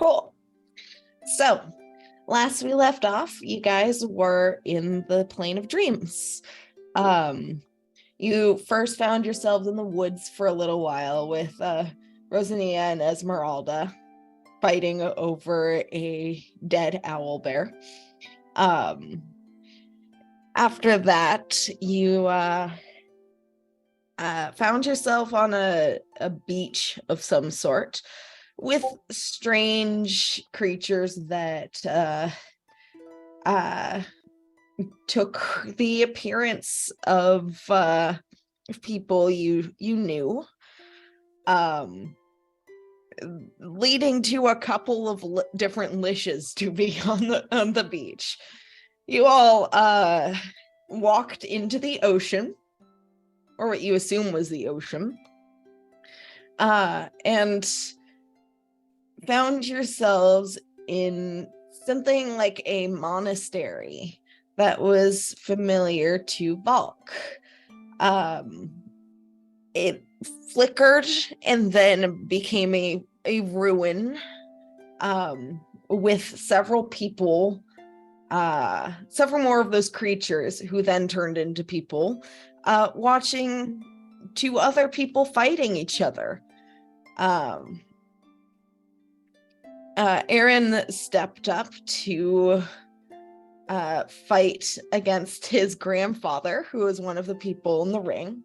Cool. So, last we left off, you guys were in the Plane of Dreams. You first found yourselves in the woods for a little while with Rosania and Esmeralda fighting over a dead owl bear. After that, you found yourself on a beach of some sort with strange creatures that took the appearance of people you knew, leading to a couple of different lishes to be on the beach. You all walked into the ocean, or what you assume was the ocean, and found yourselves in something like a monastery that was familiar to Valk. It flickered and then became a ruin, with several people, several more of those creatures who then turned into people, watching two other people fighting each other. Aaron stepped up to fight against his grandfather, who was one of the people in the ring.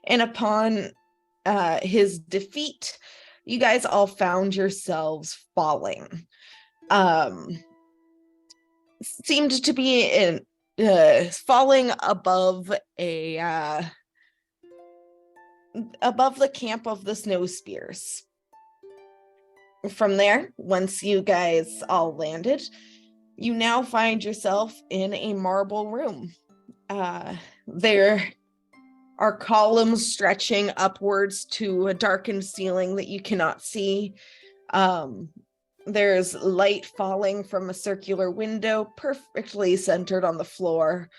And upon his defeat, you guys all found yourselves falling. Seemed to be falling above above the camp of the Snow Spears. From there, once you guys all landed, you now find yourself in a marble room. There are columns stretching upwards to a darkened ceiling that you cannot see. There's light falling from a circular window, perfectly centered on the floor.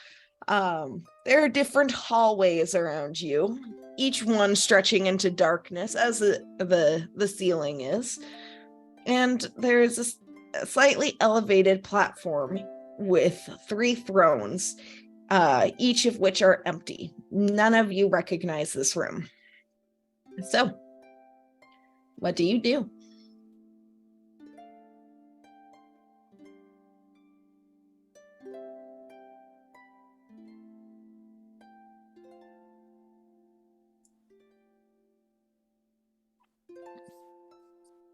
There are different hallways around you, each one stretching into darkness, as the ceiling is. And there's a slightly elevated platform with 3 thrones, each of which are empty. None of you recognize this room. So, what do you do?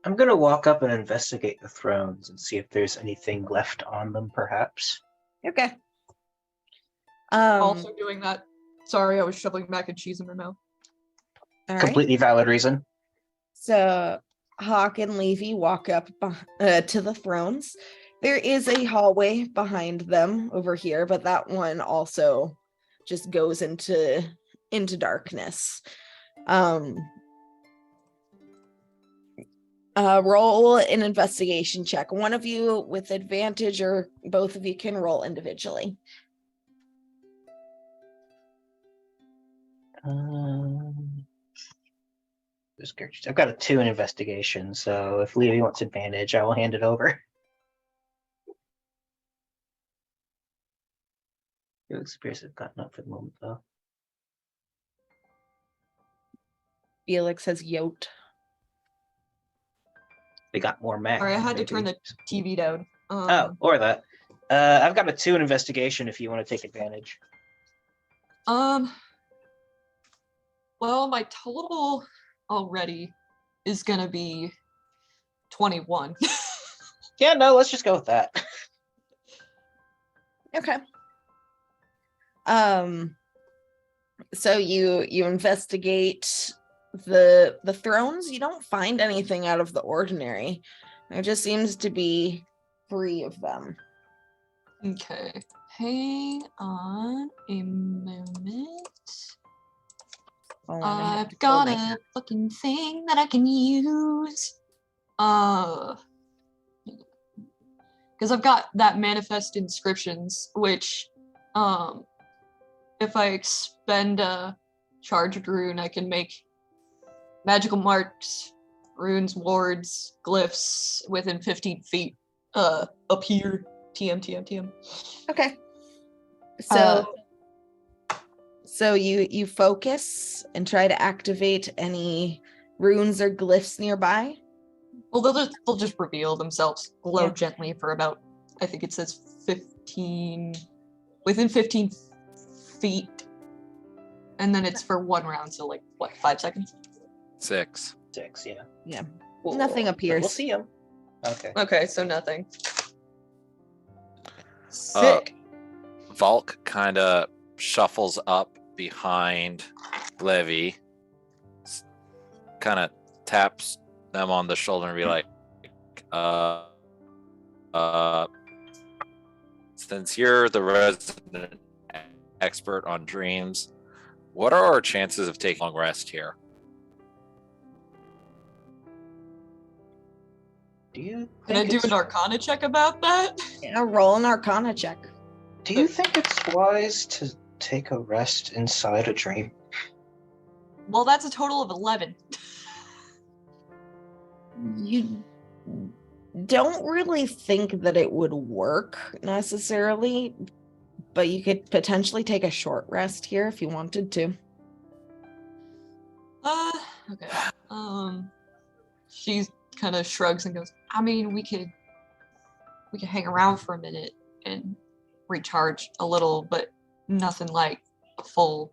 I'm going to walk up and investigate the thrones and see if there's anything left on them, perhaps. Okay. Also doing that. Sorry, I was shoveling mac and cheese in my mouth. Completely valid reason. So Hawk and Levy walk up to the thrones. There is a hallway behind them over here, but that one also just goes into darkness. Roll an investigation check. One of you with advantage, or both of you can roll individually. I've got a 2 in investigation, so if Levy wants advantage, I will hand it over. Your experience have gotten up for the moment, though. Felix has yoked. They got more math. Sorry, I had to turn the TV down. Or that. I've got a 2 in investigation if you want to take advantage. Well, my total already is gonna be 21. Yeah, no, let's just go with that. Okay. So you investigate the thrones. You don't find anything out of the ordinary. There just seems to be 3 of them. Okay, hang on a moment. I've got a fucking thing that I can use. Because I've got that manifest inscriptions, which, if I expend a charged rune, I can make magical marks runes, wards, glyphs within 15 feet up here. TM. Okay. Uh, So you focus and try to activate any runes or glyphs nearby. Well, they'll just reveal themselves, glow Yeah. gently for about, I think it says within 15 feet. And then it's for 1 round, so like, what, 5 seconds? 6. 6, yeah. Yeah. Cool. Nothing But appears. We'll see him. Okay. Okay, so nothing. Sick. Valk kind of shuffles up behind Levy, kind of taps them on the shoulder and be like, since you're the resident expert on dreams, what are our chances of taking a long rest here? Do you Can I think do it's, an Arcana check about that? Yeah, roll an Arcana check. do you think it's wise to take a rest inside a dream? Well, that's a total of 11. You don't really think that it would work necessarily, but you could potentially take a short rest here if you wanted to. Okay. She kind of shrugs and goes, I mean, we could hang around for a minute and recharge a little, but nothing like a full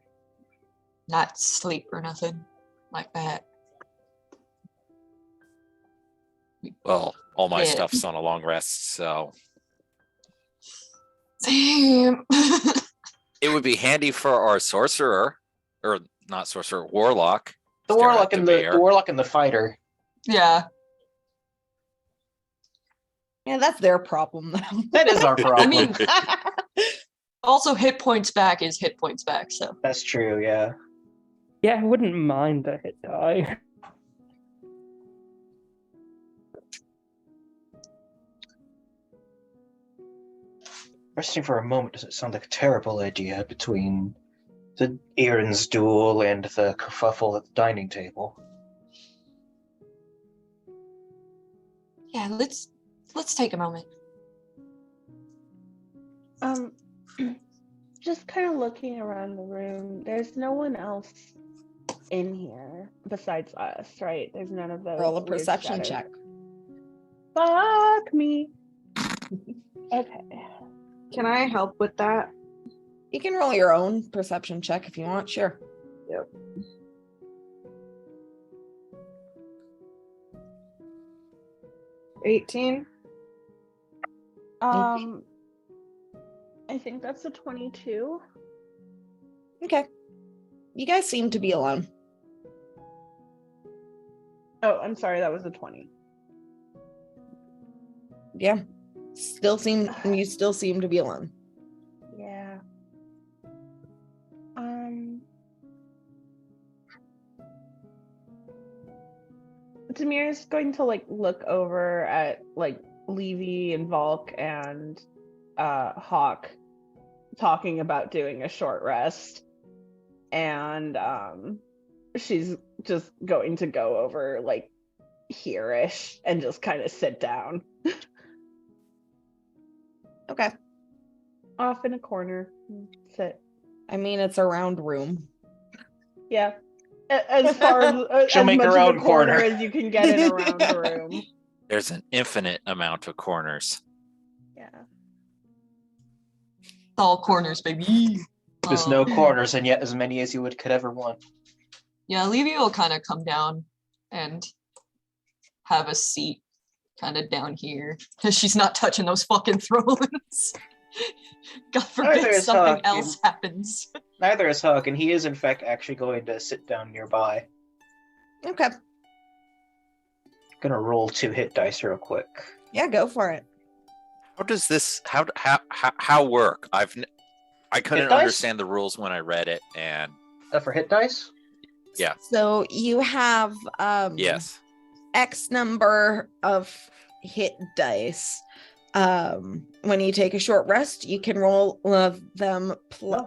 night's sleep or nothing like that. Well, all my Yeah. stuff's on a long rest, so Damn. it would be handy for our sorcerer, or not sorcerer, warlock. The Stare warlock at and bear. the warlock and the fighter. Yeah. Yeah, that's their problem though. That is our problem. I mean, also hit points back is hit points back, so. That's true, yeah. Yeah, I wouldn't mind a hit die. Resting for a moment doesn't sound like a terrible idea between the Aaron's duel and the kerfuffle at the dining table. Yeah, let's take a moment. Just kind of looking around the room. There's no one else in here besides us, right? There's none of those. Roll a weird perception shadows. check. Fuck me. Okay. Can I help with that? You can roll your own perception check if you want, sure. 18. I think that's a 22. Okay. You guys seem to be alone. Oh, I'm sorry, that was a 20. Yeah. You still seem to be alone. Yeah. Demir's going to look over at Levy and Volk and Hawk talking about doing a short rest, and she's just going to go over here-ish and just kind of sit down. Okay. Off in a corner. Sit. I mean, it's a round room. Yeah. As far as She'll make much her of own a corner corner. as you can get in around the room. There's an infinite amount of corners. Yeah. All corners, baby. There's no corners, and yet as many as you could ever want. Yeah, Levy will kind of come down and have a seat kind of down here because she's not touching those fucking thrones. God forbid Neither is something Hawk, else happens. Neither is Hawk, and he is in fact actually going to sit down nearby. Okay. Gonna roll 2 hit dice real quick. Yeah, go for it. How does this how work? I couldn't Hit dice? understand the rules when I read it, and For hit dice? yeah, So you have yes. X number of hit dice. When you take a short rest, you can roll them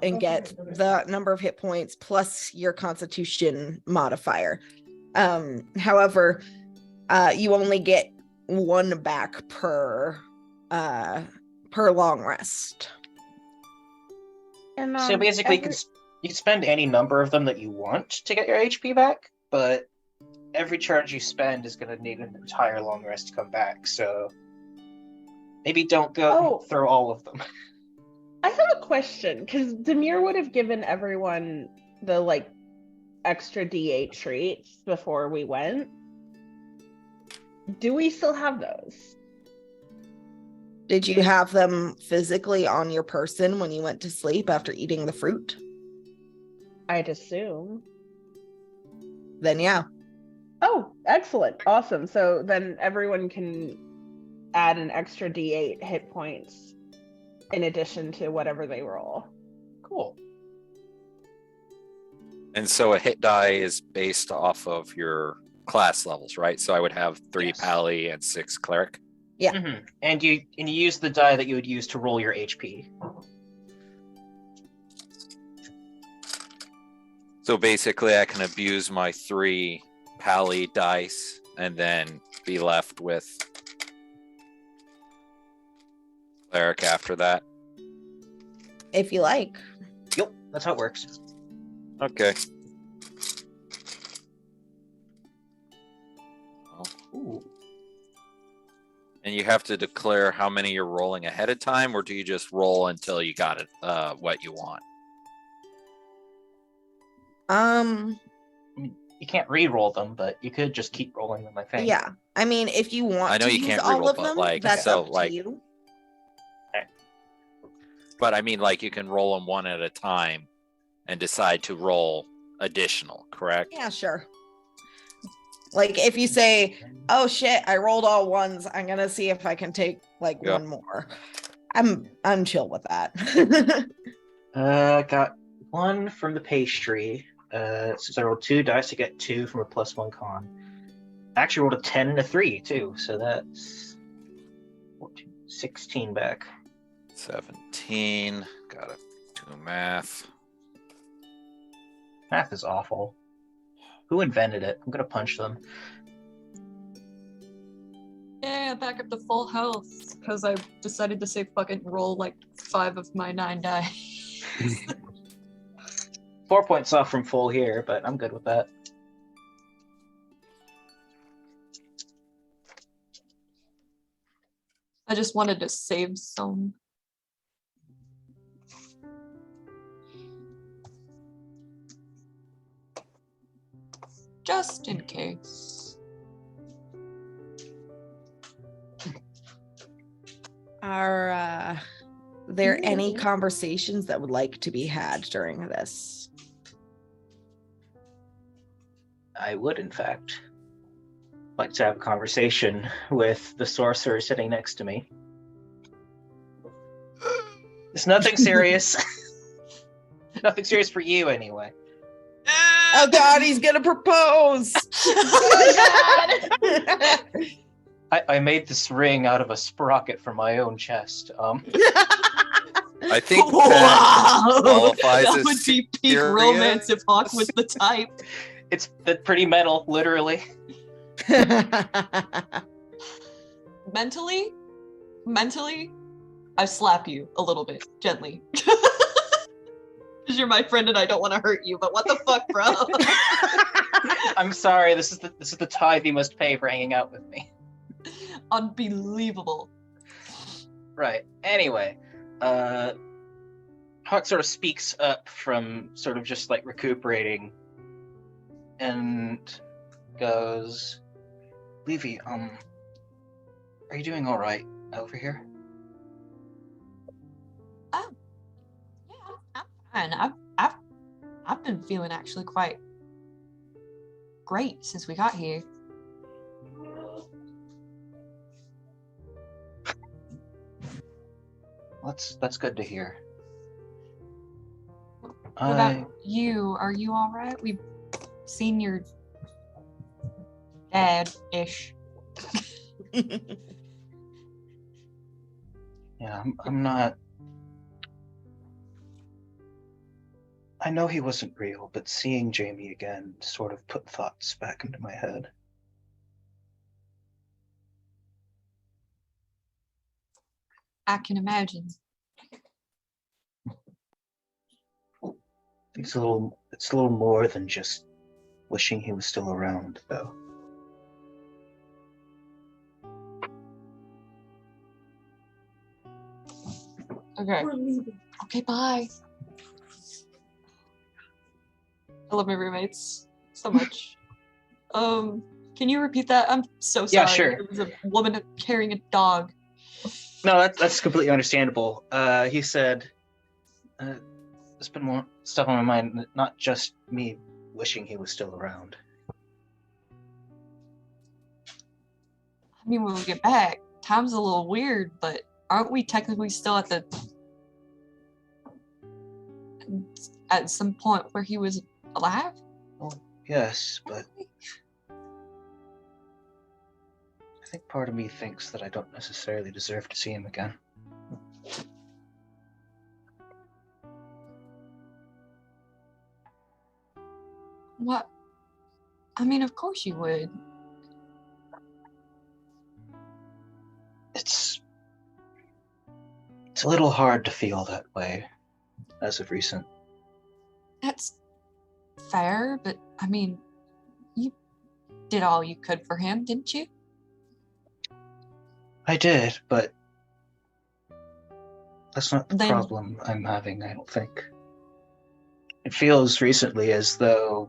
and get the number of hit points plus your constitution modifier. However, you only get 1 back per long rest. And So basically, you can spend any number of them that you want to get your HP back, but every charge you spend is going to need an entire long rest to come back. So maybe don't go through all of them. I have a question, because Demir would have given everyone the extra D8 treats before we went. Do we still have those? Did you have them physically on your person when you went to sleep after eating the fruit? I'd assume. Then yeah. Oh, excellent. Awesome. So then everyone can add an extra D8 hit points in addition to whatever they roll. Cool. And so a hit die is based off of your class levels, right? So I would have 3 Yes. Pally and 6 Cleric. Yeah. Mm-hmm. And you use the die that you would use to roll your HP. So basically I can abuse my 3 Pally dice and then be left with Cleric after that. If you like. Yep, that's how it works. Okay. Ooh. And you have to declare how many you're rolling ahead of time, or do you just roll until you got it, what you want? You can't re-roll them, but you could just keep rolling them, I think. Yeah. I mean, if you want I know to you use can't all reroll, of but, them, like, that's so, up like- to you. But I mean, like, you can roll them one at a time and decide to roll additional, correct? Yeah, sure. Like if you say, "Oh shit, I rolled all ones. I'm gonna see if I can take Yeah. one more." I'm chill with that. Got 1 from the pastry. So I rolled 2 dice to get 2 from a +1 con. I actually rolled a 10 and a 3 too, so that's 14, 16 back. 17. Gotta do math. Math is awful. Who invented it? I'm gonna punch them. Yeah, back up to full health because I decided to say fucking roll like 5 of my 9 die. 4 points off from full here, but I'm good with that. I just wanted to save some. Just in case. Are there any conversations that would like to be had during this? I would, in fact, like to have a conversation with the sorcerer sitting next to me. It's nothing serious. Nothing serious for you, anyway. Oh God, he's gonna propose. I made this ring out of a sprocket from my own chest. I think that Wow. qualifies That as would be peak serious. romance if Hawk was the type. It's pretty metal, literally. Mentally, I slap you a little bit, gently. Because you're my friend and I don't want to hurt you, but what the fuck, bro? I'm sorry. This is the tithe you must pay for hanging out with me. Unbelievable. Right. Anyway, Hawk sort of speaks up from sort of just like recuperating, and goes, "Levy, are you doing all right over here?" Yeah, I'm fine. I've been feeling actually quite great since we got here. That's good to hear. What about you? Are you all right? We've seen your dad-ish. Yeah, I'm not. I know he wasn't real, but seeing Jamie again sort of put thoughts back into my head. I can imagine. It's a little more than just wishing he was still around, though. Okay. Okay, bye. I love my roommates so much. Can you repeat that? I'm so sorry. Yeah, sure. There was a woman carrying a dog. No, that's completely understandable. He said, there's been more stuff on my mind, not just me wishing he was still around. I mean, when we get back, time's a little weird, but aren't we technically still at some point where he was alive? Well, yes, but I think part of me thinks that I don't necessarily deserve to see him again. What? I mean, of course you would. It's a little hard to feel that way as of recent. That's fair, but I mean, you did all you could for him, didn't you? I did, but that's not the Then- problem I'm having, I don't think. It feels recently as though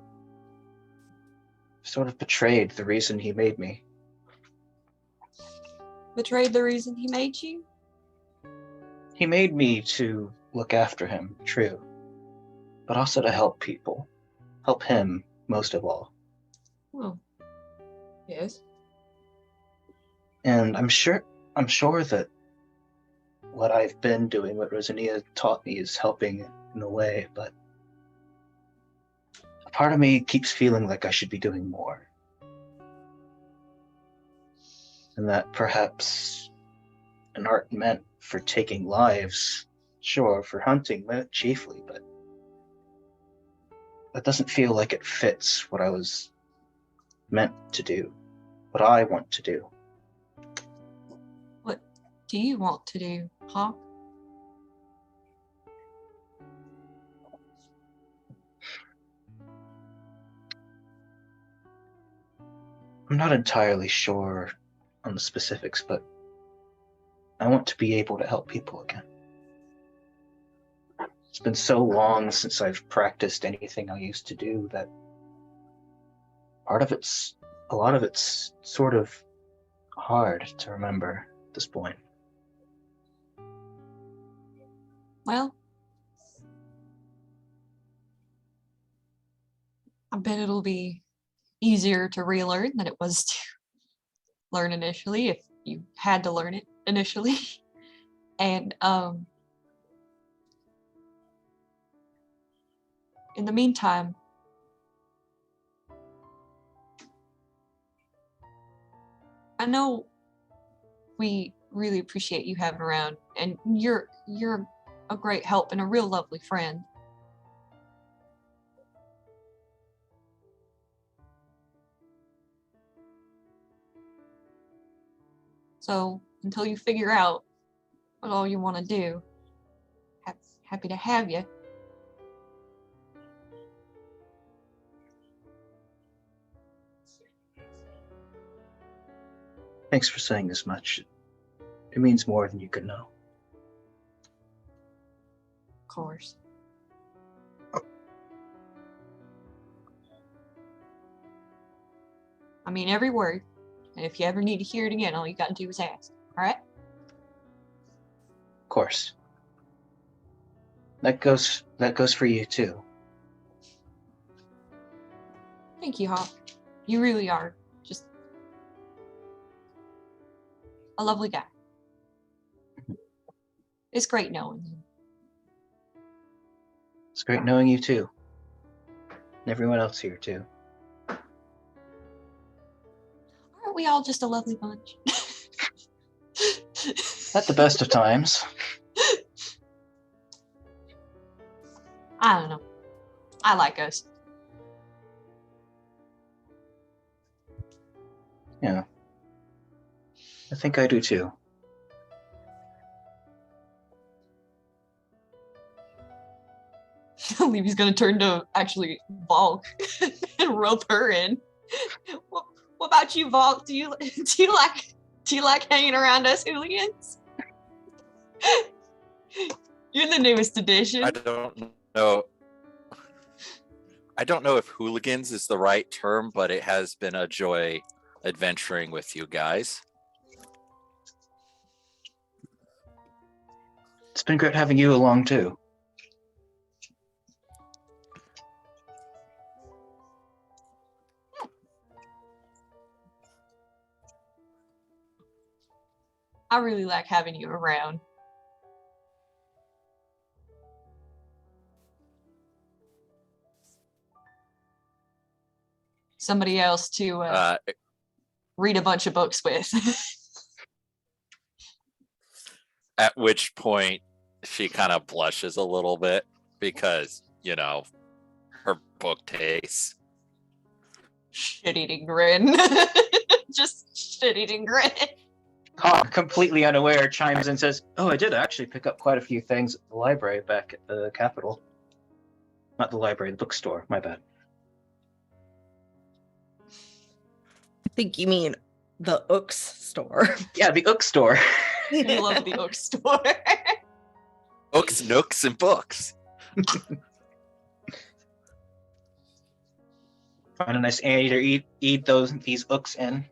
I've sort of betrayed the reason he made me. Betrayed the reason he made you? He made me to look after him, true, but also to help people. Help him, most of all. Oh. Yes. And I'm sure that what I've been doing, what Rosania taught me, is helping in a way, but a part of me keeps feeling like I should be doing more. And that perhaps an art meant for taking lives, sure, for hunting chiefly, but that doesn't feel like it fits what I was meant to do, what I want to do. What do you want to do, Hawk? I'm not entirely sure on the specifics, but I want to be able to help people again. It's been so long since I've practiced anything I used to do that a lot of it's sort of hard to remember at this point. Well, I bet it'll be easier to relearn than it was to learn initially, if you had to learn it initially. And in the meantime, I know we really appreciate you having around, and you're a great help and a real lovely friend. So until you figure out what all you want to do, happy to have you. Thanks for saying this much. It means more than you could know. Of course. I mean every word. And if you ever need to hear it again, all you gotta do is ask. Alright? Of course. That goes for you too. Thank you, Hawk. You really are just a lovely guy. It's great knowing you. It's great knowing you too. And everyone else here too. Aren't we all just a lovely bunch? At the best of times. I don't know. I like us. Yeah. I think I do too. Levy's gonna turn to actually Volk and rope her in. What about you, Volk? Do you like hanging around us hooligans? You're the newest addition. I don't know. I don't know if hooligans is the right term, but it has been a joy adventuring with you guys. It's been great having you along too. I really like having you around. Somebody else to read a bunch of books with. At which point she kind of blushes a little bit because, you know, her book tastes. Shit-eating grin. Just shit-eating grin. Hawk, completely unaware, chimes in and says, "Oh, I did actually pick up quite a few things at the library back at the Capitol. Not the library, the bookstore. My bad." I think you mean the Ooks store. Yeah, the Ook store. I love the Oak store. Books, nooks, and books. Find a nice anteater, eat these Ooks in.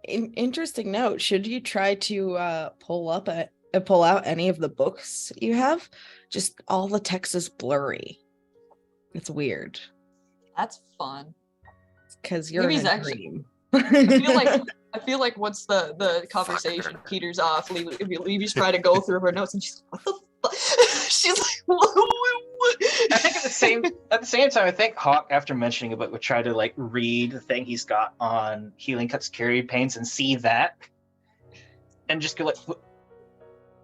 Interesting note. Should you try to pull out any of the books you have? Just all the text is blurry. It's weird That's fun. because you're Maybe in he's a actually- dream. I feel like once the conversation peters off, Levy's trying to go through her notes, and she's like, "What the fuck?" She's like, "What?" I think at the same time, I think Hawk, after mentioning it, would try to like read the thing he's got on Healing Cuts Carried Pains and see that, and just go like, "What?"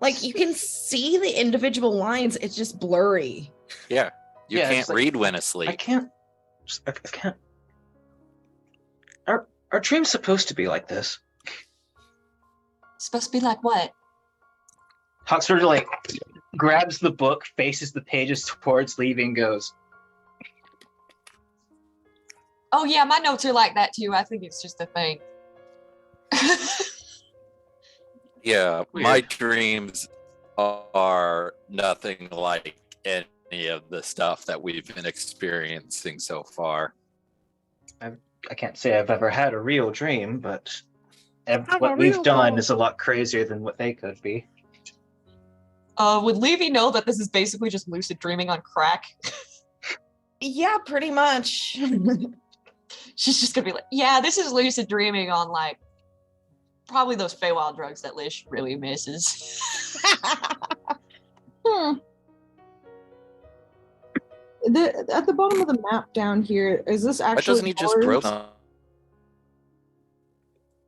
Like you can see the individual lines. It's just blurry. Yeah, you Yeah, can't it's like- read when I asleep. can't. I can't. Our dream's supposed to be like this. Supposed to be like what? Hawk sort of like grabs the book, faces the pages towards Levy, and goes, Oh yeah, my notes are like that too. I think it's just a thing. Yeah, Weird. my dreams are nothing like any of the stuff that we've been experiencing so far. I can't say I've ever had a real dream, but Have a what we've real done one. is a lot crazier than what they could be. Would Levy know that this is basically just lucid dreaming on crack? Yeah, pretty much. She's just gonna be like, yeah, this is lucid dreaming on like probably those Feywild drugs that Lish really misses. At the bottom of the map down here, is this Why actually doesn't he just doors?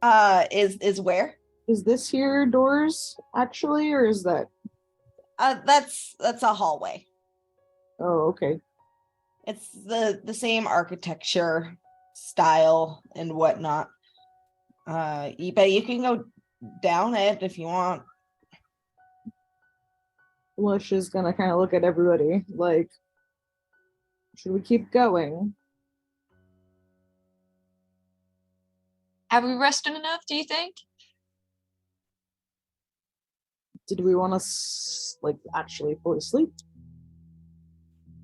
grow? Is where? Is this here doors actually, or is that? That's a hallway. Oh, okay. It's the same architecture style and whatnot. But you can go down it if you want. Lush is gonna kind of look at everybody like, should we keep going? Have we rested enough, do you think? Did we want to like actually fall asleep?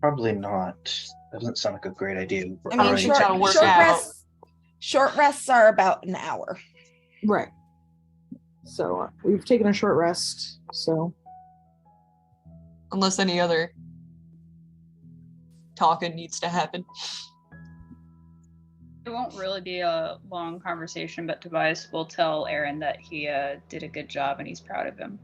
Probably not. That doesn't sound like a great idea. I mean, Alright. Gotta work short out. short rests are about an hour. Right. So we've taken a short rest. So Unless any other talking needs to happen. It won't really be a long conversation, but Tobias will tell Aaron that he did a good job and he's proud of him.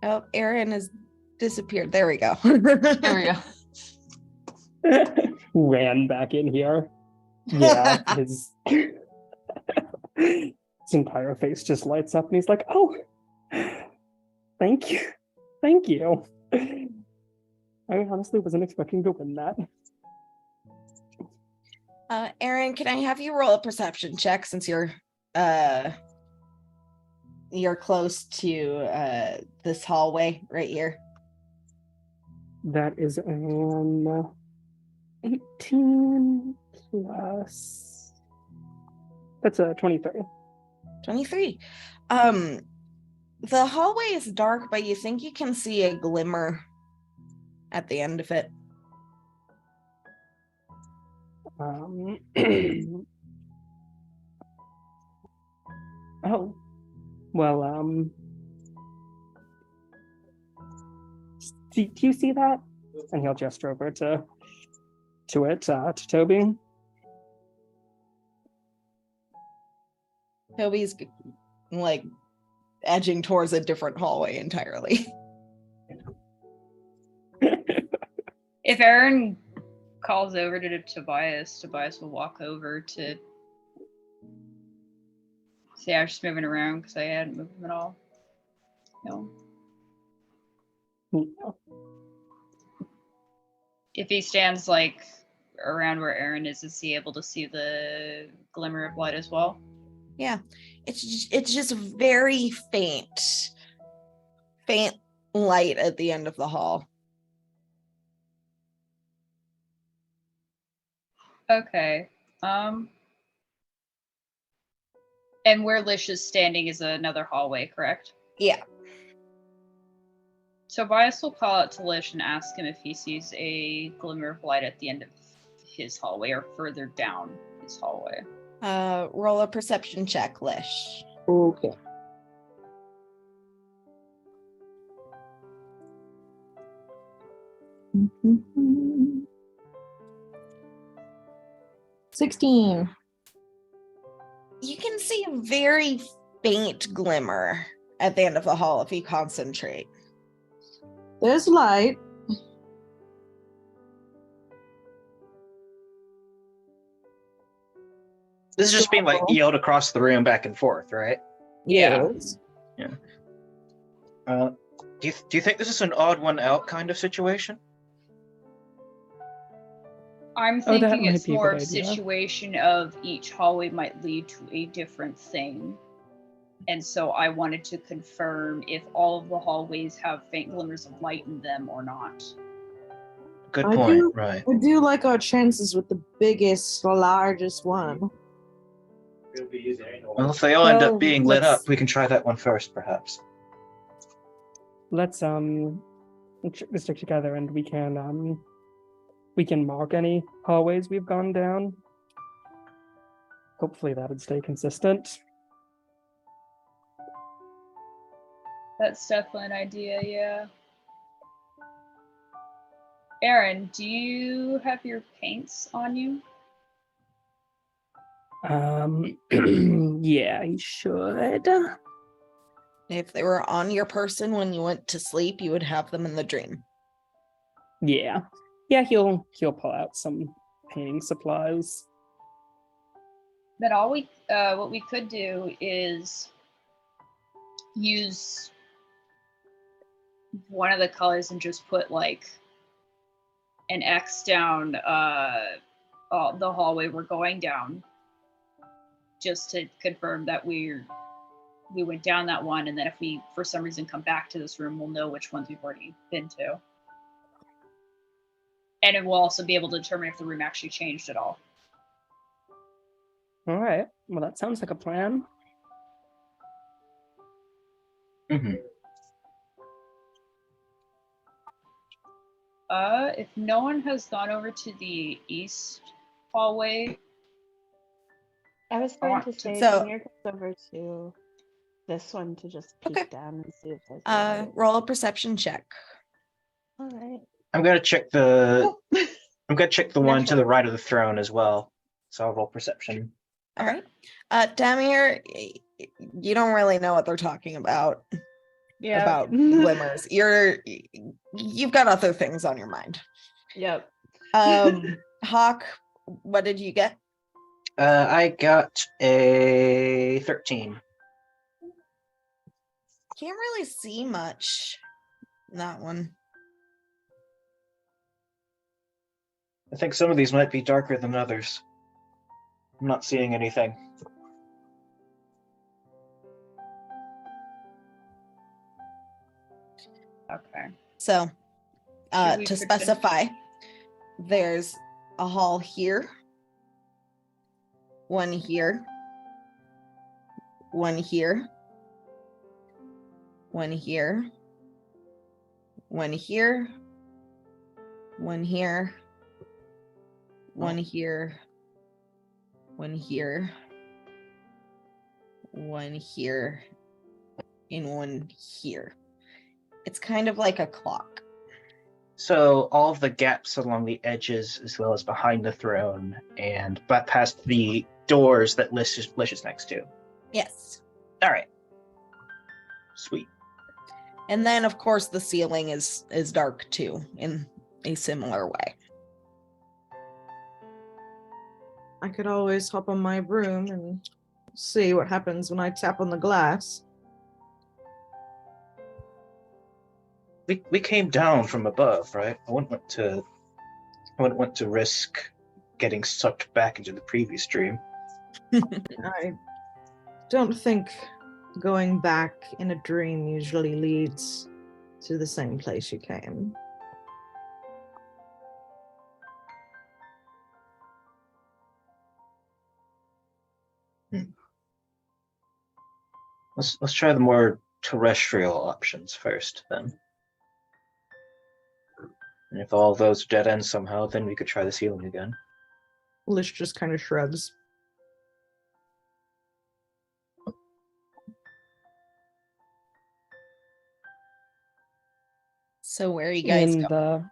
Oh, Aaron has disappeared. There we go. There we go. Ran back in here. Yeah, his entire face just lights up and he's like, "Oh, thank you. I honestly wasn't expecting to win that. Aaron, can I have you roll a perception check since you're close to this hallway right here? That is an 18 plus. That's a 23. 23. The hallway is dark, but you think you can see a glimmer at the end of it. Oh, well, do you see that? And he'll gesture over to Toby. Toby's like edging towards a different hallway entirely. If Aaron calls over to Tobias, Tobias will walk over to say, I was just moving around because I hadn't moved him at all. No. If he stands like around where Aaron is he able to see the glimmer of light as well? Yeah, it's just very faint light at the end of the hall. Okay. And where Lish is standing is another hallway, correct? Yeah. Tobias will call out to Lish and ask him if he sees a glimmer of light at the end of his hallway or further down his hallway. Roll a perception check, Lish. Okay. Mm-hmm. 16. You can see a very faint glimmer at the end of the hall if you concentrate. There's light. This is just being like yelled across the room back and forth, right? Yeah. Yes. Do you think this is an odd one out kind of situation? I'm Oh, that thinking might it's be a more good of a idea. situation of each hallway might lead to a different thing. And so I wanted to confirm if all of the hallways have faint glimmers of light in them or not. Good I point, do- right. We do like our chances with the biggest, largest one. Well, if they all end Well, up being lit let's- up, we can try that one first, perhaps. Let's stick together and we can mark any hallways we've gone down. Hopefully that'd stay consistent. That's definitely an idea, yeah. Aaron, do you have your paints on you? Yeah, he should. If they were on your person when you went to sleep, you would have them in the dream. Yeah, he'll pull out some painting supplies. Then what we could do is use one of the colors and just put like an X down the hallway we're going down, just to confirm that we went down that one, and then if we for some reason come back to this room, we'll know which ones we've already been to, and it will also be able to determine if the room actually changed at all. All right. Well, that sounds like a plan. Mm-hmm. If no one has gone over to the east hallway, I was going to want to- say, So- Demir goes over to this one to just peek Okay. down and see if there's light. Roll a perception check. All right. I'm gonna check the Oh. one to the right of the throne as well. So I'll roll perception. All right. Damir, you don't really know what they're talking about Yeah. glimmers. You've got other things on your mind. Yep. Hawk, what did you get? I got a 13. Can't really see much in that one. I think some of these might be darker than others. I'm not seeing anything. Okay. So, Should we to pretend- specify, there's a hall here, one here, one here, one here, one here, one here, one here, one here, one here, and one here. It's kind of like a clock. So all of the gaps along the edges, as well as behind the throne, and past the doors that Lish is next to. Yes. All right. Sweet. And then of course the ceiling is dark too in a similar way. I could always hop on my broom and see what happens when I tap on the glass. We came down from above, right? I wouldn't want to risk getting sucked back into the previous dream. I don't think going back in a dream usually leads to the same place you came. Let's try the more terrestrial options first, then. And if all those dead end somehow, then we could try the ceiling again. Lish just kind of shrugs. So where are you guys In going? the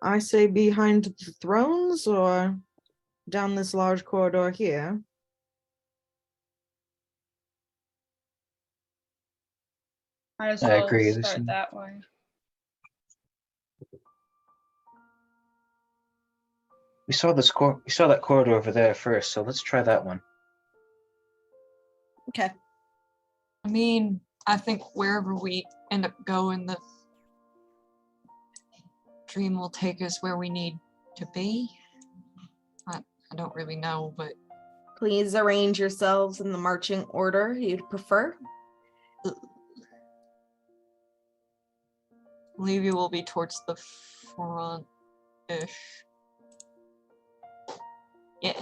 I say behind the thrones or down this large corridor here. Might as I well agree, this start is- that way. We saw that corridor over there first, so let's try that one. Okay. I mean, I think wherever we end up going, the dream will take us where we need to be. I don't really know, but Please arrange yourselves in the marching order you'd prefer. Levy will be towards the front-ish. Yeah.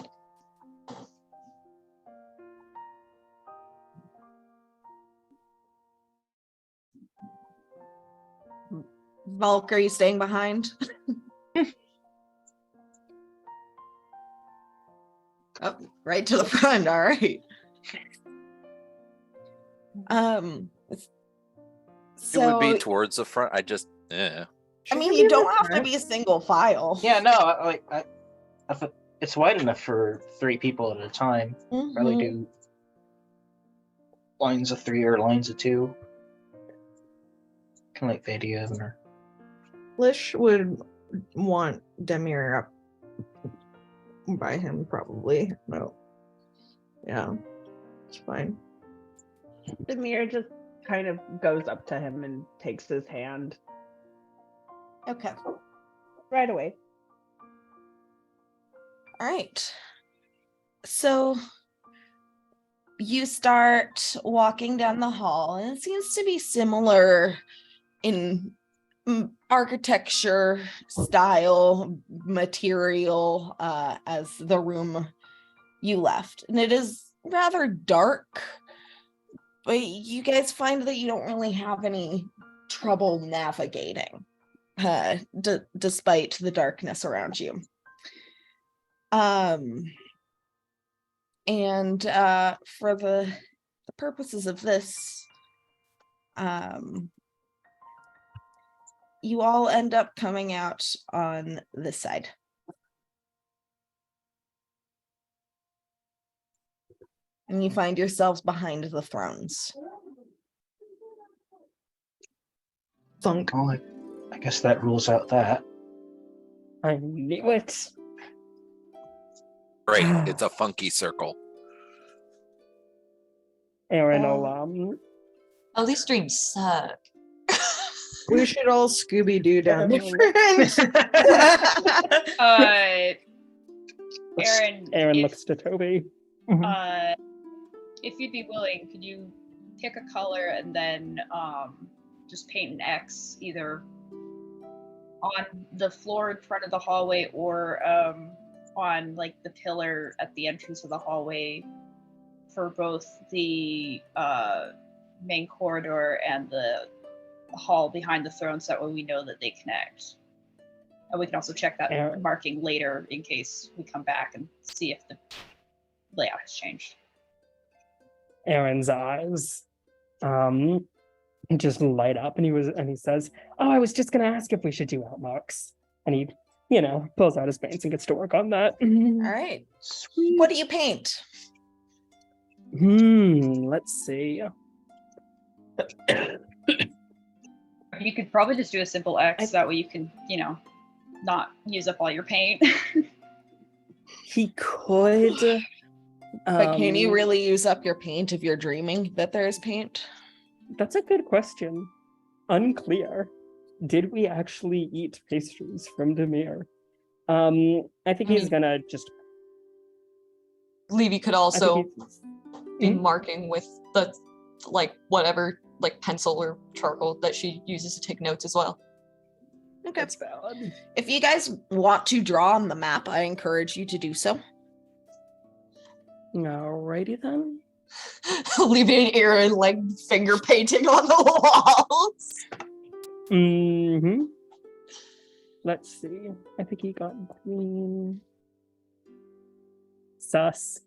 Volk, are you staying behind? Oh, right to the front. All right. So It would be towards the front. I just, yeah. I mean, you don't have to be a single file. Yeah, no, I thought it's wide enough for 3 people at a time. Probably Mhm. do lines of 3 or lines of 2. Kind of like the idea of her. Lish would want Demir up by him, probably. No. Yeah, it's fine. Demir just kind of goes up to him and takes his hand Okay. right away. All right. So you start walking down the hall, and it seems to be similar in architecture, style, material as the room you left. And it is rather dark, but you guys find that you don't really have any trouble navigating despite the darkness around you. And for the purposes of this, you all end up coming out on this side. And you find yourselves behind the thrones. Thunk. Well, I guess that rules out that. I knew it. Great. It's a funky circle. Aaron Oh. will Oh, these dreams suck. We should all Scooby Doo down Yeah. different. Aaron, Aaron if, looks to Toby. if you'd be willing, could you pick a color and then just paint an X either on the floor in front of the hallway or on like the pillar at the entrance of the hallway for both the main corridor and the hall behind the throne, so that way we know that they connect. And we can also check that Aaron. marking later in case we come back and see if the layout has changed. Aaron's eyes just light up, and he says, "Oh, I was just gonna ask if we should do outmarks." And he, pulls out his paints and gets to work on that. All right. What do you paint? Let's see. You could probably just do a simple X, that way you can, not use up all your paint. He could. But can you really use up your paint if you're dreaming that there is paint? That's a good question. Unclear. Did we actually eat pastries from Demir? I think he's gonna just. Levy could I also think be marking with the whatever pencil or charcoal that she uses to take notes as well. Okay. That's valid. If you guys want to draw on the map, I encourage you to do so. Alrighty then. Levy and Aaron finger painting on the walls. Let's see. I think he got green. Sus.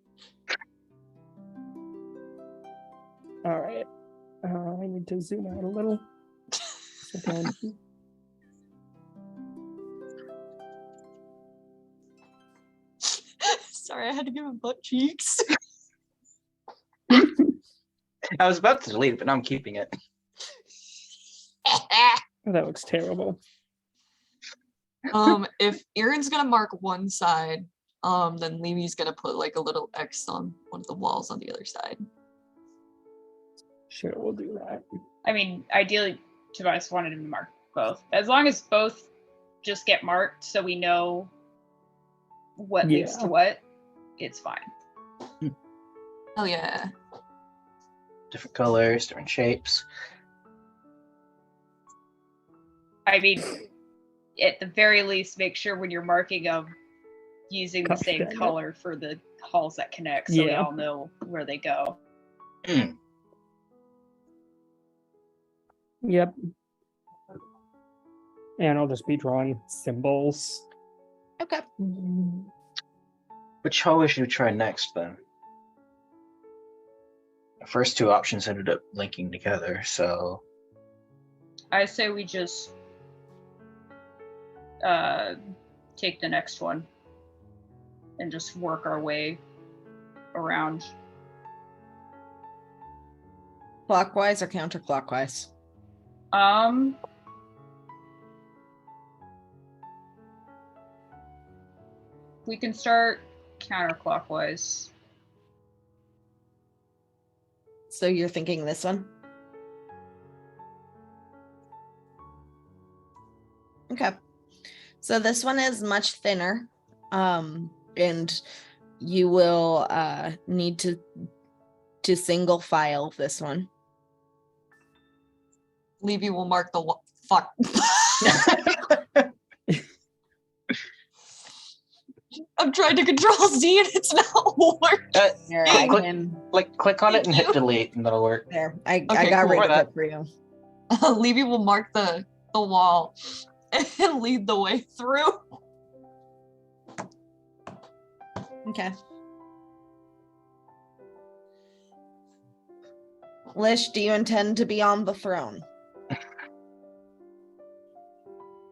All right. I need to zoom out a little. Sorry, I had to give him butt cheeks. I was about to delete it, but now I'm keeping it. That looks terrible. If Aaron's gonna mark one side, then Levy's gonna put a little X on one of the walls on the other side. Sure, we'll do that. I mean, ideally, Tobias wanted him to mark both. As long as both just get marked so we know what leads to what, it's fine. Hell yeah. Different colors, different shapes. I mean, at the very least, make sure when you're marking them, using the same Custom. color for the halls that connect, so we Yeah. all know where they go. Yep. And I'll just be drawing symbols. Okay. Which hallway should we try next, then? The first two options ended up linking together, so... I say we just take the next one and just work our way around. Clockwise or counterclockwise? We can start counterclockwise. So you're thinking this one? Okay. So this one is much thinner. And you will need to single file this one. Levy will mark the fuck. I'm trying to control Z and it's not working. Here, I click, can, click on it and Thank hit you. delete, and that'll work. there. I Okay, got cool. rid Or of that. it for you. Levy will mark the wall and lead the way through. Okay. Lish, do you intend to be on the throne?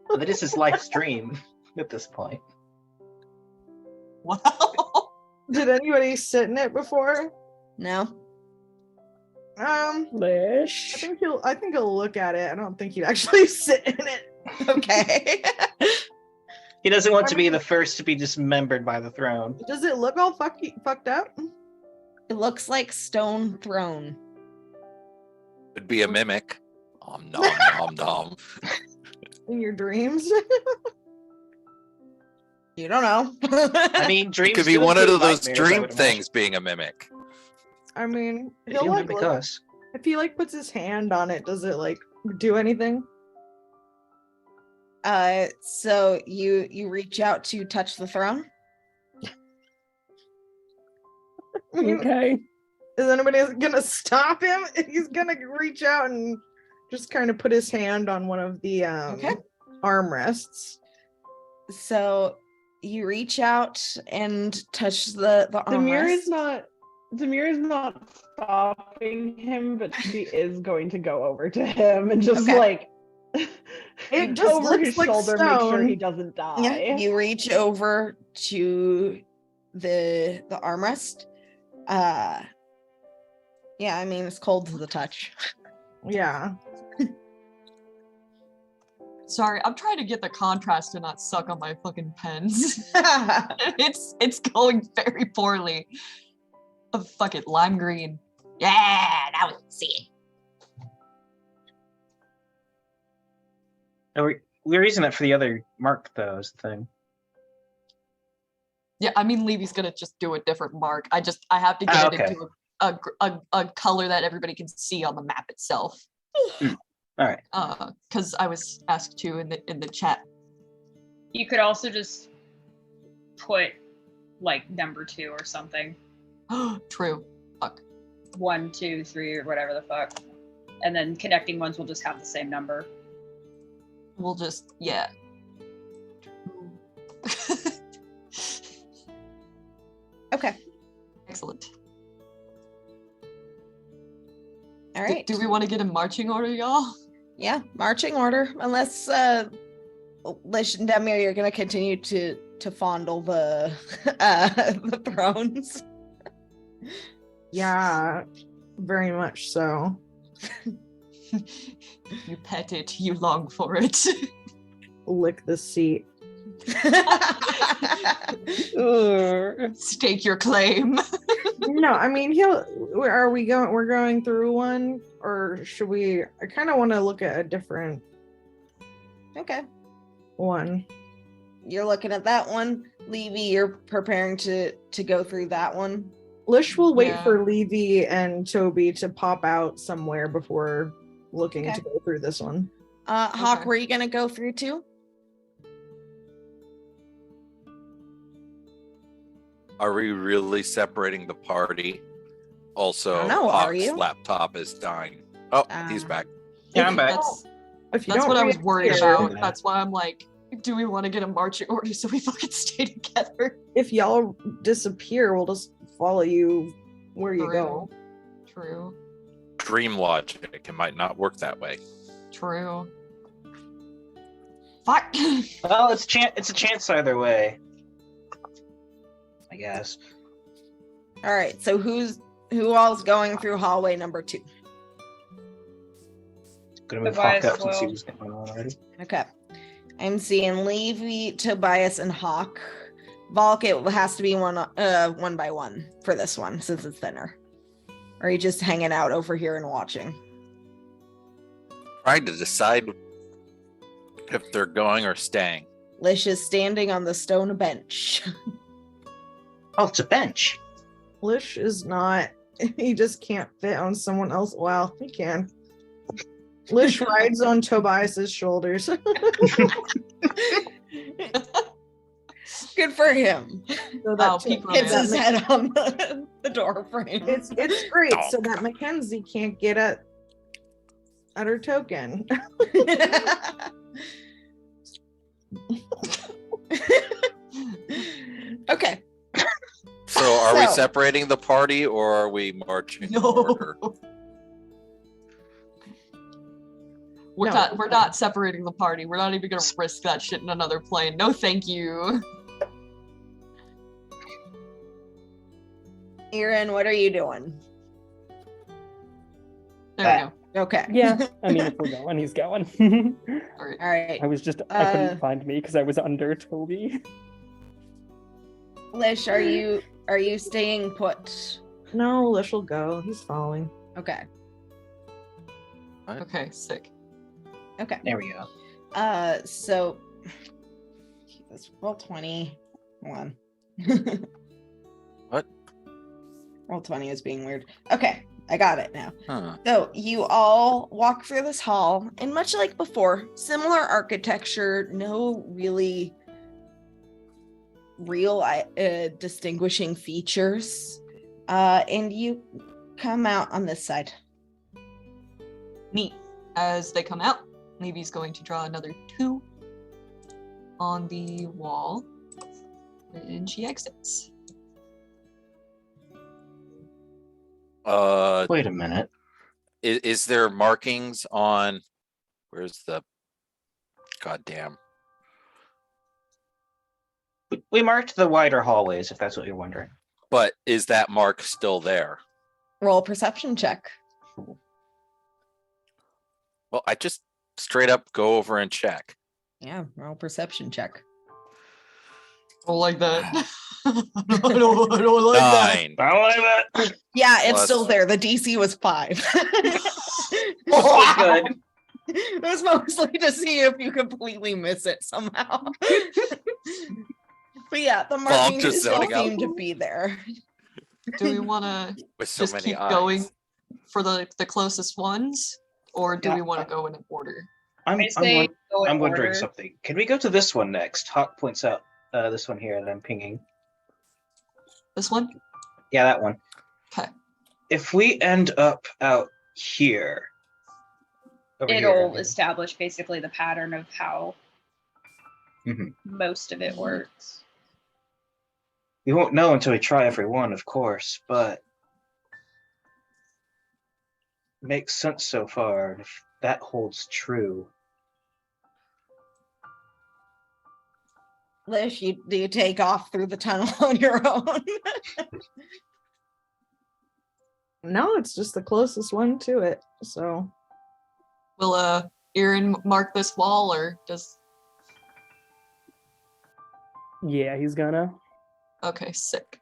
Well, this is live stream at this point. Wow. Did anybody sit in it before? No? Lish. I think he'll look at it. I don't think he'd actually sit in it. Okay. He doesn't want to be the first to be dismembered by the throne. Does it look all fucked up? It looks like stone throne. Could be a mimic. Nom nom nom. In your dreams? You don't know. I mean, dreams It could be do one of include those nightmares, I dream would things being a mimic. I mean, imagine. he'll They like mimic look- us. if he like puts his hand on it, does it like do anything? So you reach out to touch the throne. I mean, Okay. is anybody gonna stop him? He's gonna reach out and just kind of put his hand on one of the Okay. armrests. So you reach out and touch the Demir armrest. is not stopping him, but she is going to go over to him and just Okay. like It just over looks his like shoulder, make sure stone. he doesn't die. Yeah, you reach over to the armrest. Yeah, I mean it's cold to the touch. Yeah. Sorry, I'm trying to get the contrast to not suck on my fucking pens. it's going very poorly. Oh, fuck it, lime green. Yeah, now we can see it. Oh, we're using it for the other mark, though, is the thing. Yeah, I mean Levy's gonna just do a different mark. I have to get it okay. into a color that everybody can see on the map itself. All right. Because I was asked to in the chat. You could also just put like number 2 or something. True. Fuck. 1, 2, 3, or whatever the fuck. And then connecting ones will just have the same number. We'll just Okay. Excellent. All right. Do we want to get a marching order, y'all? Yeah, marching order. Unless Lish and Demir, you're gonna continue to fondle the the thrones. Yeah, very much so. You pet it, you long for it. Lick the seat. Stake your claim. No, I mean we're going through one, or should we? I kind of want to look at a different Okay. one. You're looking at that one. Levy, you're preparing to go through that one. Lish will wait Yeah. for Levy and Toby to pop out somewhere before looking Okay. to go through this one. Hawk, Okay. were you gonna go through too? Are we really separating the party? Also, don't know, are Hawk's you? laptop is dying. Oh, he's Ah. back. Yeah, I'm back. If you That's don't what I was worried reappear- about. That's why I'm like, do we want to get a marching order so we fucking stay together? If y'all disappear, we'll just follow you where you go. True. Dream logic. It might not work that way. True. Fuck. Well, it's a chance either way. I guess. All right. So who all's going through hallway number 2? Gonna move Tobias Hawk up since he will. was going on already. Okay. I'm seeing Levy, Tobias, and Hawk. Volk, it has to be one by one for this one since it's thinner. Or are you just hanging out over here and watching? Trying to decide if they're going or staying. Lish is standing on the stone bench. Oh, it's a bench. Lish is not. He just can't fit on someone else. Well, he can. Lish rides on Tobias's shoulders. Good for him. So that Oh, peak Hits romance. his head on the door frame. it's great so that Mackenzie can't get at her token. Okay. So are we So- separating the party or are we marching in No. order? We're No. not. We're not separating the party. We're not even gonna risk that shit in another plane. No, thank you. Erin, what are you doing? There we go. Okay. Yeah, I mean, if we're going, he's going. All right. All right. I was just, I Uh, couldn't find me because I was under Toby. Lish, are you staying put? No, Lish will go. He's following. Okay. Okay. Sick. Okay. There we go. So let's roll 20. Hold on. What? Roll 20 is being weird. Okay, I got it now. Huh. So you all walk through this hall, and much like before, similar architecture, no really real distinguishing features. And you come out on this side. Neat. As they come out, Levy's going to draw another 2 on the wall, and she exits. Wait a minute. Is there markings on? Where's the? Goddamn. We marked the wider hallways, if that's what you're wondering. But is that mark still there? Roll a perception check. Well, I just straight up go over and check. Yeah, roll a perception check. I don't like that. I don't like that. 9. I don't like that. Yeah, it's Plus- still there. The DC was 5. That's good. It was mostly to see if you completely miss it somehow. But yeah, the markings just still zoning out. seem to be there. Do we want to With so just many keep eyes. going for the closest ones, or do Yeah. we want to go in order? I say go in I'm wondering order. something. Can we go to this one next? Hawk points out this one here that I'm pinging. This one? Yeah, that one. Okay. If we end up out here, over here, I It'll mean. establish basically the pattern of how Mhm. most of it works. We won't know until we try every one, of course, but makes sense so far. If that holds true, Lish, do you take off through the tunnel on your own? No, it's just the closest one to it. So Will Aaron mark this wall, or does? Yeah, he's gonna. Okay, sick.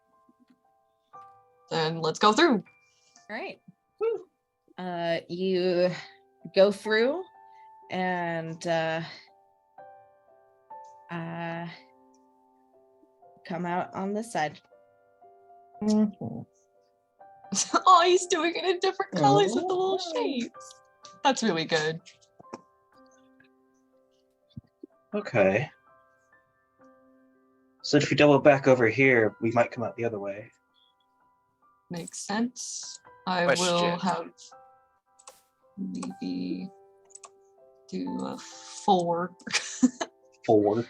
Then let's go through. All right. You go through and come out on this side. mhm. Oh, he's doing it in different colors with the little shapes. That's really good. okay. So if we double back over here, we might come out the other way. Makes sense. I will Question. have maybe do a 4. Forward.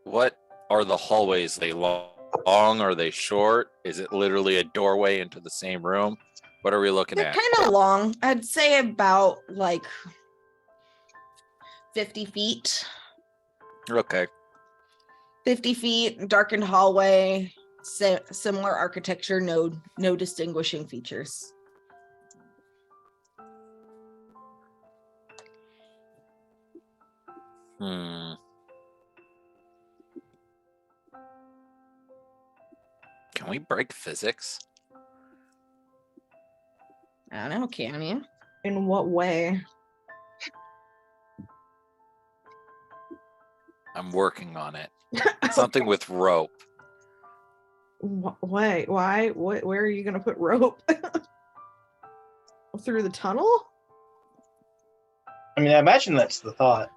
What are the hallways? They long? Are they short? Is it literally a doorway into the same room? What are we looking They're at? kind of long. I'd say about like 50 feet. Okay. 50 feet, darkened hallway, similar architecture, no distinguishing features. Can we break physics? I don't know, can you? In what way? I'm working on it. Something with rope. Why? Why? What? Where are you gonna put rope? Through the tunnel? I mean, I imagine that's the thought.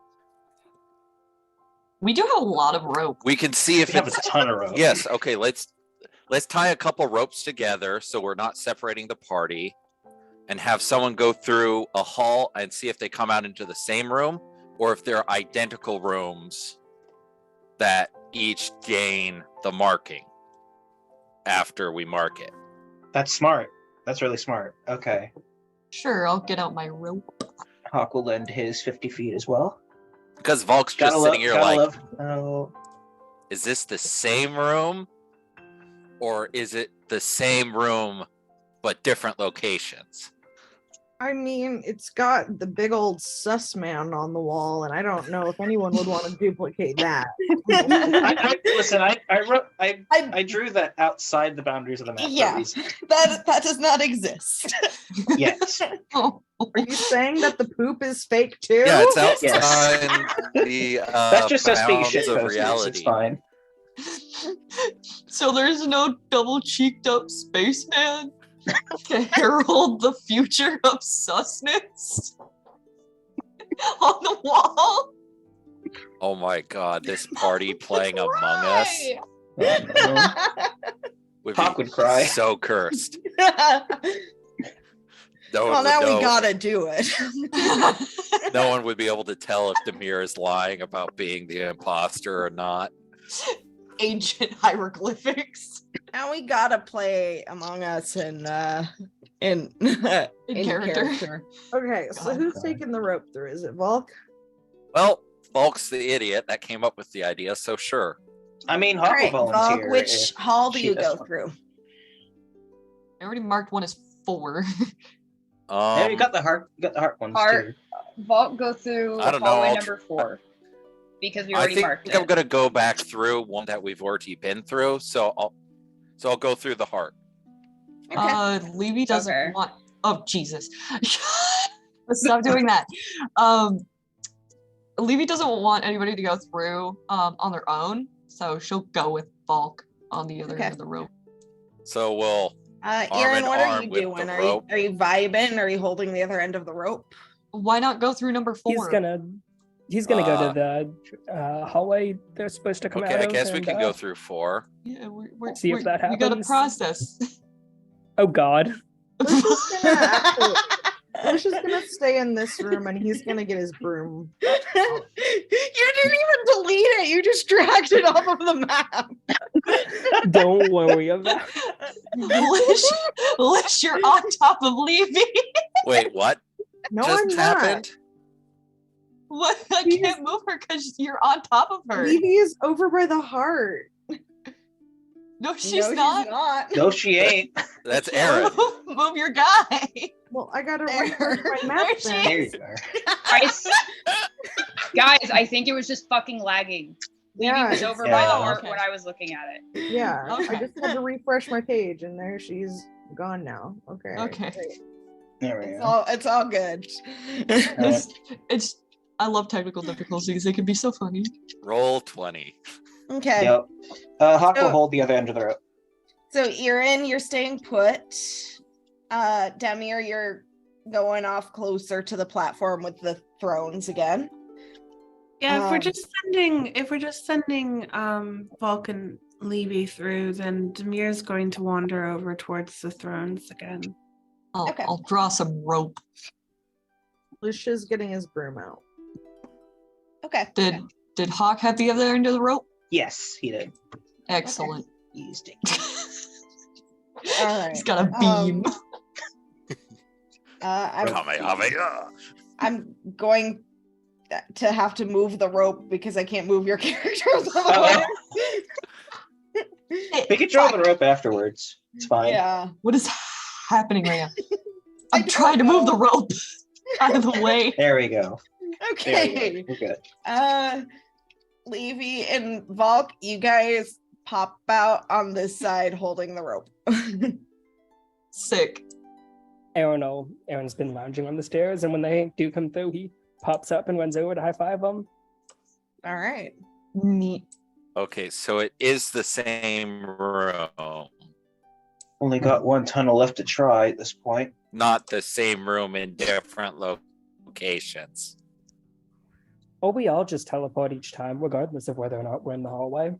We do have a lot of rope. We can see We if have a it's ton of rope. yes. Okay, let's tie a couple ropes together so we're not separating the party, and have someone go through a hall and see if they come out into the same room or if they're identical rooms that each gain the marking after we mark it. That's smart. That's really smart. Okay. Sure, I'll get out my rope. Hawk will lend his 50 feet as well. Because Volk's just sitting here like, Oh, is this the same room or is it the same room but different locations? I mean, it's got the big old sus man on the wall, and I don't know if anyone would want to duplicate that. Listen, I drew that outside the boundaries of the map for a Yeah, reason. that does not exist. Yes. Oh, Are you saying that the poop is fake too? Yeah, it's outside Yes. the That's just us being bounds shit of posters. It's reality. fine. so there's no double cheeked up spaceman to herald the future of susness on the wall. Oh my god, this party playing Among Us Why? would Hawk be would cry. so cursed. No one Well, would now know. we gotta do it. No one would be able to tell if Demir is lying about being the imposter or not. Ancient hieroglyphics Now we gotta play Among Us in in character. Okay, so God. who's taking the rope through? Is it Volk? Well, Volk's the idiot that came up with the idea, so sure. I mean, All Hawk right, will Volk, volunteer. which if hall do she you does go one. through? I already marked one as 4. Yeah, you got the heart. You got the heart ones Heart. too. Vault go through I don't know, hallway I'll number 4 because we I already think marked I'm it. gonna go back through one that we've already been through, so I'll go through the heart. Okay. Levy doesn't Okay. want. Oh Jesus! Stop doing that. Levy doesn't want anybody to go through on their own, so she'll go with Volk on the other Okay. end of the rope. So we'll Aaron, in what are arm you with doing? the Are you rope. vibing? Are you holding the other end of the rope? Why not go through number 4? He's gonna go to the hallway they're supposed to come okay, out I of. guess we and, can go through 4. Yeah, See if that we got to happens. process. Oh God. Lucia's gonna stay in this room, and he's gonna get his broom. You didn't even delete it. You just dragged it off of the map. Don't worry about it. Lish, you're on top of Levy. Wait, what No, just I'm happened? What? I can't move her because you're on top of not. her. Levy is over by the heart. No, she's No, not. No, she ain't. That's Aaron. Move your guy. Well, I gotta There. refresh my map There she then. There you are. Guys, I think it was just fucking lagging. Levy Yeah, was it's- over by the Yeah. heart Okay. when I was looking at it. Yeah, I Okay. just had to refresh my page, and there she's gone now. Okay. Okay. great. There we It's go. all good. It's I love technical difficulties. They can be so funny. Roll 20. Okay. Yep. Hawk will So- hold the other end of the rope. So Erin, you're staying put. Demir, you're going off closer to the platform with the thrones again. Yeah, if we're Um, just sending Volk and Levy through, then Demir's going to wander over towards the thrones again. Okay. I'll draw some rope. Lucia's getting his broom out. Okay. Did Hawk have the other end of the rope? Yes, he did. Excellent. He's dick. All right. He's got a beam. Kamehameha. I'm going to have to move the rope because I can't move your characters. Uh-oh. We can draw the rope afterwards. It's fine. Yeah. What is happening right now? I I'm trying to don't move the know. rope out of the way. There we go. There Okay. we go. We're good. Levy and Volk, you guys pop out on this side holding the rope. Sick. Aaron's been lounging on the stairs, and when they do come through, he pops up and runs over to high five them. All right. Neat. Okay, so it is the same room, Only got one tunnel left to try at this point. not the same room in different locations. Or we all just teleport each time, regardless of whether or not we're in the hallway.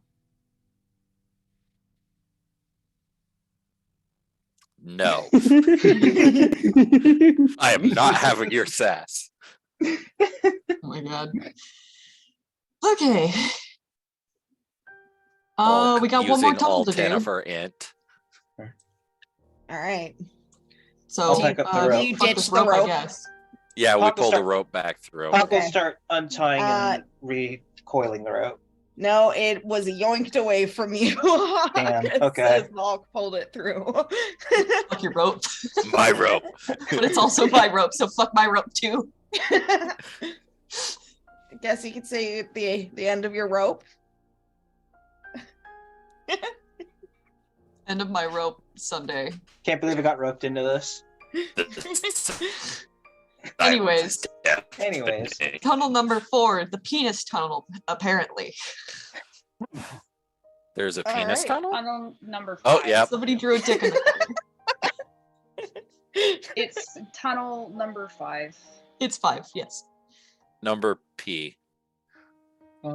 No, I am not having your sass. Oh my god. Okay. Bulk We got one more using tunnel all to 10 do. of her int. All right. So I'll pick up the rope. You fuck ditch this the I rope? guess. Yeah, we Hawk will pull the start- rope back through. Hawk will Okay. start untying and recoiling the rope. No, it was yoinked away from you. Damn, It okay. says Volk pulled it through. Fuck your rope. My rope. But it's also my rope, so fuck my rope too. I guess you could say at the end of your rope. End of my rope Sunday. Can't believe I got roped into this. Anyways. Anyways. Tunnel number 4, the penis tunnel, apparently. There's a All penis right. tunnel? Tunnel number 5. Oh, yeah. Somebody drew a dick in the It's tunnel number 5. It's 5, yes. Number P.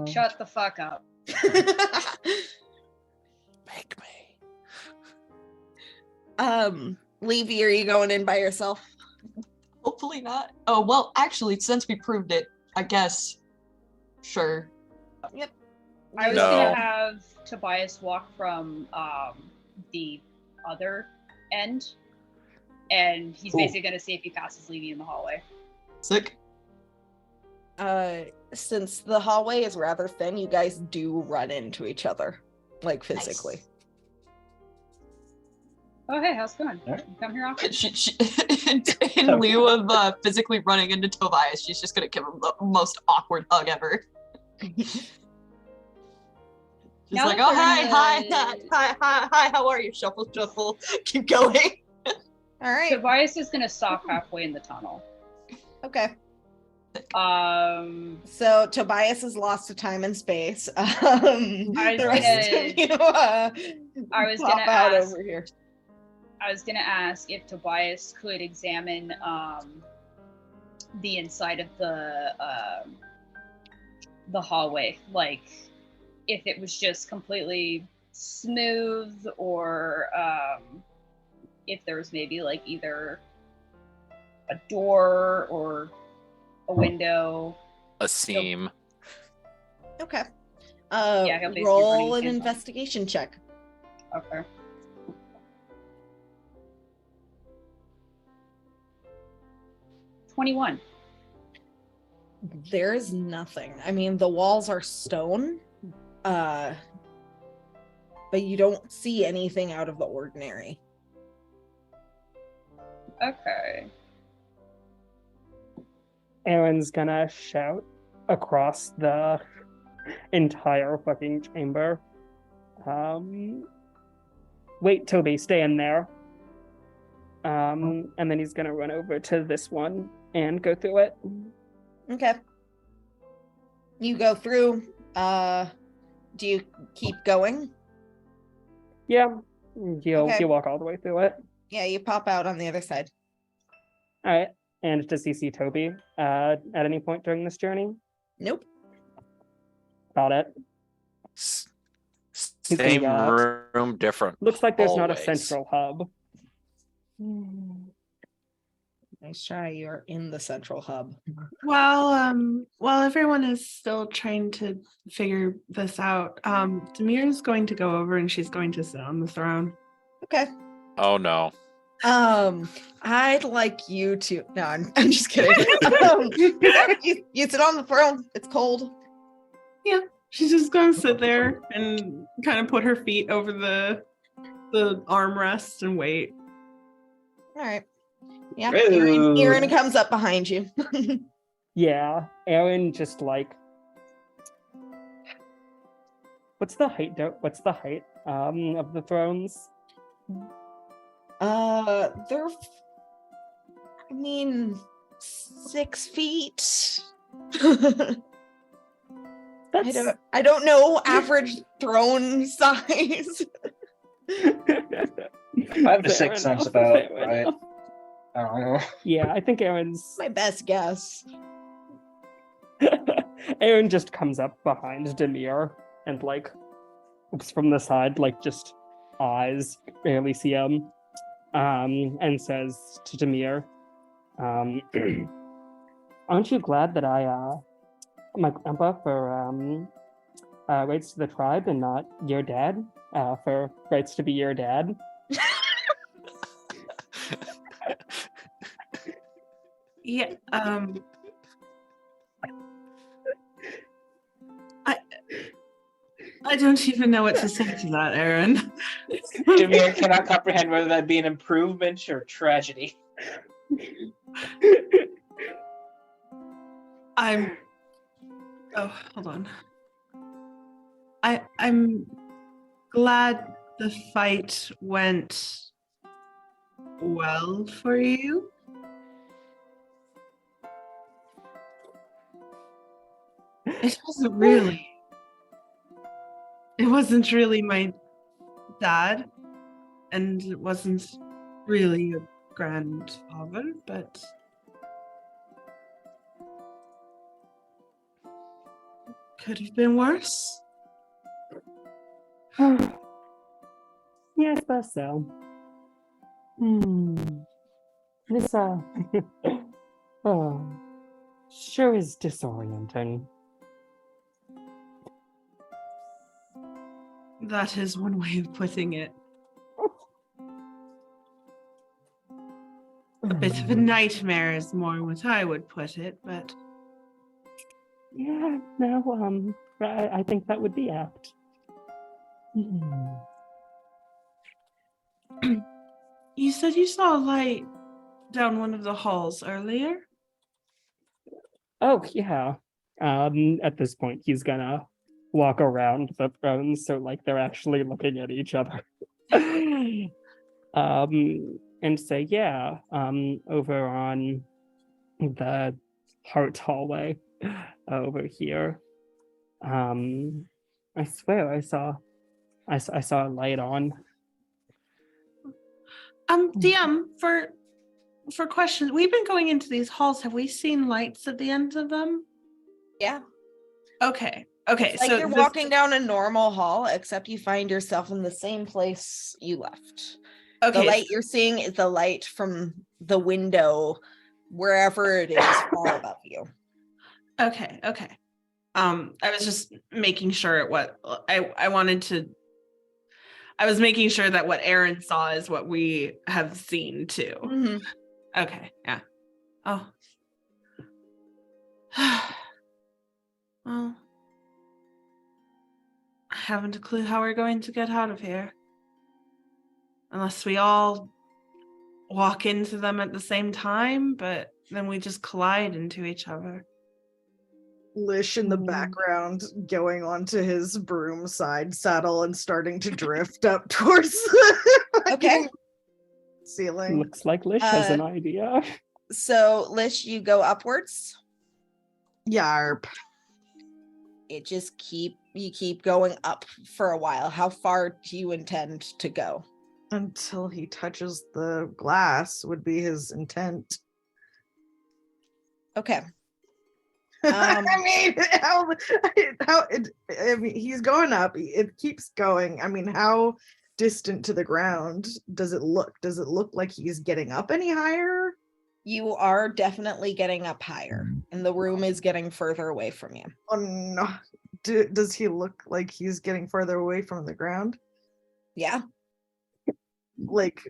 Shut the fuck up. Make me. Levy, are you going in by yourself? Hopefully not. Oh, well, actually, since we proved it, I guess. Sure. Yep. I was No. gonna have Tobias walk from the other end, and he's Ooh. basically gonna see if he passes Levy in the hallway. Sick. Since the hallway is rather thin, you guys do run into each other, like physically. Nice. Oh hey, how's it going? Alright. You come here often? In lieu of physically running into Tobias, she's just gonna give him the most awkward hug ever. She's Now like, that oh, they're hi, in hi, how are you? Shuffle, shuffle. Keep going. All right. Tobias is gonna stop halfway in the tunnel. Okay. So Tobias is lost to time and space. I The was rest of you, I was pop gonna out ask- over here. I was gonna ask if Tobias could examine the inside of the hallway, like if it was just completely smooth, or if there was maybe like either a door or a window. A seam. Okay. Yeah, he'll basically Roll running an his- investigation check. Okay. $21. There's nothing. I mean, the walls are stone, but you don't see anything out of the ordinary. Okay. Aaron's gonna shout across the entire fucking chamber. Wait, Toby, stay in there. And then he's gonna run over to this one and go through it. Okay. You go through. Do you keep going? Yeah, he'll Okay. walk all the way through it. Yeah, you pop out on the other side. All right. And does he see Toby at any point during this journey? Nope. Got it. S- He's gonna Same go room, different. Looks like there's not a hallways. central hub. Nice try. You're in the central hub. While everyone is still trying to figure this out, Demir's going to go over and she's going to sit on the throne. Okay. Oh no. I'd like you to. No, I'm just kidding. You sit on the throne. It's cold. She's just gonna sit there and kind of put her feet over the armrest and wait. All right. Yeah. Rude. Aaron comes up behind you. Yeah, Aaron just like. What's the height? Of the thrones? They're. I mean, 6 feet. That's I don't know average throne size. 5 to 6 sounds about right. I don't know. Yeah, I think Aaron's. My best guess. Aaron just comes up behind Demir and like looks from the side, like just eyes, barely see him, and says to Demir, "Aren't you glad that my grandpa for rights to the tribe and not your dad for rights to be your dad?" Yeah. I don't even know what to say to that, Aaron. Demir cannot comprehend whether that be an improvement or tragedy. Oh, hold on. I'm glad the fight went well for you. It wasn't really. It wasn't really my dad, and it wasn't really your grandfather, but could have been worse. Yeah, I suppose so. This, oh, sure is disorienting. That is one way of putting it. A bit of a nightmare is more what I would put it, but Yeah, no, I think that would be apt. you said you saw a light down one of the halls earlier? Oh, yeah. At this point, he's gonna walk around the throne so like they're actually looking at each other. And say, yeah, over on the heart hallway over here. I swear I saw a light on. DM, for questions, we've been going into these halls. Have we seen lights at the end of them? Yeah. Okay. Like So you're walking down a normal hall, except you find yourself in the same place you left. Okay. The light you're seeing is the light from the window, wherever it is, far above you. Okay. I was just making sure what I wanted to. I was making sure that what Aaron saw is what we have seen too. Mm-hmm. Okay. Yeah. Oh. Well, I haven't a clue how we're going to get out of here. Unless we all walk into them at the same time, but then we just collide into each other. Lish in the background going onto his broom side saddle and starting to drift up towards the Okay. ceiling. Looks like Lish has an idea. So, Lish, you go upwards. Yarp. It just you keep going up for a while. How far do you intend to go? Until he touches the glass would be his intent. Okay. I mean, he's going up. It keeps going. I mean, how distant to the ground does it look? Does it look like he's getting up any higher? You are definitely getting up higher, and the room is getting further away from you. Oh no. Does he look like he's getting further away from the ground? Yeah. Like,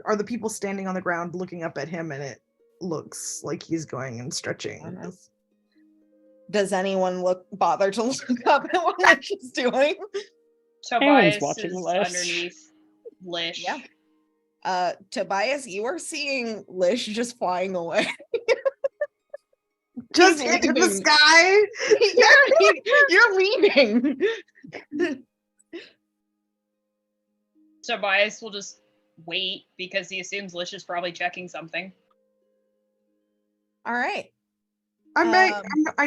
are the people standing on the ground looking up at him and it looks like he's going and stretching? Does anyone bother to look up at what Lish is doing? Tobias watching is Lish. underneath Lish. Yeah. Tobias, you are seeing Lish just flying away. Just He's into the leaving. sky? You're leaving. Tobias will just wait because he assumes Lish is probably checking something. All right. I'm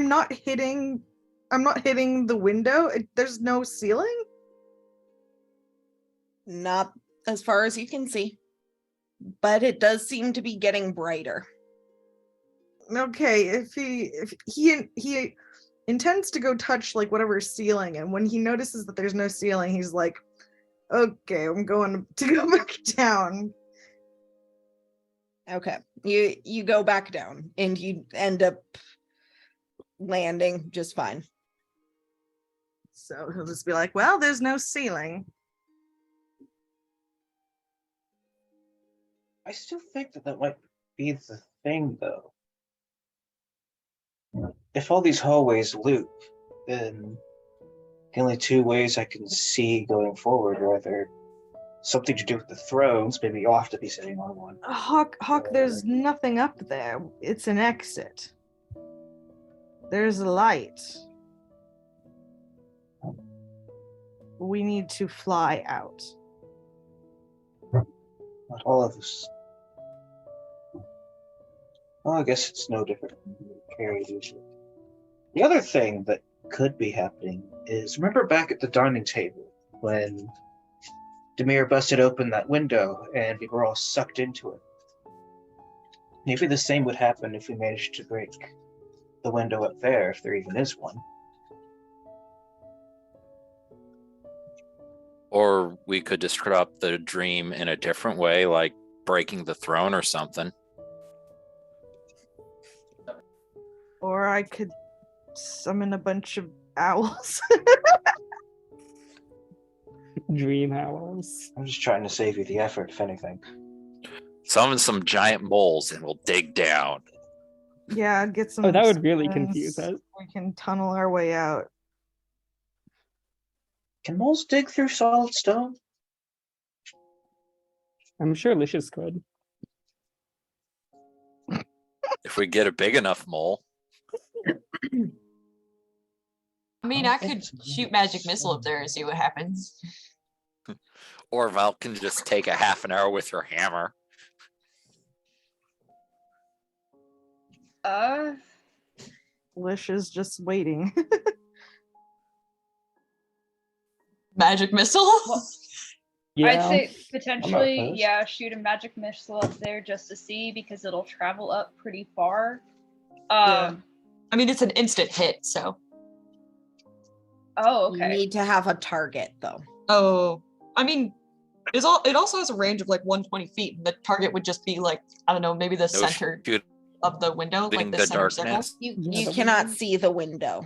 not hitting the window. There's no ceiling? Not as far as you can see. But it does seem to be getting brighter. Okay, if he intends to go touch like whatever ceiling, and when he notices that there's no ceiling, he's like, okay, I'm going to go back down. Okay. You go back down and you end up landing just fine. So he'll just be like, well, there's no ceiling. I still think that might be the thing, though. If all these hallways loop, then The only two ways I can see going forward are either something to do with the thrones. Maybe you'll have to be sitting on one. Hawk, there's nothing up there. It's an exit. There's a light. We need to fly out. Not all of us. Well, I guess it's no different than carry usually. The other thing that could be happening is, remember back at the dining table when Demir busted open that window and we were all sucked into it? Maybe the same would happen if we managed to break the window up there, if there even is one. Or we could disrupt the dream in a different way, like breaking the throne or something. Or I could summon a bunch of owls. Dream owls. I'm just trying to save you the effort, if anything. Summon some giant moles and we'll dig down. Yeah, I'd get some. Oh, that would really stones. confuse us. We can tunnel our way out. Can moles dig through solid stone? I'm sure Licious could. If we get a big enough mole. I mean, I could shoot magic missile up there and see what happens. Or Val can just take a half an hour with her hammer. Lish is just waiting. Magic missile? Well, Yeah. I'd say potentially, opposed. yeah, shoot a magic missile up there just to see because it'll travel up pretty far. I mean, it's an instant hit, so. Oh, You okay. need to have a target though. Oh, I mean, it also has a range of like 120 feet. And the target would just be like, I don't know, maybe the No center shoot of the window, like in the the center circle. darkness. You Yeah, you the cannot window. see the window.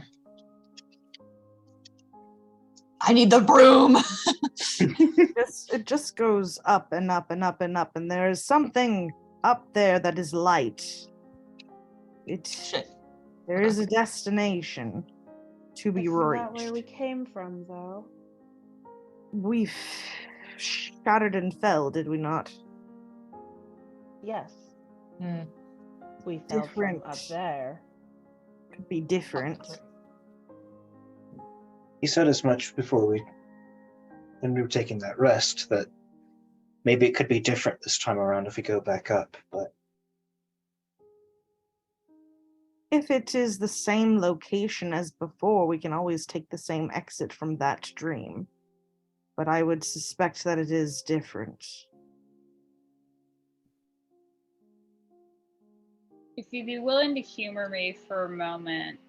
I need the broom. It just goes up and up and up and up, and there is something up there that is light. Shit. There is a destination to be Isn't that reached. where we came from, though? We shattered and fell, did we not? Yes. Hmm. We fell from up Different. there. Could be different. He said as much before when we were taking that rest, that maybe it could be different this time around if we go back up, but If it is the same location as before, we can always take the same exit from that dream. But I would suspect that it is different. If you'd be willing to humor me for a moment,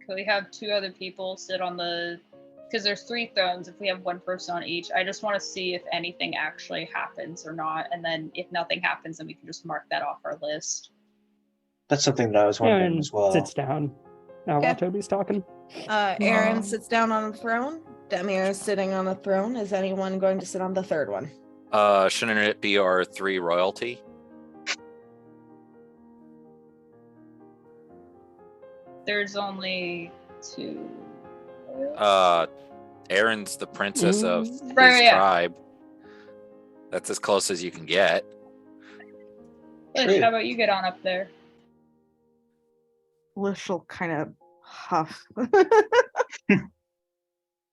could we have two other people sit on the, because there's 3 thrones, if we have one person on each, I just want to see if anything actually happens or not, and then if nothing happens, then we can just mark that off our list. that's something that I was wondering Aaron as well. sits down. Now while Okay. Toby's talking. Aaron Wow. sits down on a throne. Demir is sitting on a throne. Is anyone going to sit on the third one? Shouldn't it be our 3 royalty? There's only 2. Aaron's the princess of his Right, yeah. tribe. That's as close as you can get. Lish, True. how about you get on up there? Lish will kind of huff.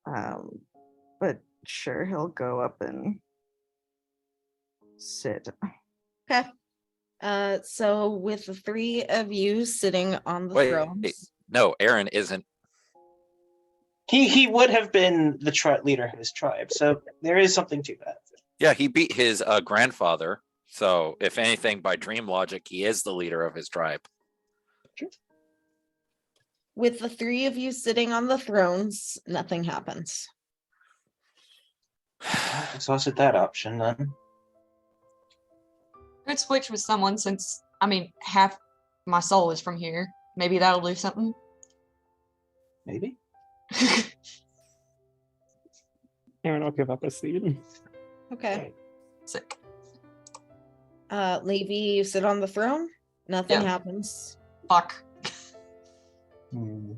But sure, he'll go up and sit. Okay. So with the 3 of you sitting on the Wait, thrones. no, Aaron isn't. He would have been the leader of his tribe, so there is something to that. Yeah, he beat his grandfather. So if anything, by dream logic, he is the leader of his tribe. With the 3 of you sitting on the thrones, nothing happens. Exhausted that option then. Could switch with someone since, I mean, half my soul is from here. Maybe that'll do something. Maybe. Aaron will give up his seat. Okay. Sick. Levy, you sit on the throne. Nothing Yeah. happens. Fuck. Hmm.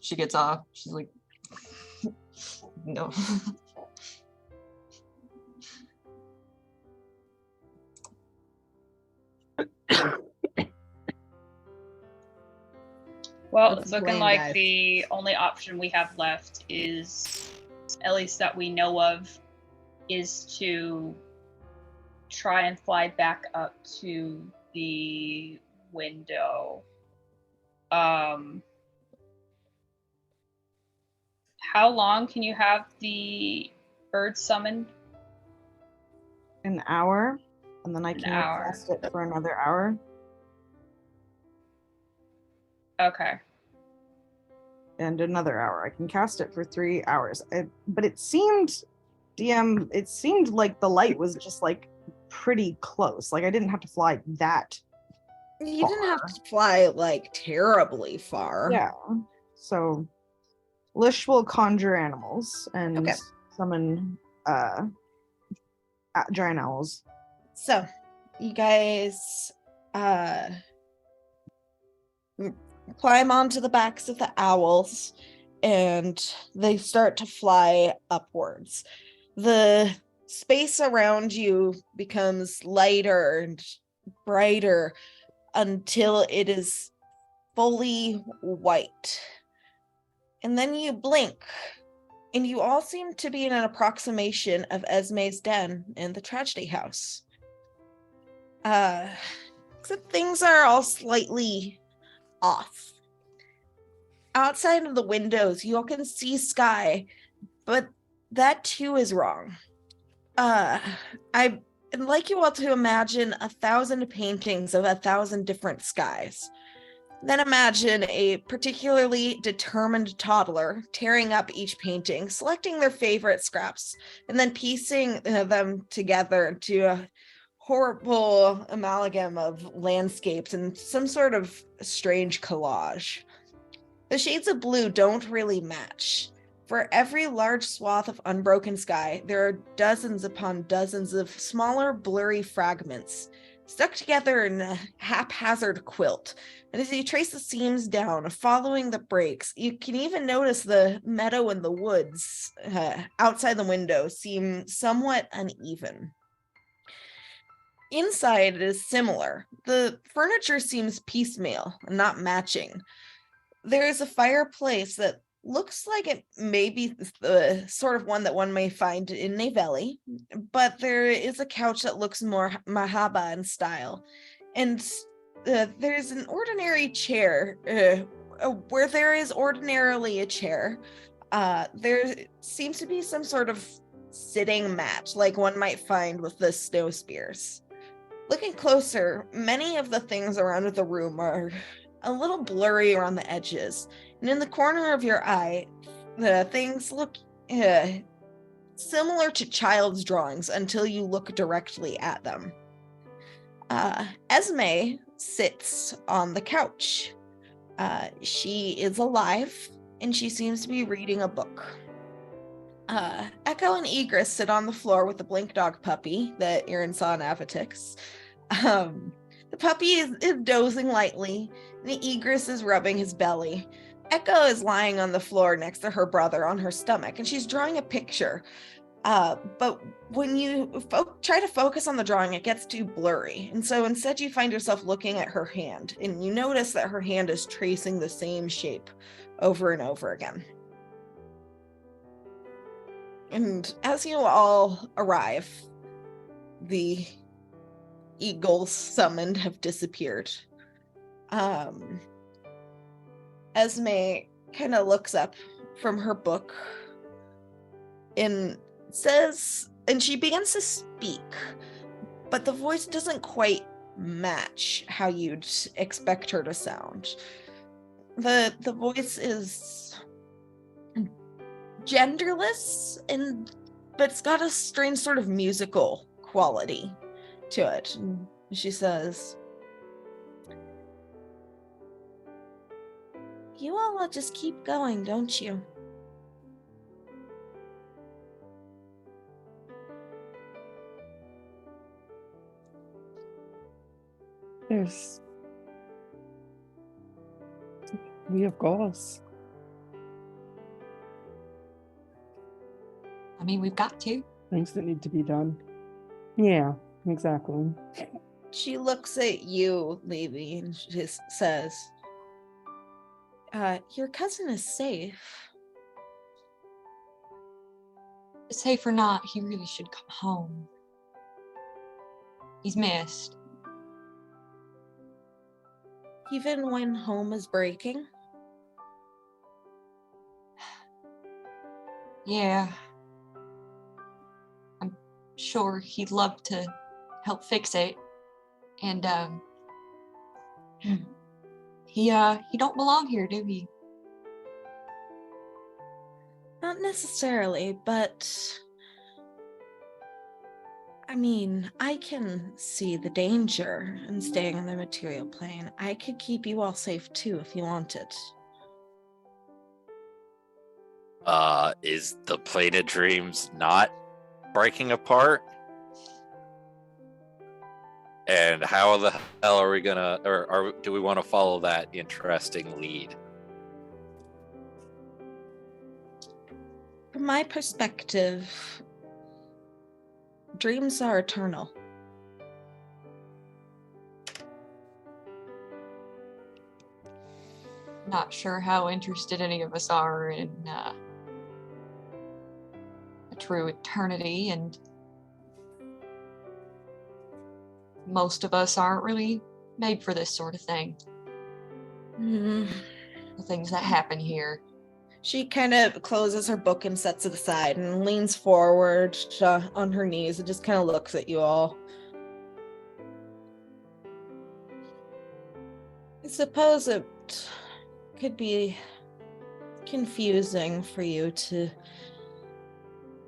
she gets off. She's like, no. Well, That's it's the looking plan, like guys. the only option we have left is, at least that we know of, is to try and fly back up to the window. How long can you have the bird summoned? An hour, and then I An can hour. recast it for another hour. Okay. And another hour. I can cast it for 3 hours. But it seemed, DM, it seemed like the light was just like pretty close. Like I didn't have to fly that. You didn't have to fly like terribly far. Yeah. So Lish will conjure animals and Okay. summon giant owls. So, you guys climb onto the backs of the owls and they start to fly upwards. The space around you becomes lighter and brighter until it is fully white. And then you blink, and you all seem to be in an approximation of Esme's den in the tragedy house. Except things are all slightly off. Outside of the windows, you all can see sky, but that too is wrong. I'd like you all to imagine 1,000 paintings of 1,000 different skies. Then imagine a particularly determined toddler tearing up each painting, selecting their favorite scraps, and then piecing them together into a horrible amalgam of landscapes and some sort of strange collage. The shades of blue don't really match. For every large swath of unbroken sky, there are dozens upon dozens of smaller, blurry fragments stuck together in a haphazard quilt. And as you trace the seams down, following the breaks, you can even notice the meadow and the woods outside the window seem somewhat uneven. Inside it is similar. The furniture seems piecemeal and not matching. There is a fireplace that looks like it may be the sort of one that one may find in Navelli, but there is a couch that looks more Mahaba in style. And there's an ordinary chair where there is ordinarily a chair. There seems to be some sort of sitting mat like one might find with the snow spears. Looking closer, many of the things around the room are a little blurry around the edges, and in the corner of your eye, the things look similar to child's drawings until you look directly at them. Esme sits on the couch. She is alive, and she seems to be reading a book. Echo and Egris sit on the floor with the Blink Dog puppy that Aaron saw in Avatix. The puppy is dozing lightly, and Egris is rubbing his belly. Echo is lying on the floor next to her brother on her stomach, and she's drawing a picture. But when you try to focus on the drawing, it gets too blurry. And so instead you find yourself looking at her hand, and you notice that her hand is tracing the same shape over and over again. And as you all arrive, the eagles summoned have disappeared. Esme kind of looks up from her book and says, and she begins to speak, but the voice doesn't quite match how you'd expect her to sound. The voice is genderless, but it's got a strange sort of musical quality to it. And she says, "You all just keep going, don't you?" We have goals. I mean, we've got to. Things that need to be done. Yeah, exactly. She looks at you, Levy, and she says, your cousin is safe. Safe or not, he really should come home. He's missed. Even when home is breaking? Yeah. I'm sure he'd love to help fix it. And he don't belong here, do he? Not necessarily, but I mean, I can see the danger in staying on the material plane. I could keep you all safe too if you wanted. Is the plane of dreams not breaking apart? And how the hell are we gonna, or do we want to follow that interesting lead? From my perspective, dreams are eternal. Not sure how interested any of us are in a true eternity, and most of us aren't really made for this sort of thing. The things that happen here. She kind of closes her book and sets it aside and leans forward on her knees and just kind of looks at you all. I suppose it could be confusing for you to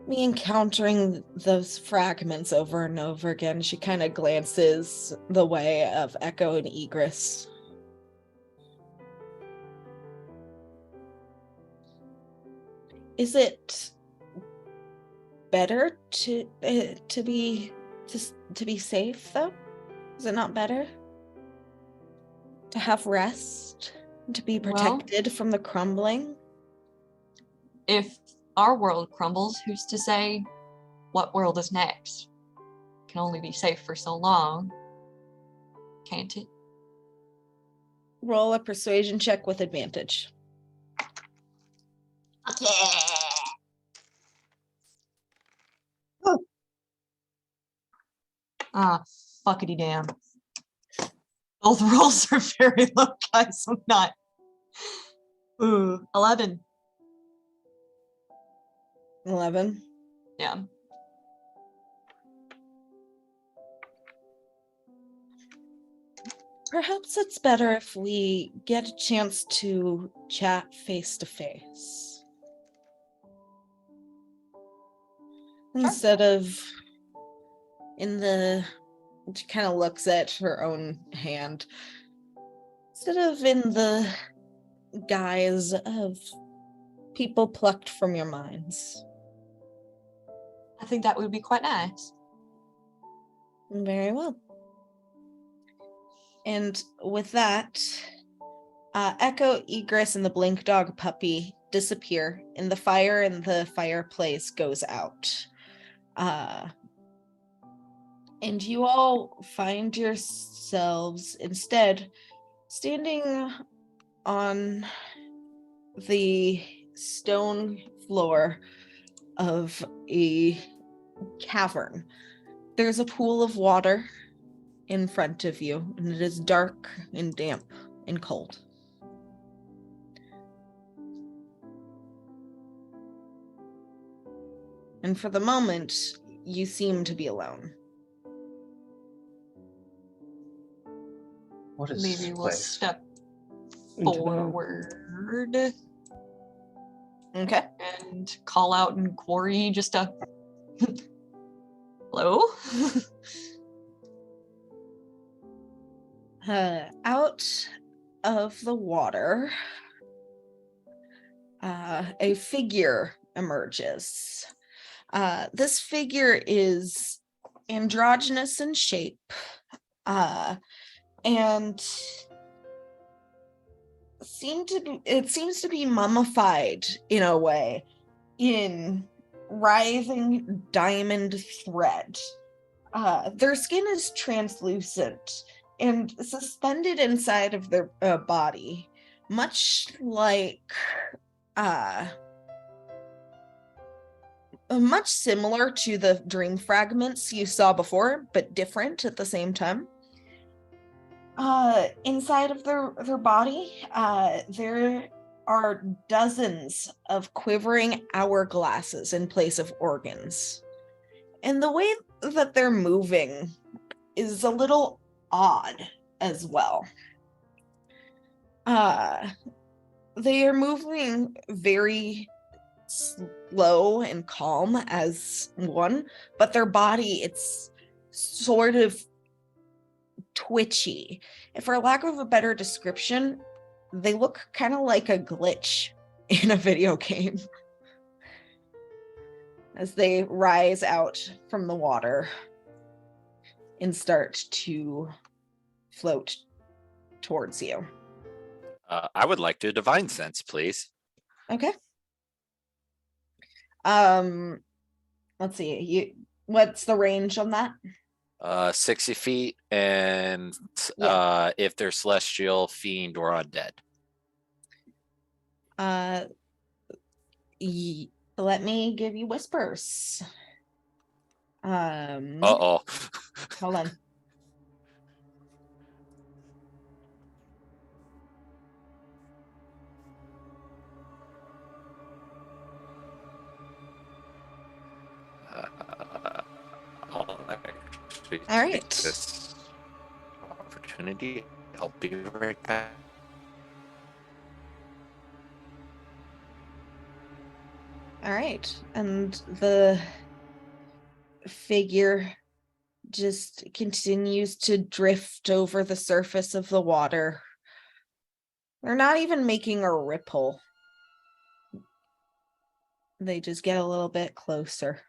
be encountering those fragments over and over again. She kind of glances the way of Echo and Egress. Is it better to be safe though? Is it not better to have rest, to be protected from the crumbling? If our world crumbles, who's to say what world is next? Can only be safe for so long, can't it? Roll a persuasion check with advantage. Ah, fuckity damn. Both rolls are very low, guys. I'm not. Ooh, 11. 11. Yeah. Perhaps it's better if we get a chance to chat face to face. Instead of in the, she kind of looks at her own hand, instead of in the guise of people plucked from your minds. I think that would be quite nice. Very well. And with that, Echo, Egress, and the Blink Dog puppy disappear, and the fire in the fireplace goes out. And you all find yourselves instead standing on the stone floor of a cavern. There's a pool of water in front of you, and it is dark and damp and cold. And for the moment, you seem to be alone. What is Maybe this we'll place? step Into the- forward Okay. and call out in Quarry just a hello. Out of the water, a figure emerges. This figure is androgynous in shape, and it seems to be mummified in a way, in writhing diamond thread. Their skin is translucent and suspended inside of their body, much similar to the dream fragments you saw before, but different at the same time. Inside of their body, there are dozens of quivering hourglasses in place of organs. And the way that they're moving is a little odd as well. They are moving very slow and calm as one, but their body, it's sort of twitchy. And for lack of a better description, they look kind of like a glitch in a video game as they rise out from the water and start to float towards you. I would like to divine sense, please. Okay. Let's see. What's the range on that? 60 feet, and if they're celestial, fiend, or undead. Let me give you whispers. Uh-oh. Hold on. All right. This opportunity. I'll be right back. All right. And the figure just continues to drift over the surface of the water. They're not even making a ripple. They just get a little bit closer.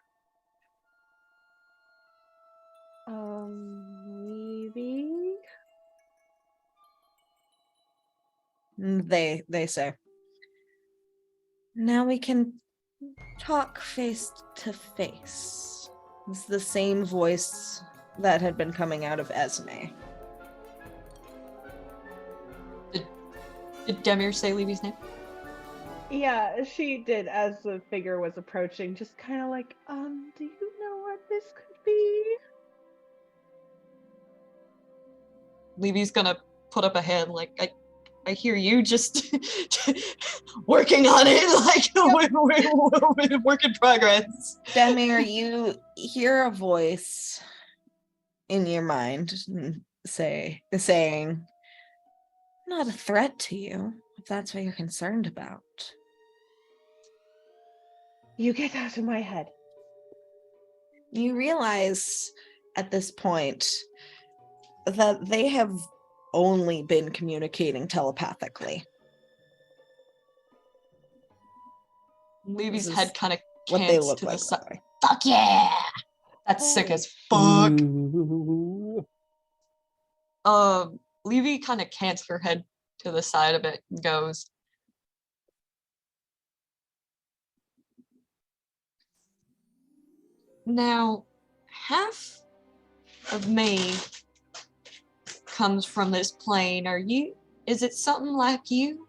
Maybe. They say. Now we can talk face to face. It's the same voice that had been coming out of Esme. Did Demir say Levy's name? Yeah, she did as the figure was approaching, just kind of like, do you know what this could be? Levy's gonna put up a hand like, I hear you, just working on it, like we're work in progress. Demir, you hear a voice in your mind saying, not a threat to you, if that's what you're concerned about. You get out of my head. You realize at this point that they have only been communicating telepathically. Levy's This is head kind of what they cants look to like. the side. Fuck yeah! That's sick as fuck. Ooh. Levy kind of cants her head to the side of it and goes, now, half of me comes from this plane. Is it something like you?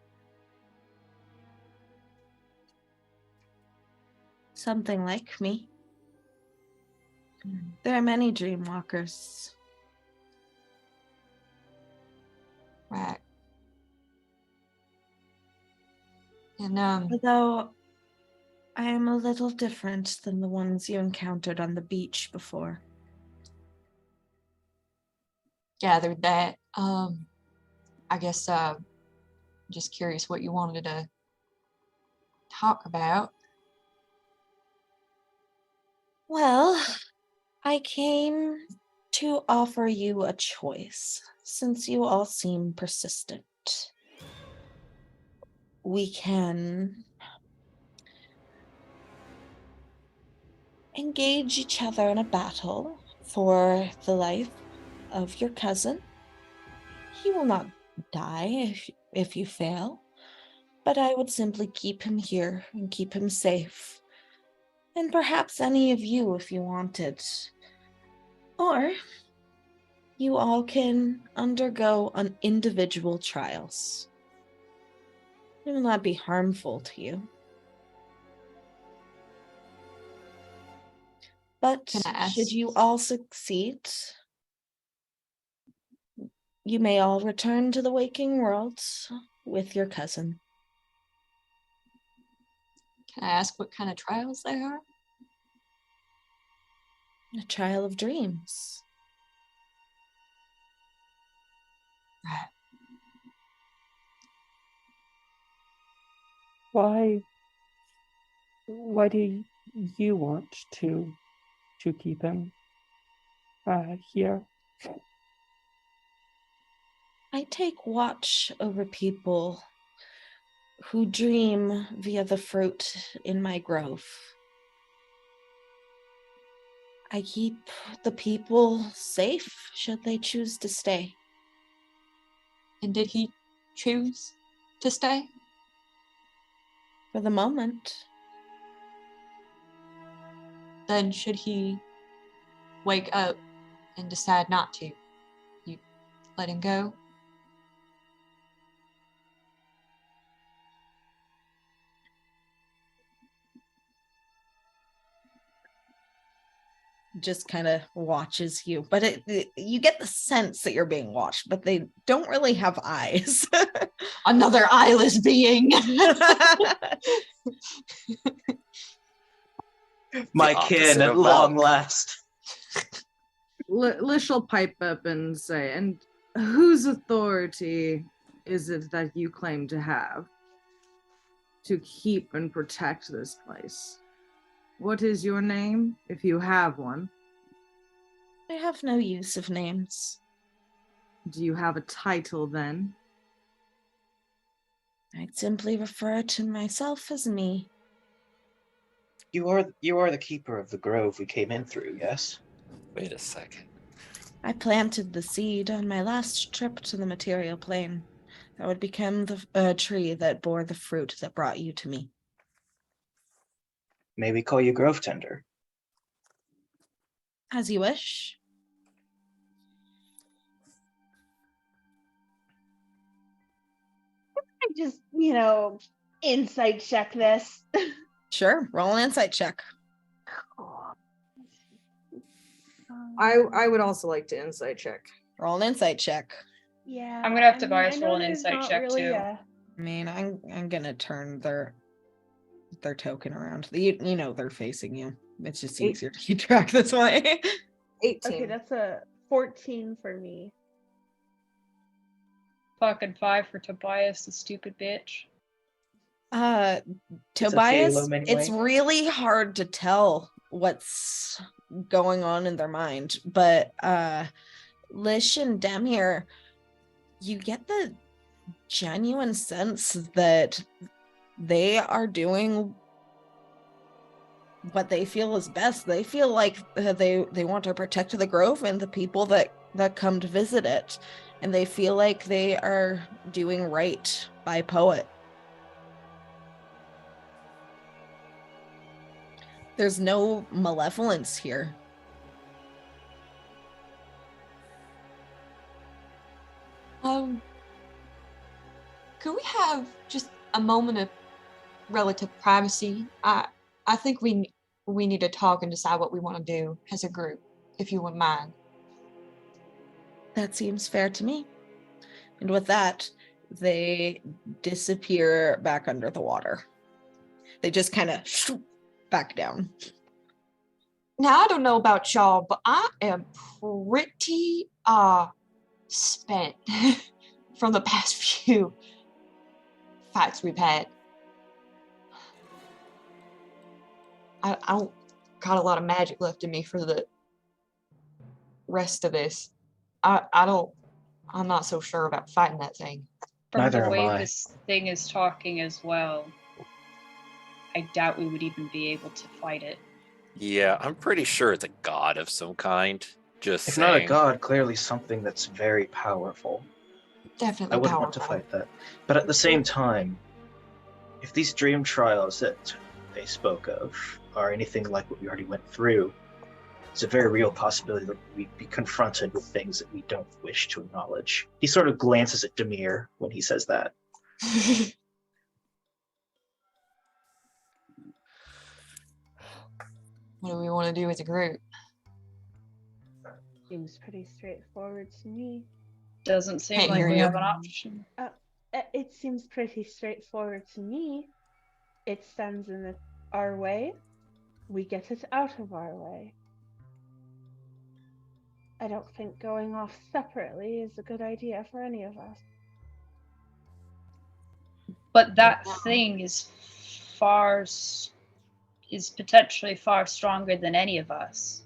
Something like me. There are many dreamwalkers. Right. And, Although I am a little different than the ones you encountered on the beach before. gathered that. I guess, just curious what you wanted to talk about. Well, I came to offer you a choice, since you all seem persistent. We can engage each other in a battle for the life of your cousin. He will not die if you fail, but I would simply keep him here and keep him safe And perhaps any of you if you wanted. Or you all can undergo an individual trials. It will not be harmful to you. But Can I ask- should you all succeed, you may all return to the waking world with your cousin. Can I ask what kind of trials they are? A trial of dreams. Right. Why do you want to keep him here? I take watch over people who dream via the fruit in my grove. I keep the people safe should they choose to stay. And did he choose to stay? For the moment, Then should he wake up and decide not to, you let him go? just kind of watches you, but you get the sense that you're being watched, but they don't really have eyes. Another eyeless being. My The kin opposite at of long Valk. last. Lish will pipe up and say, and whose authority is it that you claim to have to keep and protect this place? What is your name, if you have one? I have no use of names. Do you have a title then? I'd simply refer to myself as me. You are the keeper of the grove we came in through, yes? Wait a second. I planted the seed on my last trip to the material plane. That would become the tree that bore the fruit that brought you to me. May we call you Grove Tender? As you wish. I just, insight check this. Sure, roll an insight check. I would also like to insight check. Roll an insight check. Yeah. I'm gonna have to I bias know roll an there's insight not check, really too. I mean, I'm gonna turn their token around. You know they're facing you. It's just easier to keep track this way. 18. Okay, that's a 14 for me. Fucking 5 for Tobias, the stupid bitch. Tobias, Salem it's anyway. really hard to tell what's going on in their mind, but Lish and Demir, you get the genuine sense that they are doing what they feel is best. They feel like they want to protect the grove and the people that come to visit it, and they feel like they are doing right by Poet. There's no malevolence here. Could we have just a moment of relative privacy? I think we need to talk and decide what we want to do as a group, if you wouldn't mind. That seems fair to me. And with that, they disappear back under the water. They just kind of back down. Now, I don't know about y'all, but I am pretty spent from the past few fights we've had. I don't got a lot of magic left in me for the rest of this. I'm not so sure about fighting that thing. From Neither the am way I. this thing is talking as well, I doubt we would even be able to fight it. Yeah, I'm pretty sure it's a god of some kind. Just If saying. not a god, clearly something that's very powerful. Definitely I wouldn't powerful. want to fight that. But at the same time, if these dream trials that they spoke of are anything like what we already went through, it's a very real possibility that we'd be confronted with things that we don't wish to acknowledge. He sort of glances at Demir when he says that. What do we want to do as a group? Seems pretty straightforward to me. Doesn't seem Can't like hear we you. have an option. It seems pretty straightforward to me. It stands in our way. We get it out of our way. I don't think going off separately is a good idea for any of us. But that thing is potentially far stronger than any of us.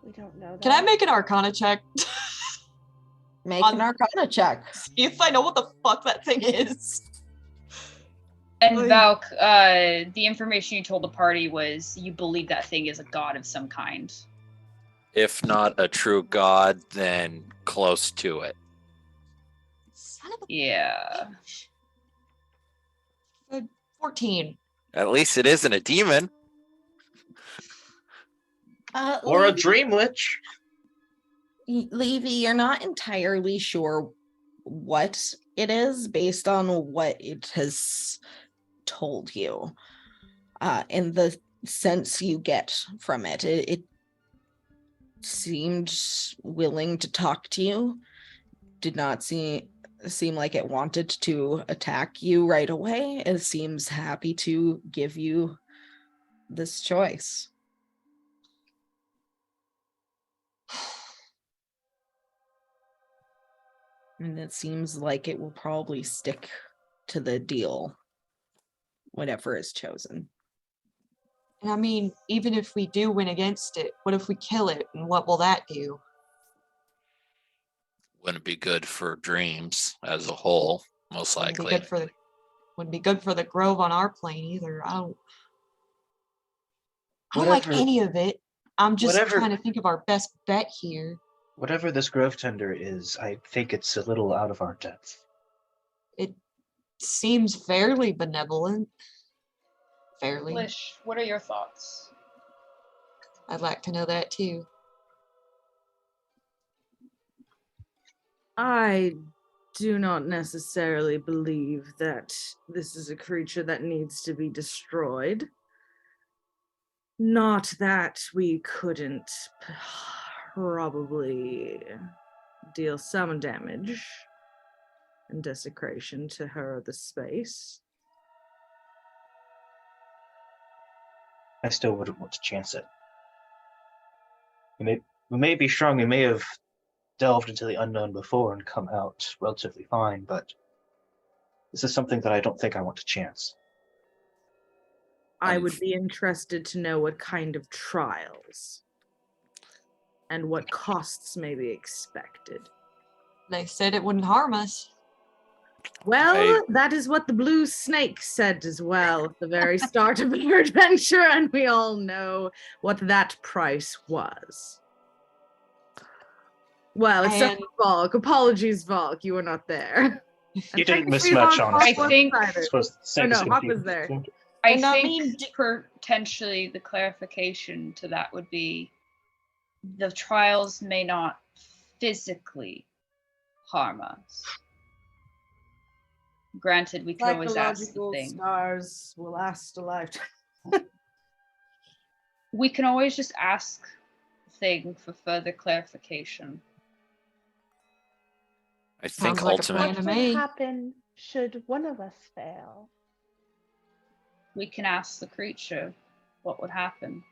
We don't know that. Can I make an Arcana check? Make an Arcana check. See if I know what the fuck that thing is. And Oy. Valk, the information you told the party was you believe that thing is a god of some kind. If not a true god, then close to it. Son of a Yeah. 14. At least it isn't a demon. Or a Levy- dream witch. Levy, you're not entirely sure what it is based on what it has told you. And the sense you get from it. It seemed willing to talk to you. Did not seem like it wanted to attack you right away. It seems happy to give you this choice. And it seems like it will probably stick to the deal, whatever is chosen. And I mean, even if we do win against it, what if we kill it? And what will that do? Wouldn't be good for dreams as a whole, most Wouldn't be likely. good for the wouldn't be good for the grove on our plane either. I don't like Whatever- any of it. I'm just whatever- trying to think of our best bet here. Whatever this grove tender is, I think it's a little out of our depth. It seems fairly benevolent. Fairly. Lish, what are your thoughts? I'd like to know that too. I do not necessarily believe that this is a creature that needs to be destroyed. Not that we couldn't probably deal some damage and desecration to her or the space. I still wouldn't want to chance it. We may be strong, we may have delved into the unknown before and come out relatively fine, but this is something that I don't think I want to chance. I would be interested to know what kind of trials and what costs may be expected. They said it wouldn't harm us. Well, that is what the blue snake said as well at the very start of our adventure, and we all know what that price was. Well, except And- for Volk. Apologies, Volk, you were not there. You didn't miss technically, much, Hawk honestly. was I think- one-sided. I suppose the snake Oh, is no, gonna Hawk be- was there. I And I think mean, potentially the clarification to that would be the trials may not physically harm us. Granted, we can always ask the Psychological thing. scars will last a lifetime. We can always just ask the thing for further clarification. I think Sounds like a ultimately, plan to What me. would happen should one of us fail? We can ask the creature what would happen.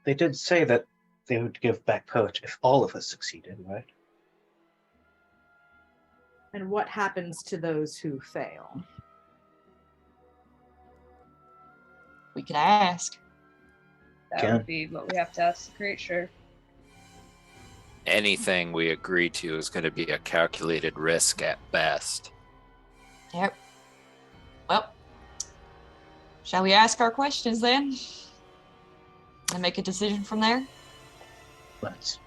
They did say that they would give back Poet if all of us succeeded, right? And what happens to those who fail? We could ask. That Can. would be what we have to ask the creature. anything we agree to is going to be a calculated risk at best. Yep. Well, shall we ask our questions then? And make a decision from there? Let's.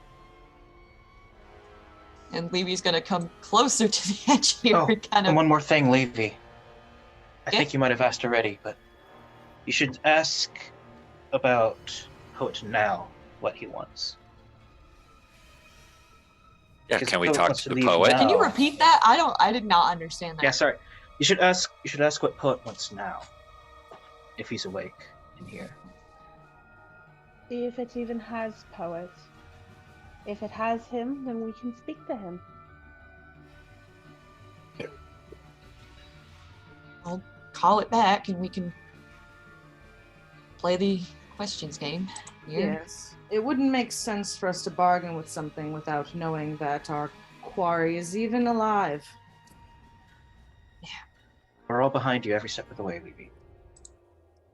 And Levy's gonna come closer to the edge here Oh, and kind And of one more thing, Levy. I Yeah? think you might have asked already, but You should ask about Poet now, what he wants. Yeah, Because can we Poet talk wants to to the leave poet? now. Can you repeat that? I did not understand that. Yeah, sorry. You should ask what Poet wants now. If he's awake in here. See if it even has Poet. If it has him, then we can speak to him. I'll call it back and we can play the questions game here. Yes. It wouldn't make sense for us to bargain with something without knowing that our quarry is even alive. We're all behind you every step of the way, Levy.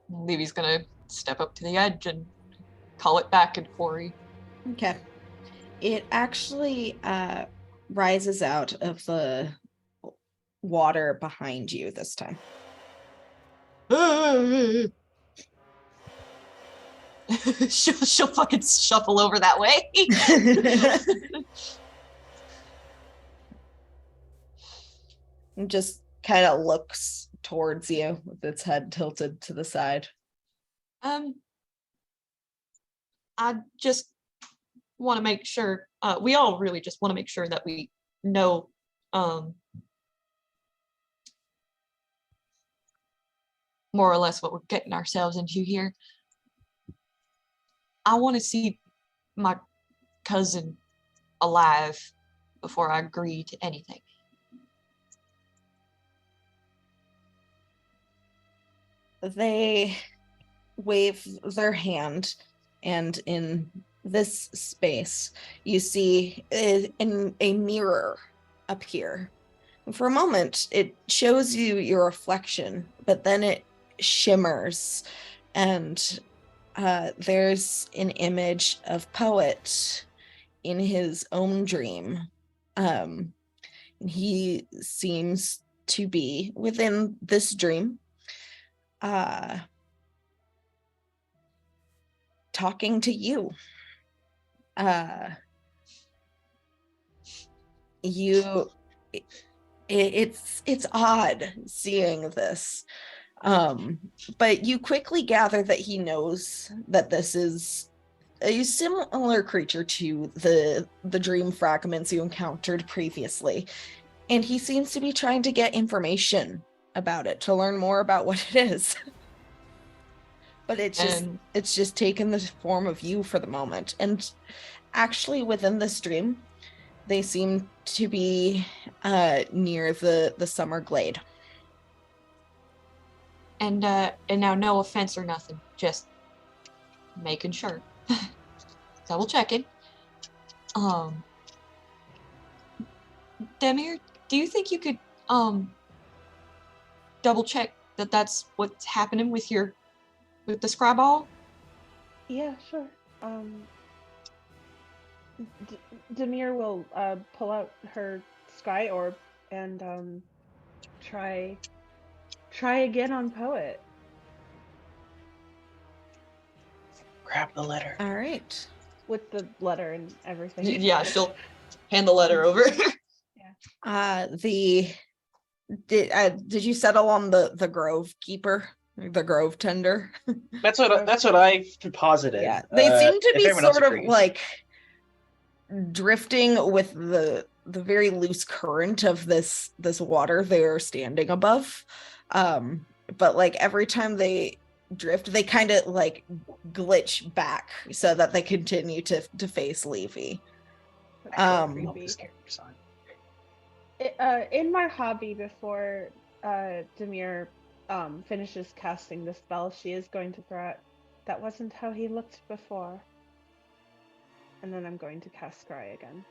Levy's gonna step up to the edge and call it back and quarry. Okay. It actually rises out of the water behind you this time. she'll fucking shuffle over that way. And just kind of looks towards you with its head tilted to the side. I just want to make sure, we all really just want to make sure that we know more or less what we're getting ourselves into here. I want to see my cousin alive before I agree to anything. They wave their hand, and in this space, you see in a mirror appear. And for a moment, it shows you your reflection, but then it shimmers, and there's an image of Poet in his own dream. And he seems to be within this dream, talking to you. It's odd seeing this. But you quickly gather that he knows that this is a similar creature to the dream fragments you encountered previously. And he seems to be trying to get information about it, to learn more about what it is. But it's just taken the form of you for the moment. And actually within this dream, they seem to be near the summer glade. And now, no offense or nothing, just making sure, double checking. Demir, do you think you could double check that that's what's happening with the scry ball? Yeah, sure. Demir will pull out her sky orb and try again on Poet. Grab the letter. All right. With the letter and everything. Yeah, she'll hand the letter over. Did you settle on the grove keeper, the grove tender? That's what I posited. Yeah, they seem to if be everyone else sort of agrees. like drifting with the very loose current of this water they're standing above. But like every time they drift, they kind of like glitch back so that they continue to face Levy. In my hobby, before Demir finishes casting the spell, she is going to throw out, "That wasn't how he looked before." And then I'm going to cast Scry again.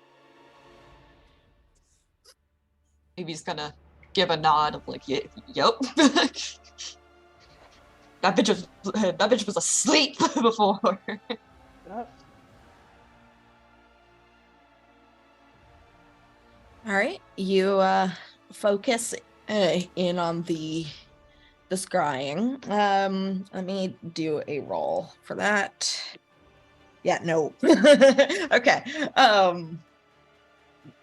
Maybe he's gonna give a nod of like, yep. That bitch was asleep before. Yep. All right, you focus in on the scrying. Let me do a roll for that. Yeah, no. Okay.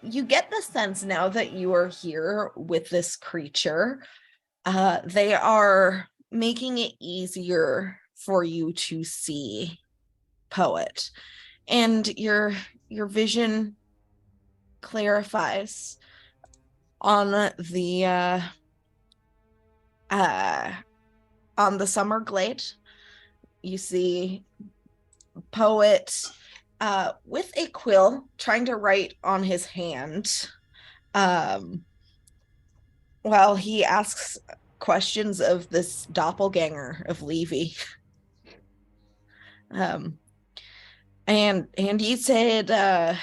You get the sense now that you are here with this creature. They are making it easier for you to see Poet. And your vision clarifies on the summer glade. You see Poet with a quill trying to write on his hand while he asks questions of this doppelganger of Levy. And you said that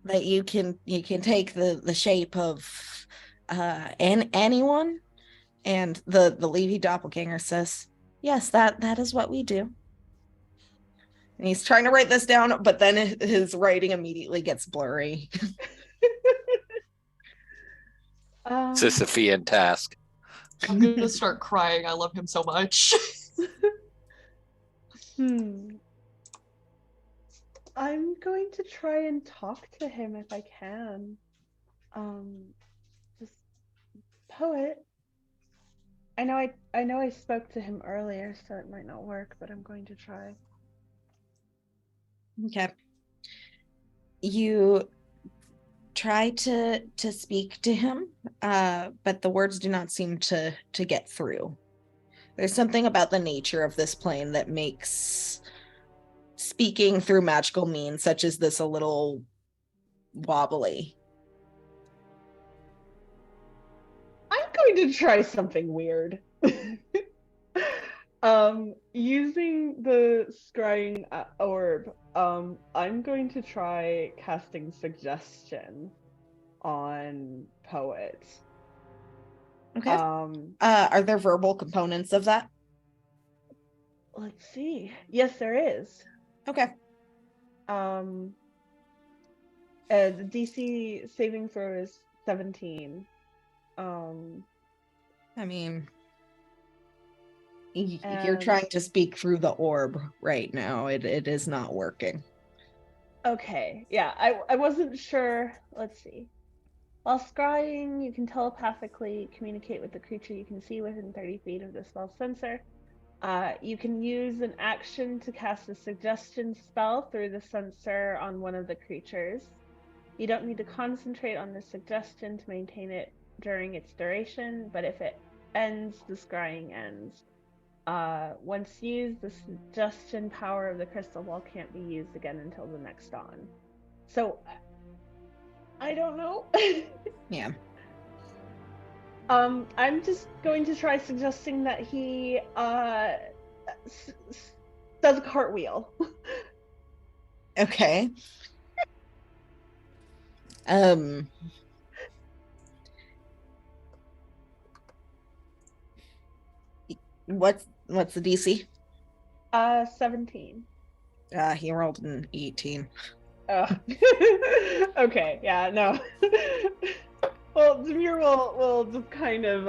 you can take the shape of anyone, and the Levy doppelganger says, yes, that is what we do. And he's trying to write this down, but then his writing immediately gets blurry. Sisyphean task. I'm gonna start crying. I love him so much. I'm going to try and talk to him if I can. Just Poet. I know I spoke to him earlier, so it might not work, but I'm going to try. Okay. You try to speak to him, but the words do not seem to get through. There's something about the nature of this plane that makes speaking through magical means such as this a little wobbly. I'm going to try something weird. Using the scrying orb, I'm going to try casting suggestion on Poet. Okay. Are there verbal components of that? Let's see. Yes, there is. Okay. The DC saving throw is 17. I mean, you're trying to speak through the orb right now. It is not working. Okay, yeah, I wasn't sure. Let's see. While scrying, you can telepathically communicate with the creature you can see within 30 feet of the spell sensor. You can use an action to cast a suggestion spell through the sensor on one of the creatures. You don't need to concentrate on the suggestion to maintain it during its duration, but if it ends, the scrying ends. Once used, the suggestion power of the crystal ball can't be used again until the next dawn. So, I don't know. Yeah. I'm just going to try suggesting that he does a cartwheel. Okay. What's the DC? 17. He rolled an 18. Oh. Okay, yeah, no. Well, Demir will just kind of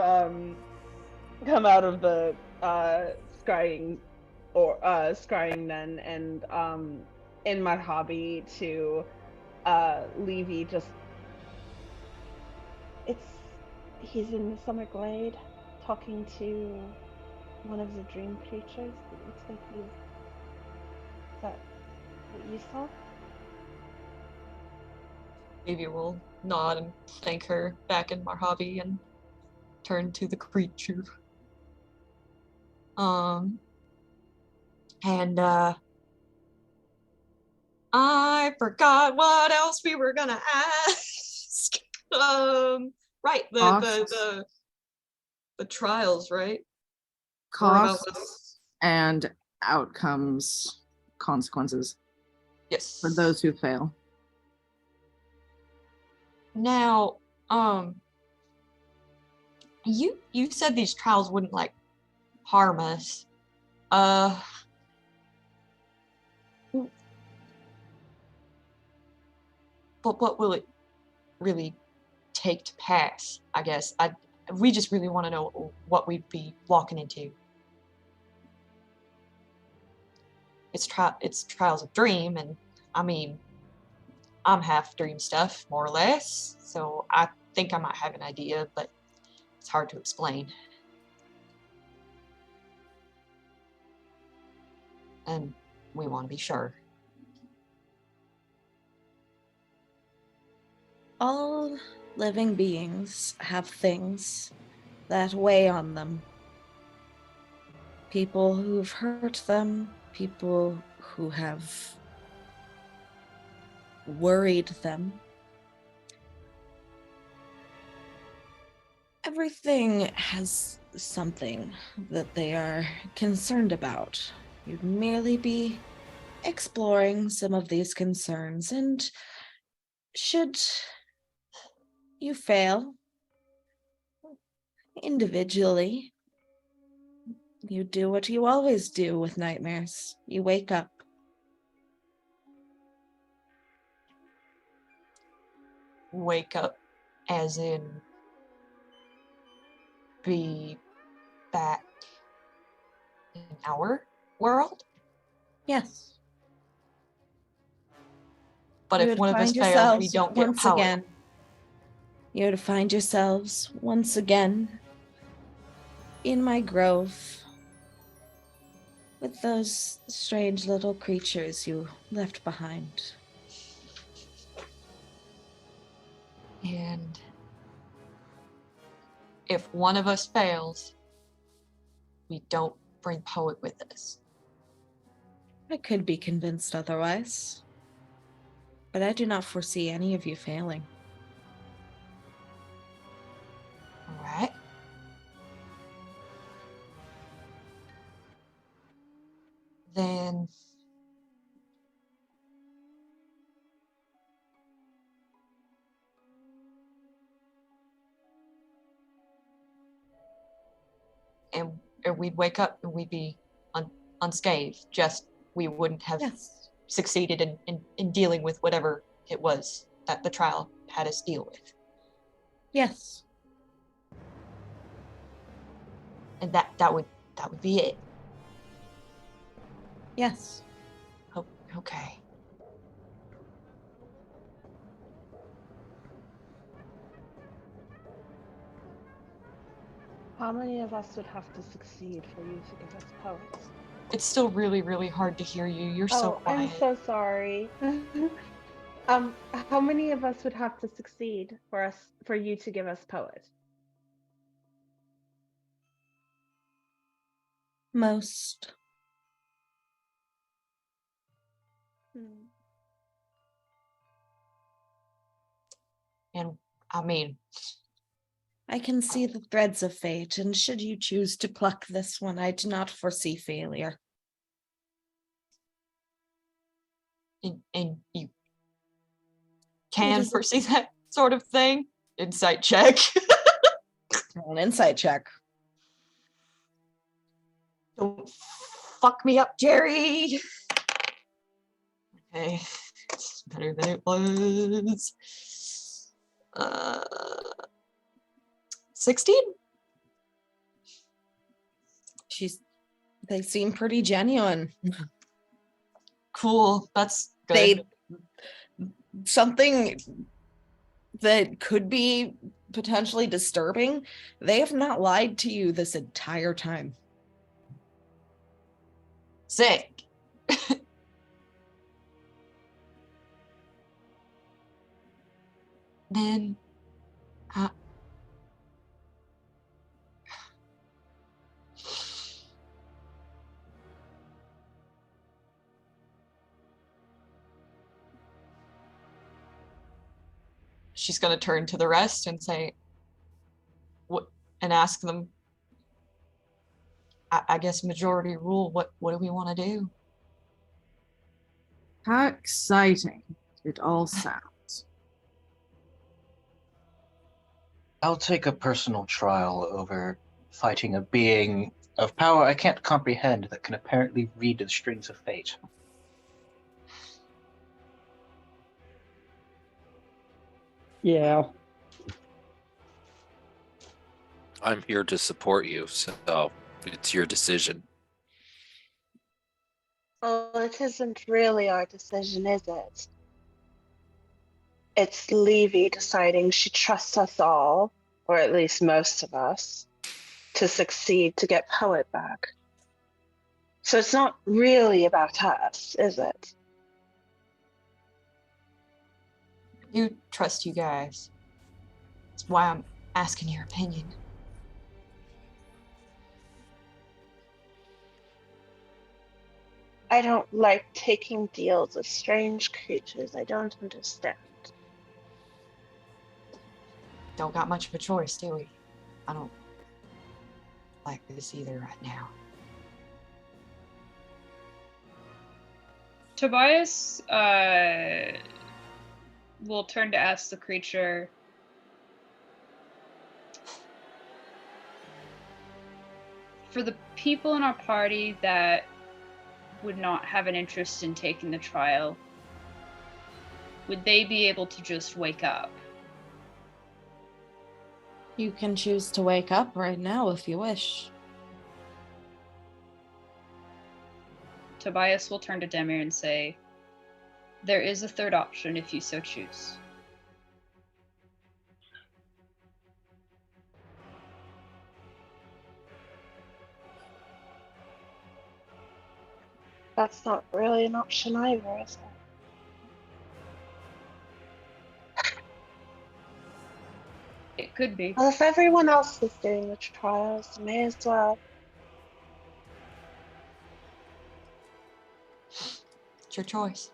come out of the scrying then, and in my hobby to Levy just he's in the summer glade talking to one of the dream creatures. It looks like is that what you saw? Maybe we'll nod and thank her back in Marhavi and turn to the creature. I forgot what else we were gonna ask. Right, the trials, right? Costs and outcomes, consequences. Yes. For those who fail. Now, you said these trials wouldn't like harm us. But what will it really take to pass? I guess we just really want to know what we'd be walking into. It's Trials of Dream, and I mean, I'm half dream stuff, more or less, so I think I might have an idea, but it's hard to explain. And we want to be sure. All living beings have things that weigh on them. People who've hurt them, people who have worried them. Everything has something that they are concerned about. You'd merely be exploring some of these concerns, and should you fail individually, you do what you always do with nightmares. You wake up. Wake up as in be back in our world? Yes. But You if would one of us find fails, we yourselves don't get once power. again. You would find yourselves once again in my grove with those strange little creatures you left behind. And if one of us fails, we don't bring Poet with us. I could be convinced otherwise, but I do not foresee any of you failing. All right. Then and we'd wake up and we'd be unscathed. Just we wouldn't have Yes. succeeded in dealing with whatever it was that the trial had us deal with. Yes. And that would be it. Yes. Oh, okay. How many of us would have to succeed for you to give us poets? It's still really, really hard to hear you. You're so quiet. I'm so sorry. How many of us would have to succeed for you to give us poet? Most. And I mean, I can see the threads of fate, and should you choose to pluck this one, I do not foresee failure. and you can foresee that sort of thing. Insight check. An insight check. Don't fuck me up, Jerry. Okay, it's better than it was. 16? They seem pretty genuine. Cool, that's good. Something that could be potentially disturbing, they have not lied to you this entire time. Sick. Then she's going to turn to the rest and say, "What?" and ask them, I guess majority rule, what do we want to do? How exciting it all sounds. I'll take a personal trial over fighting a being of power I can't comprehend that can apparently read the strings of fate. Yeah. I'm here to support you, so it's your decision. Well, it isn't really our decision, is it? It's Levy deciding she trusts us all, or at least most of us, to succeed to get Poet back. So it's not really about us, is it? You trust you guys. That's why I'm asking your opinion. I don't like taking deals with strange creatures. I don't understand. Don't got much of a choice, do we? I don't like this either right now. Tobias will turn to ask the creature, for the people in our party that would not have an interest in taking the trial, would they be able to just wake up? You can choose to wake up right now if you wish. Tobias will turn to Demir and say, there is a third option if you so choose. That's not really an option either, is it? It could be. Well, if everyone else is doing the trials, may as well. It's your choice.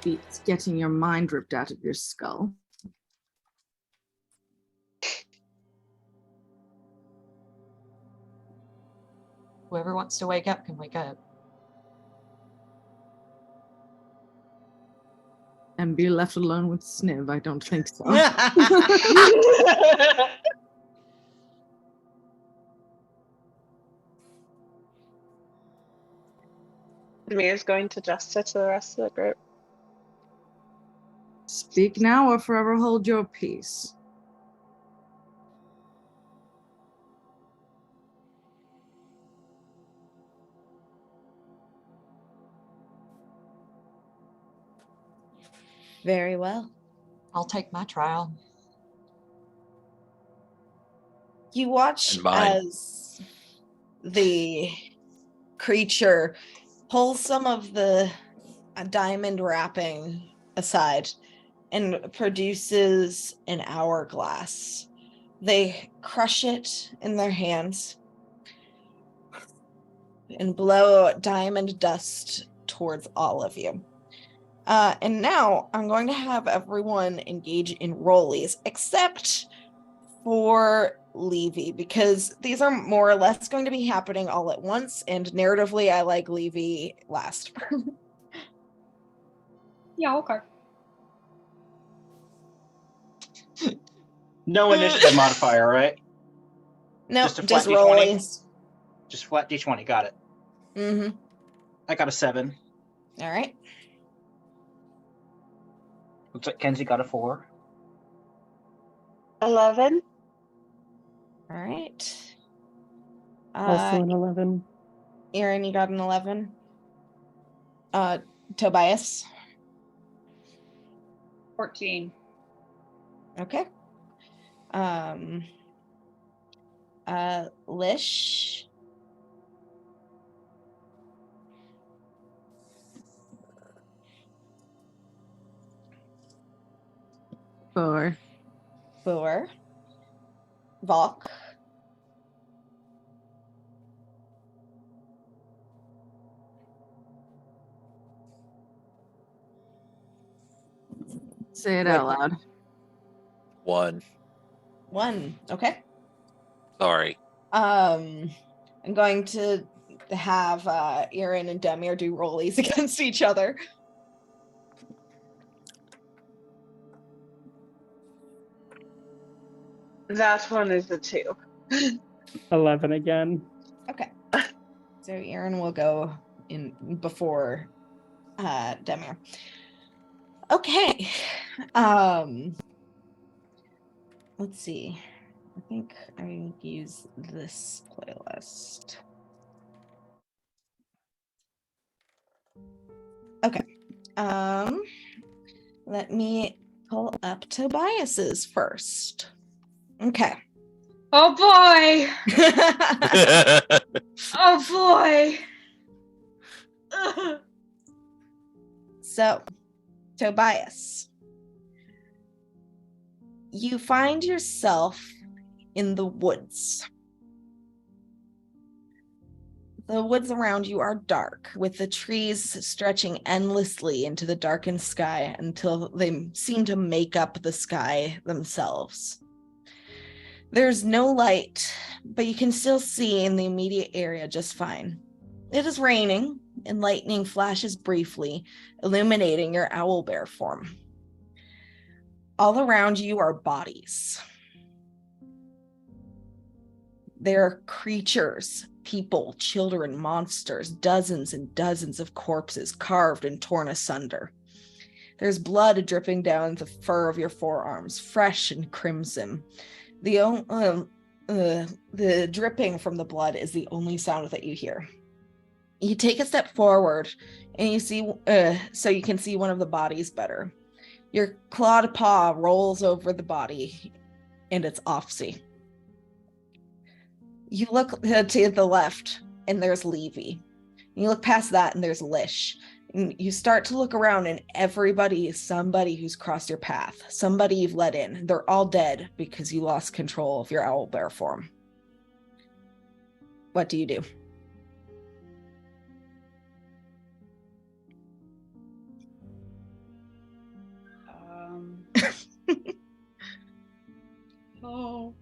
Beats getting your mind ripped out of your skull. Whoever wants to wake up can wake up. And be left alone with Sniv, I don't think so. Demir's going to gesture to the rest of the group. Speak now or forever hold your peace. Very well. I'll take my trial. You watch And mine. as the creature pulls some of the diamond wrapping aside and produces an hourglass. They crush it in their hands and blow diamond dust towards all of you. And now I'm going to have everyone engage in rollies, except for Levy, because these are more or less going to be happening all at once, and narratively, I like Levy last. Yeah, okay. No initiative modifier, right? No, Just a flat just D20? rollies. Just flat D20. Got it. Mm-hmm. I got a 7. All right. Looks like Kenzie got a 4. 11. All right. Also an 11. Aaron, you got an 11. Tobias. 14. Okay. Lish. 4. 4. Volk. 'Say it out loud. 1. 1. Okay. Sorry. I'm going to have Aaron and Demir do rollies against each other. That one is a 2. 11 again. Okay. So Aaron will go in before Demir. Okay. Let's see. I think I use this playlist. Okay. Let me pull up Tobias's first. Okay. Oh boy! Oh boy! Ugh. So, Tobias, you find yourself in the woods. The woods around you are dark, with the trees stretching endlessly into the darkened sky until they seem to make up the sky themselves. There's no light, but you can still see in the immediate area just fine. It is raining, and lightning flashes briefly, illuminating your owlbear form. All around you are bodies. There are creatures, people, children, monsters, dozens and dozens of corpses carved and torn asunder. There's blood dripping down the fur of your forearms, fresh and crimson. The dripping from the blood is the only sound that you hear. You take a step forward and you see, so you can see one of the bodies better. Your clawed paw rolls over the body, and it's Offsy. You look to the left, and there's Levy. You look past that, and there's Lish. And you start to look around, and everybody is somebody who's crossed your path, somebody you've let in. They're all dead because you lost control of your owlbear form. What do you do? Oh.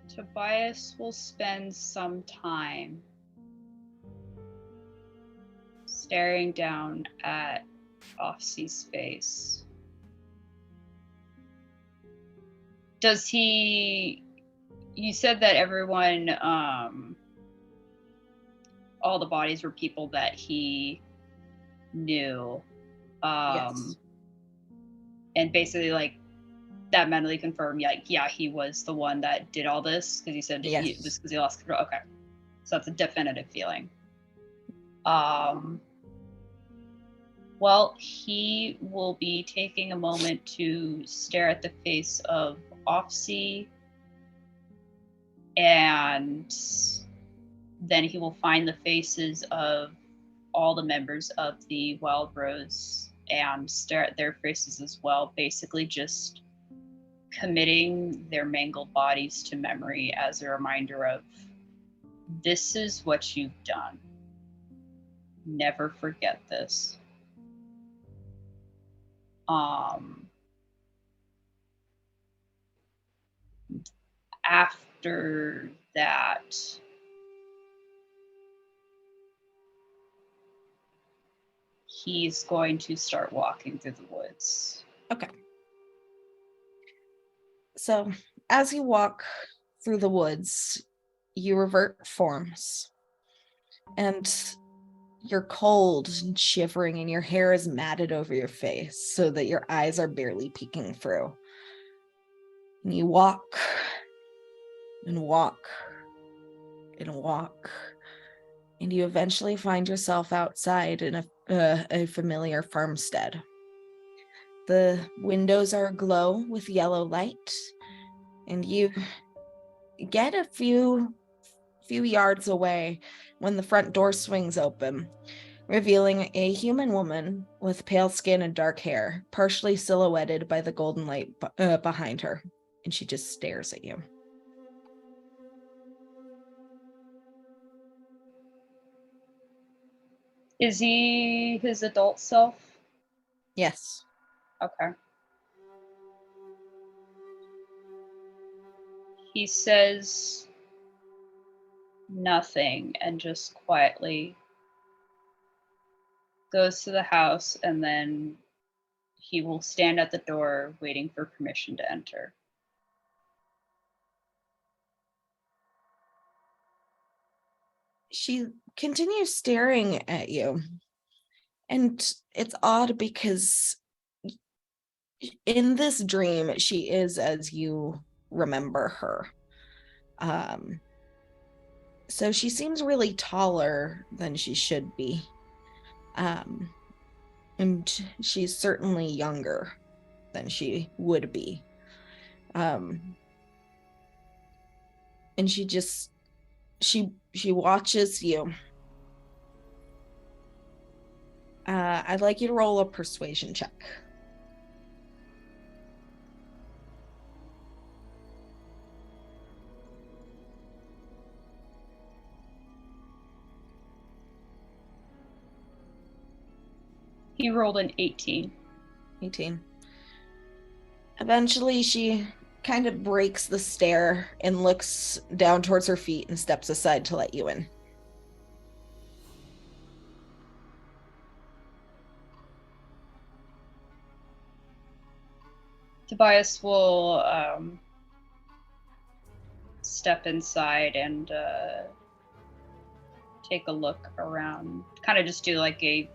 Tobias will spend some time staring down at Offsy's face. Does he... You said that everyone, all the bodies were people that he knew. Yes. And basically, like, that mentally confirmed, like, yeah, he was the one that did all this, because he said Yes. it was because he lost control. Okay. So that's a definitive feeling. Well, he will be taking a moment to stare at the face of Offsy, and then he will find the faces of all the members of the Wild Rose and stare at their faces as well, basically just committing their mangled bodies to memory as a reminder of, this is what you've done. Never forget this. After that, he's going to start walking through the woods. Okay. So, as you walk through the woods, you revert forms. And you're cold and shivering, and your hair is matted over your face so that your eyes are barely peeking through. And you walk and walk and walk, and you eventually find yourself outside in a familiar farmstead. The windows are aglow with yellow light, and you get a few yards away when the front door swings open, revealing a human woman with pale skin and dark hair, partially silhouetted by the golden light behind her, and she just stares at you. Is he his adult self? Yes. Okay. He says nothing and just quietly goes to the house, and then he will stand at the door waiting for permission to enter. She continues staring at you. And it's odd because in this dream, she is as you remember her. So she seems really taller than she should be. And she's certainly younger than she would be. And she just she watches you. I'd like you to roll a persuasion check. He rolled an 18. 18. Eventually, she kind of breaks the stare and looks down towards her feet and steps aside to let you in. Tobias will step inside and take a look around. Kind of just do like a,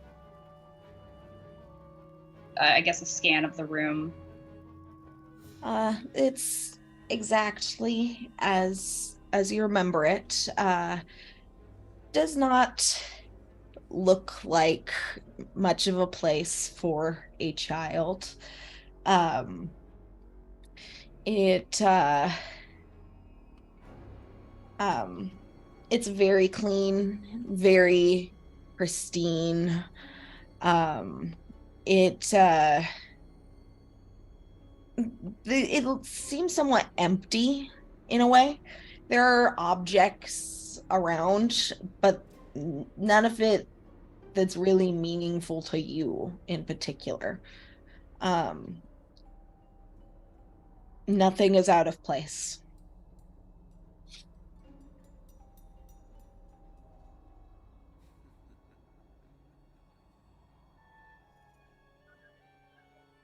I guess, a scan of the room. It's exactly as you remember it. Does not look like much of a place for a child. It's very clean, very pristine. It seems somewhat empty in a way. There are objects around, but none of it that's really meaningful to you in particular. Nothing is out of place.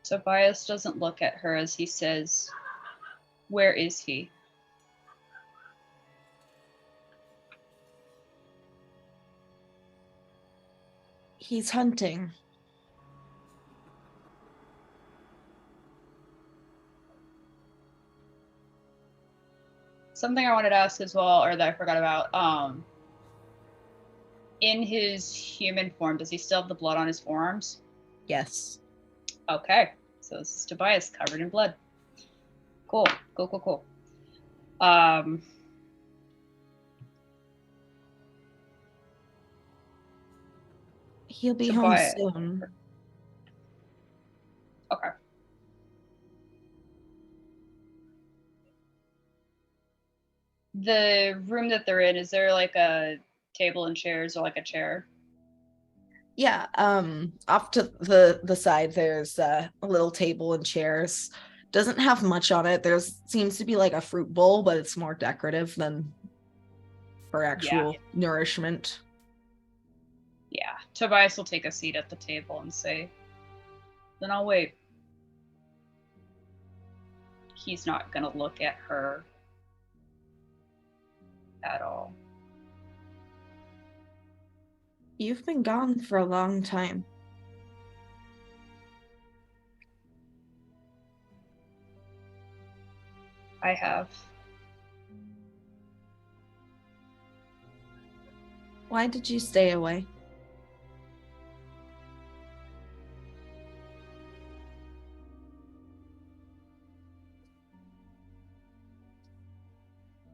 Tobias doesn't look at her as he says, "Where is he?" He's hunting. Something I wanted to ask as well, or that I forgot about, in his human form, does he still have the blood on his forearms? Yes. Okay, so this is Tobias covered in blood. Cool. He'll be home soon. Okay. The room that they're in, is there like a table and chairs or like a chair? Yeah, off to the side there's a little table and chairs. Doesn't have much on it. There's seems to be like a fruit bowl, but it's more decorative than for actual nourishment. Yeah. Tobias will take a seat at the table and say, "Then I'll wait." He's not gonna look at her at all. You've been gone for a long time. I have. Why did you stay away?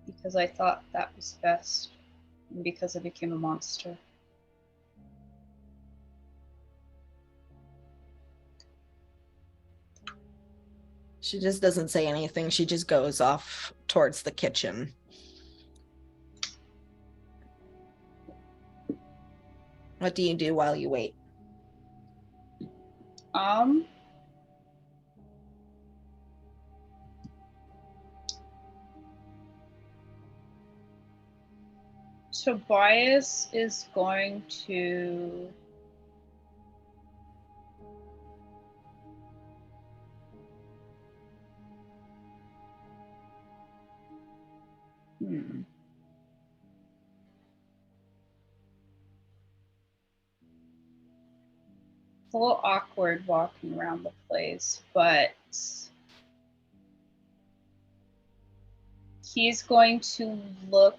Because I thought that was best. And because I became a monster. She just doesn't say anything. She just goes off towards the kitchen. What do you do while you wait? Tobias is going to It's a little awkward walking around the place, but he's going to look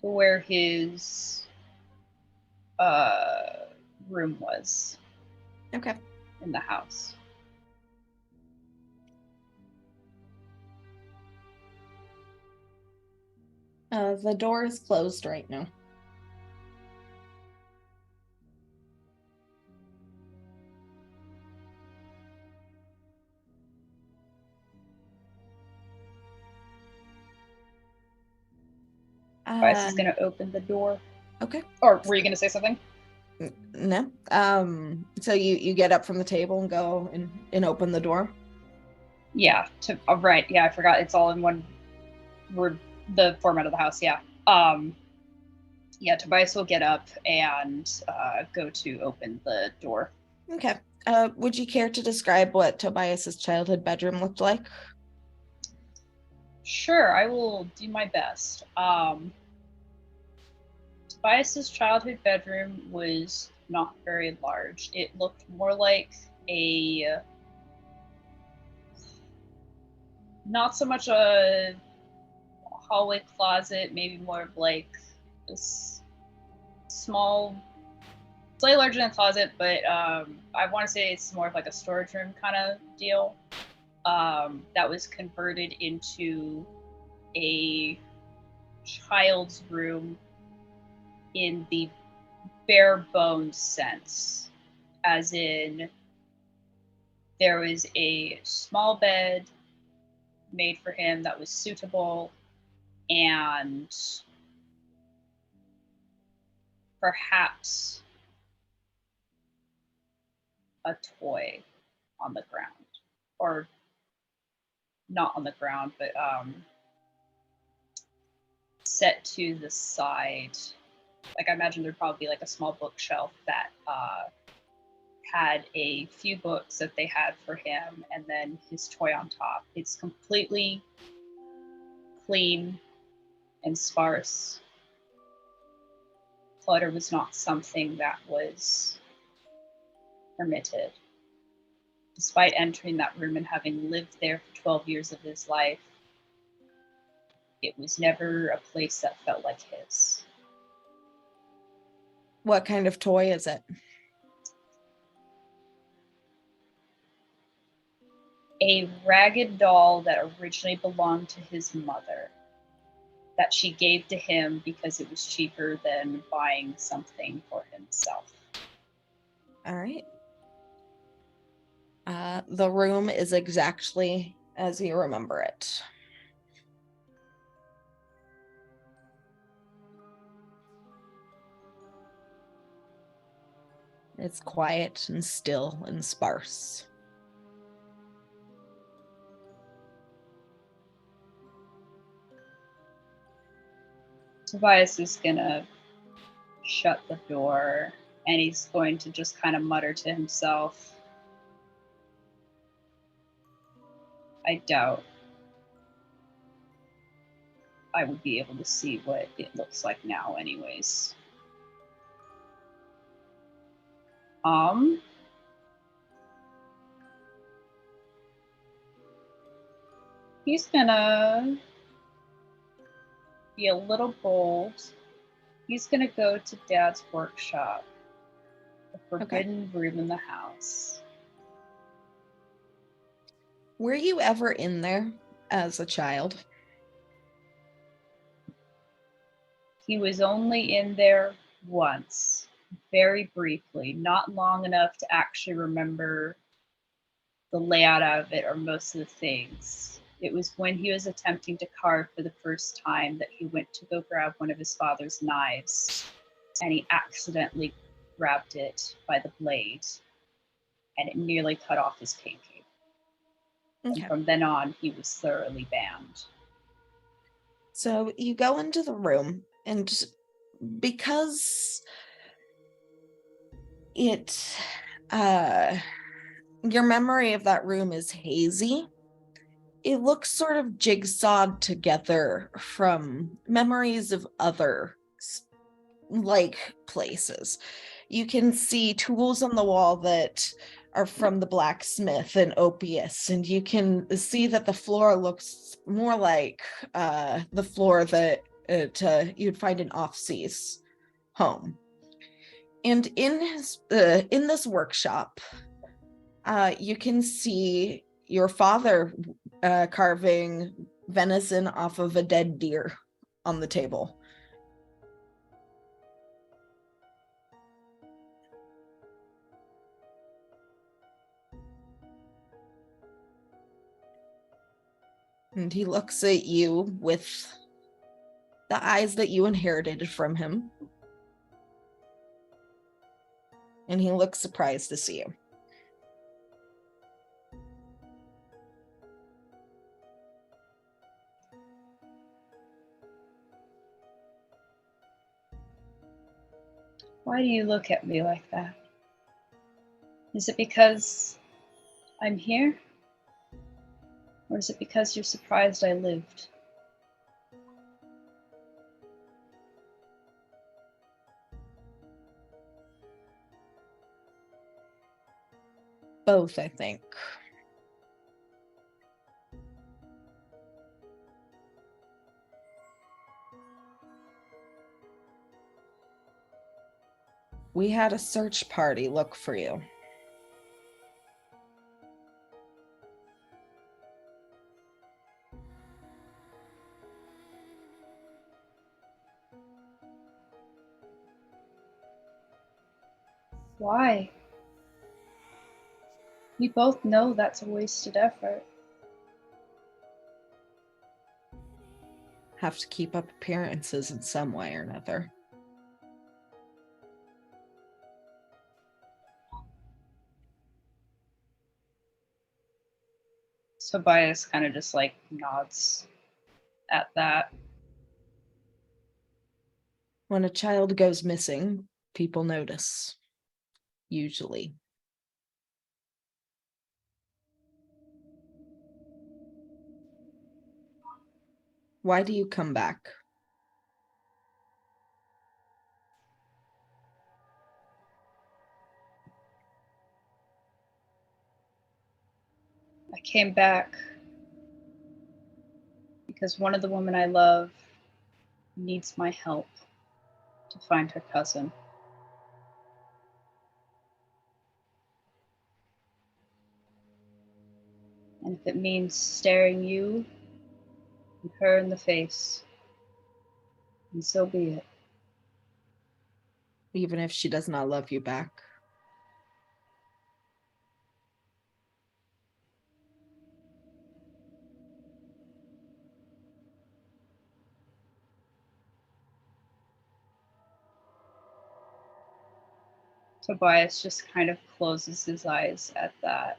to where his room was. Okay. In the house. The door is closed right now. Tobias is gonna open the door. Okay. Or were you gonna say something? No. So you get up from the table and go and open the door? Yeah. Right. Yeah, I forgot. It's all in one word. The format of the house. Yeah. Yeah. Tobias will get up and go to open the door. Okay. Would you care to describe what Tobias's childhood bedroom looked like? Sure, I will do my best. Tobias's childhood bedroom was not very large. It looked more like a, not so much a hallway closet, maybe more of like this small, slightly larger than a closet, but I want to say it's more of like a storage room kind of deal. That was converted into a child's room in the bare bones sense, as in there was a small bed made for him that was suitable, and perhaps a toy on the ground, or not on the ground, but set to the side. Like, I imagine there'd probably be like a small bookshelf that had a few books that they had for him, and then his toy on top. It's completely clean and sparse. Clutter was not something that was permitted. Despite entering that room and having lived there for 12 years of his life, it was never a place that felt like his. What kind of toy is it? A ragged doll that originally belonged to his mother, that she gave to him because it was cheaper than buying something for himself. All right. The room is exactly as you remember it. It's quiet and still and sparse. Tobias is gonna shut the door, and he's going to just kind of mutter to himself, I doubt I would be able to see what it looks like now anyways. He's gonna be a little bold. He's gonna go to Dad's workshop, the forbidden room in the house. Were you ever in there as a child? He was only in there once, very briefly, not long enough to actually remember the layout of it or most of the things. It was when he was attempting to carve for the first time that he went to go grab one of his father's knives, and he accidentally grabbed it by the blade, and it nearly cut off his pinky. Okay. And from then on, he was thoroughly banned. So you go into the room, and because it, your memory of that room is hazy, it looks sort of jigsawed together from memories of other like places. You can see tools on the wall that are from the blacksmith and Opius, and you can see that the floor looks more like the floor that you'd find an off-seas home. And in this workshop, you can see your father carving venison off of a dead deer on the table. And he looks at you with the eyes that you inherited from him. And he looks surprised to see you. Why do you look at me like that? Is it because I'm here? Or is it because you're surprised I lived? Both, I think. We had a search party look for you. Why? We both know that's a wasted effort. Have to keep up appearances in some way or another. Tobias kind of just like nods at that. When a child goes missing, people notice. Usually. Why do you come back? I came back because one of the women I love needs my help to find her cousin. And if it means staring you and her in the face, then so be it. Even if she does not love you back. Tobias just kind of closes his eyes at that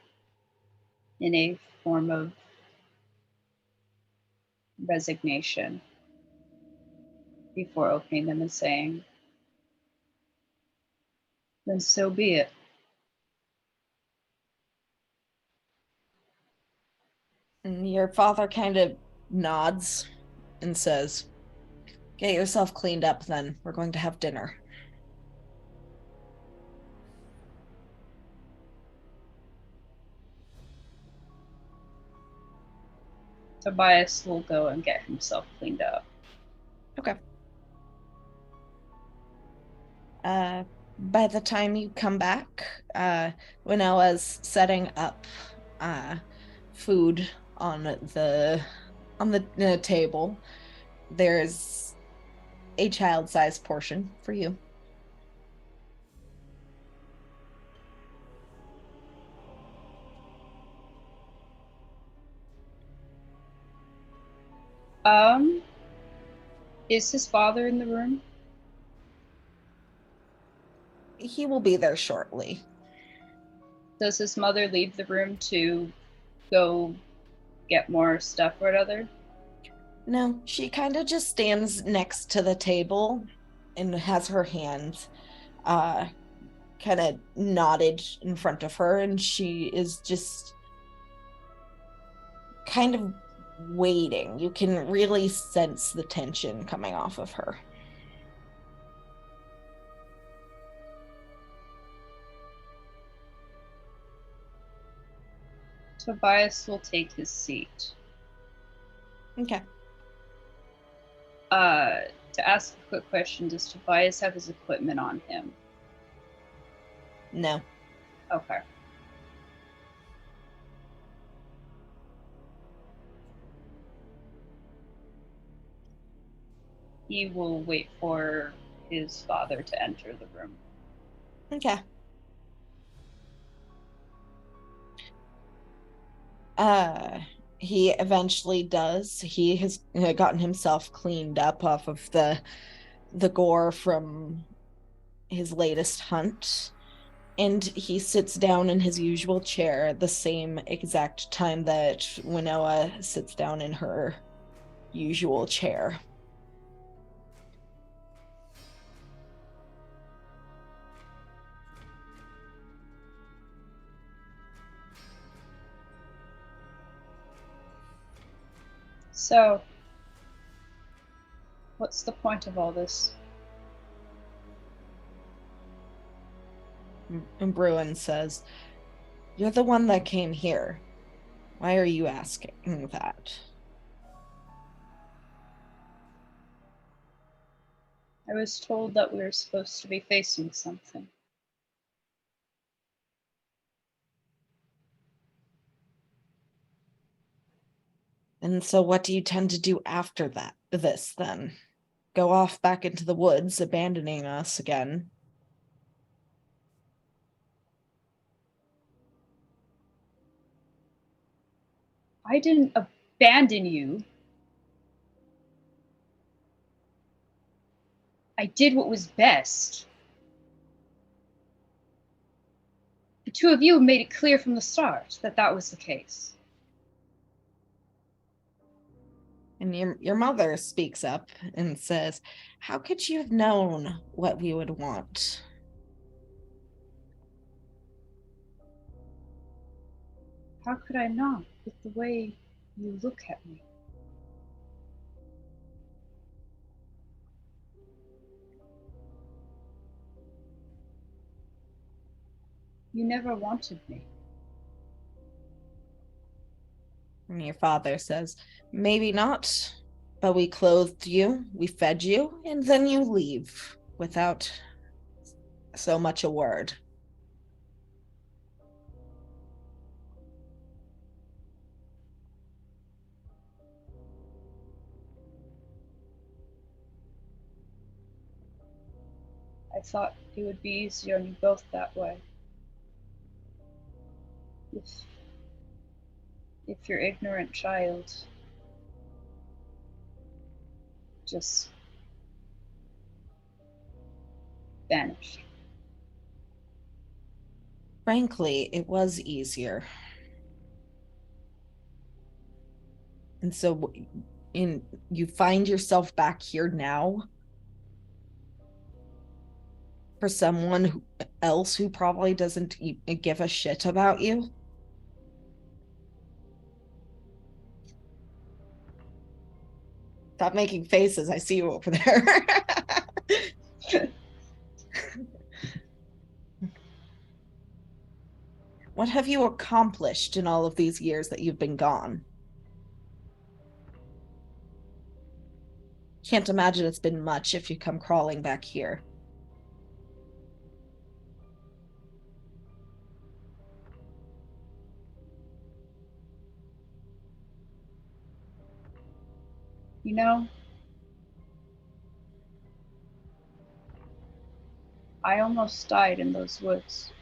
in a form of resignation before opening them and saying, then so be it. And your father kind of nods and says, get yourself cleaned up then. We're going to have dinner. Tobias will go and get himself cleaned up. Okay. By the time you come back, Winella's setting up food on the table. There's a child-sized portion for you. Is his father in the room? He will be there shortly. Does his mother leave the room to go get more stuff or other? No, she kind of just stands next to the table and has her hands kind of knotted in front of her, and she is just kind of waiting. You can really sense the tension coming off of her. Tobias will take his seat. Okay. To ask a quick question, does Tobias have his equipment on him? No. Okay. He will wait for his father to enter the room. Okay. He eventually does. He has gotten himself cleaned up off of the gore from his latest hunt, and he sits down in his usual chair at the same exact time that Winnoa sits down in her usual chair. So, what's the point of all this? And Bruin says, "You're the one that came here. Why are you asking that?" I was told that we were supposed to be facing something. And so what do you tend to do after this then? Go off back into the woods, abandoning us again? I didn't abandon you. I did what was best. The two of you made it clear from the start that that was the case. And your mother speaks up and says, "How could you have known what we would want?" How could I not, with the way you look at me? You never wanted me. And your father says, "Maybe not, but we clothed you, we fed you, and then you leave without so much a word." I thought it would be easier on you both that way. If your ignorant child just vanished. Frankly, it was easier. And so you find yourself back here now for someone else who probably doesn't give a shit about you. Stop making faces. I see you over there. What have you accomplished in all of these years that you've been gone? Can't imagine it's been much if you come crawling back here. You know, I almost died in those woods.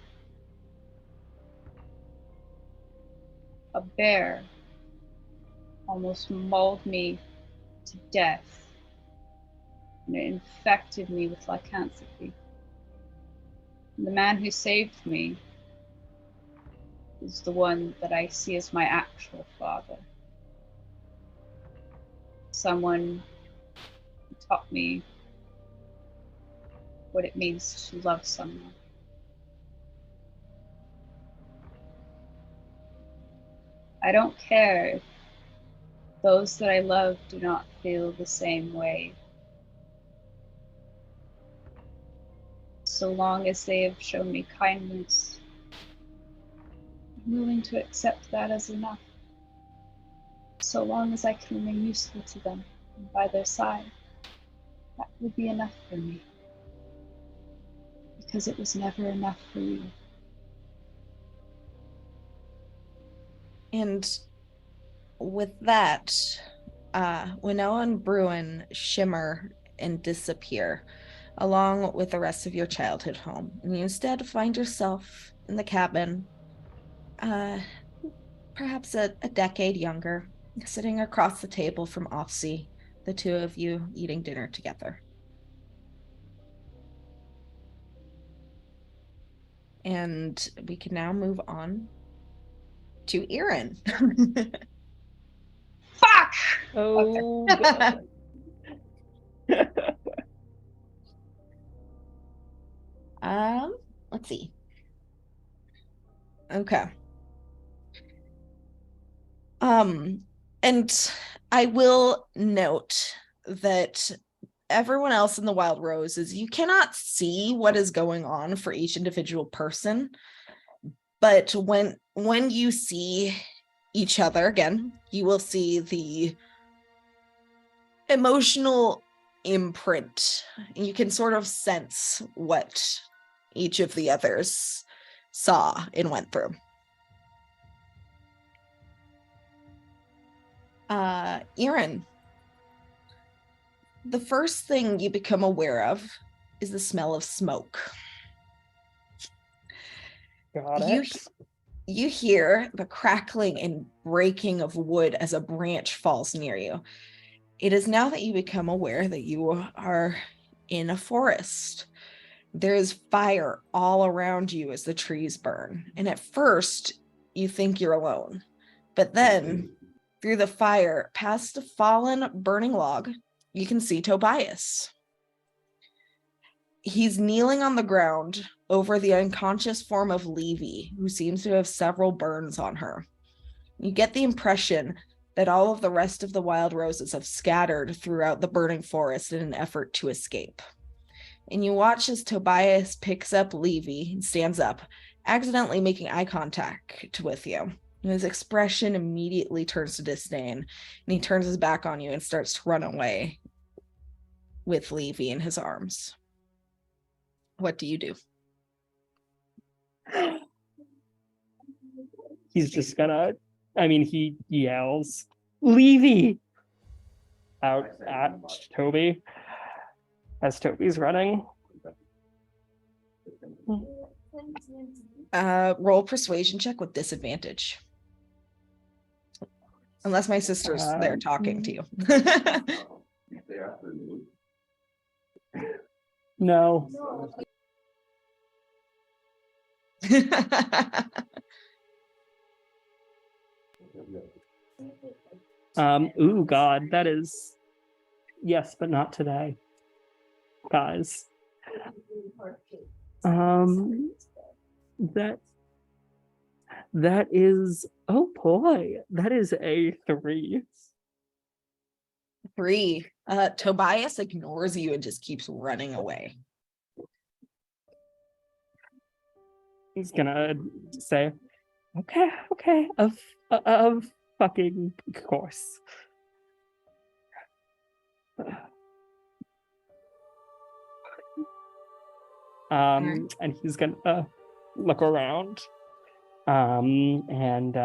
A bear almost mauled me to death, and it infected me with lycanthropy. And the man who saved me is the one that I see as my actual father. Someone who taught me what it means to love someone. I don't care if those that I love do not feel the same way, so long as they have shown me kindness. I'm willing to accept that as enough, so long as I can remain useful to them and by their side. that would be enough for me. Because it was never enough for you. And with that, Winnow and Bruin shimmer and disappear, along with the rest of your childhood home. And you instead find yourself in the cabin, perhaps a decade younger, sitting across the table from Offsea, the two of you eating dinner together. And we can now move on to Erin. Fuck! Oh, Let's see. Okay. And I will note that everyone else in the Wild Roses, you cannot see what is going on for each individual person, but when you see each other again, you will see the emotional imprint. You can sort of sense what each of the others saw and went through. Erin, the first thing you become aware of is the smell of smoke. got it. You hear the crackling and breaking of wood as a branch falls near you. It is now that you become aware that you are in a forest. There is fire all around you as the trees burn. And at first, you think you're alone. But then, through the fire, past a fallen burning log, you can see Tobias. He's kneeling on the ground over the unconscious form of Levy, who seems to have several burns on her. You get the impression that all of the rest of the Wild Roses have scattered throughout the burning forest in an effort to escape. And you watch as Tobias picks up Levy and stands up, accidentally making eye contact with you. And his expression immediately turns to disdain, and he turns his back on you and starts to run away with Levy in his arms. What do you do? He's just gonna, he yells, Levy! Out at Toby as Toby's running. Roll persuasion check with disadvantage. Unless my sister's there talking to you. No. Ooh, God, that is yes, but not today, guys. That is, oh boy, that is a 3. 3. Tobias ignores you and just keeps running away. He's gonna say, okay, of fucking course. And he's gonna look around. And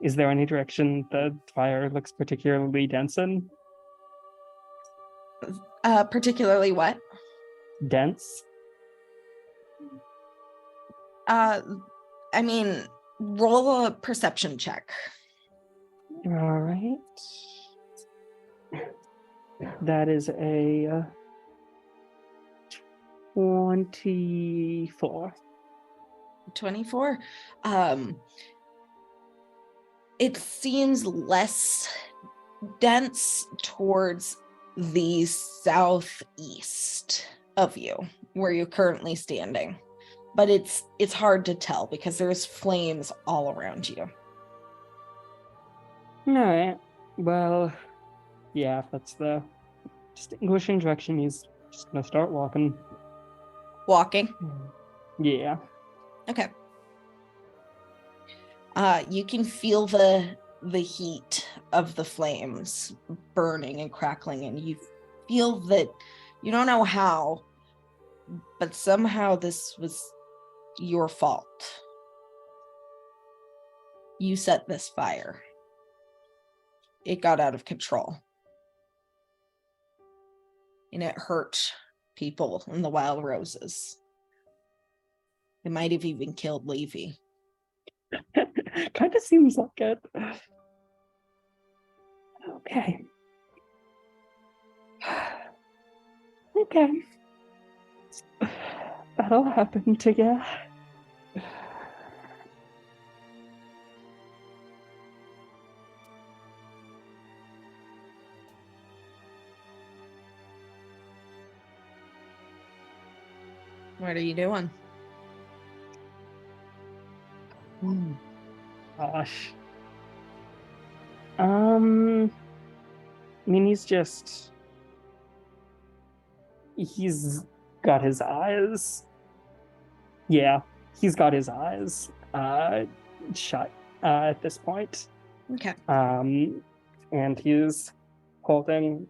is there any direction the fire looks particularly dense in? Particularly what? Dense? Roll a perception check. All right. That is a 24. 24. It seems less dense towards the southeast of you, where you're currently standing. But it's hard to tell because there's flames all around you. All right. Well, yeah, if that's the distinguishing direction, he's just gonna start walking. Walking? Yeah. Okay. You can feel the heat of the flames burning and crackling, and you feel that You don't know how, but somehow this was your fault. You set this fire. It got out of control. And it hurt people in the Wild Roses. It might have even killed Levy. Kind of seems like it. Okay. Okay. That'll happen to you. What are you doing? Gosh. I mean, he's got his eyes. Yeah, he's got his eyes shut at this point. Okay. And he's holding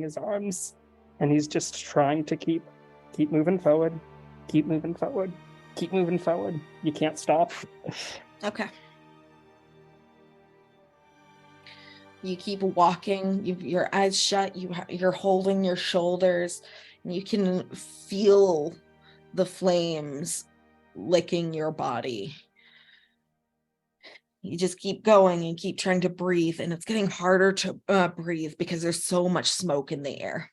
his arms, and he's just trying to keep moving forward, keep moving forward, keep moving forward. You can't stop. Okay. You keep walking, your eyes shut, you're holding your shoulders, and you can feel the flames licking your body. You just keep going and keep trying to breathe, and it's getting harder to breathe because there's so much smoke in the air.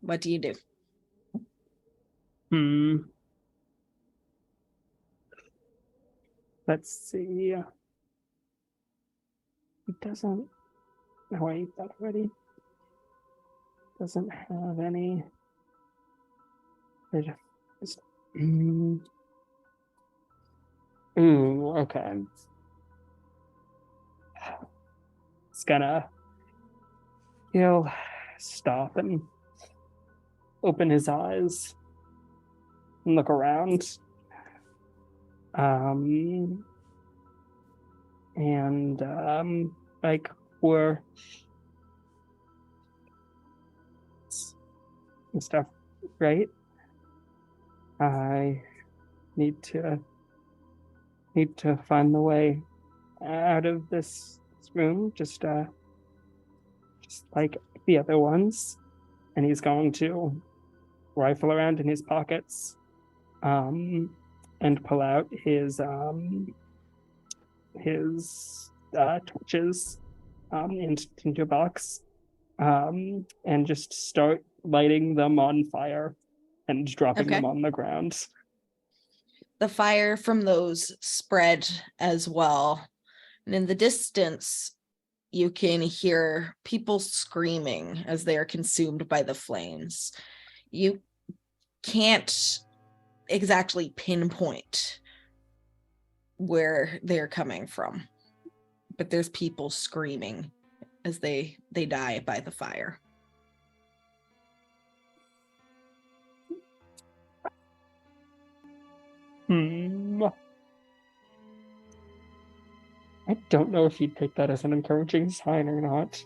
What do you do? Let's see. It doesn't. Oh, I ate that already. Doesn't have any. Ooh, okay. It's gonna. He'll stop and open his eyes and look around. Like we're and stuff, right? I need to find the way out of this room, just like the other ones. And he's going to rifle around in his pockets, and pull out his torches into a box, and just start lighting them on fire and dropping them on the ground. The fire from those spread as well. And in the distance, you can hear people screaming as they are consumed by the flames. You can't exactly pinpoint where they're coming from, but there's people screaming as they die by the fire. I don't know if you'd take that as an encouraging sign or not.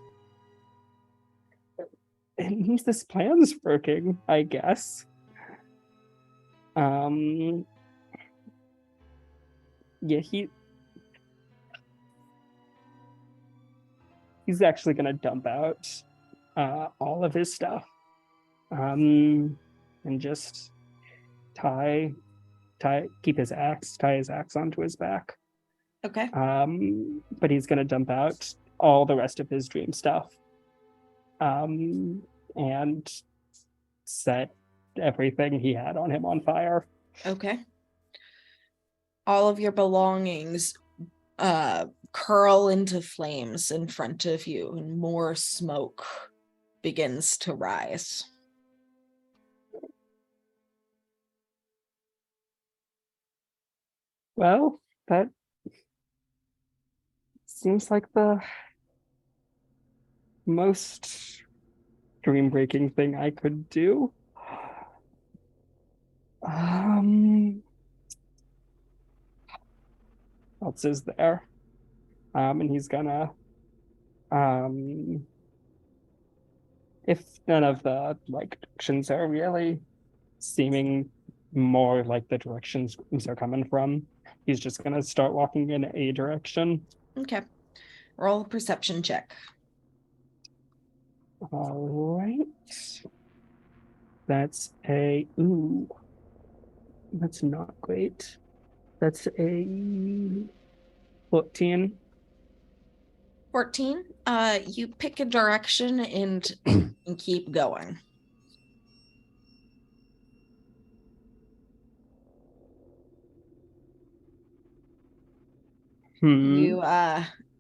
It means this plan's working, I guess. Yeah, he's actually gonna dump out all of his stuff, and just tie his axe onto his back. Okay. But he's gonna dump out all the rest of his dream stuff, and set everything he had on him on fire. Okay. All of your belongings curl into flames in front of you, and more smoke begins to rise. Well, that seems like the most dream-breaking thing I could do. Else is there? And he's gonna If none of the directions are really seeming more like the directions these are coming from, he's just gonna start walking in a direction. Okay. Roll a perception check. All right. That's that's not great. That's a 14. 14. You pick a direction and keep going. You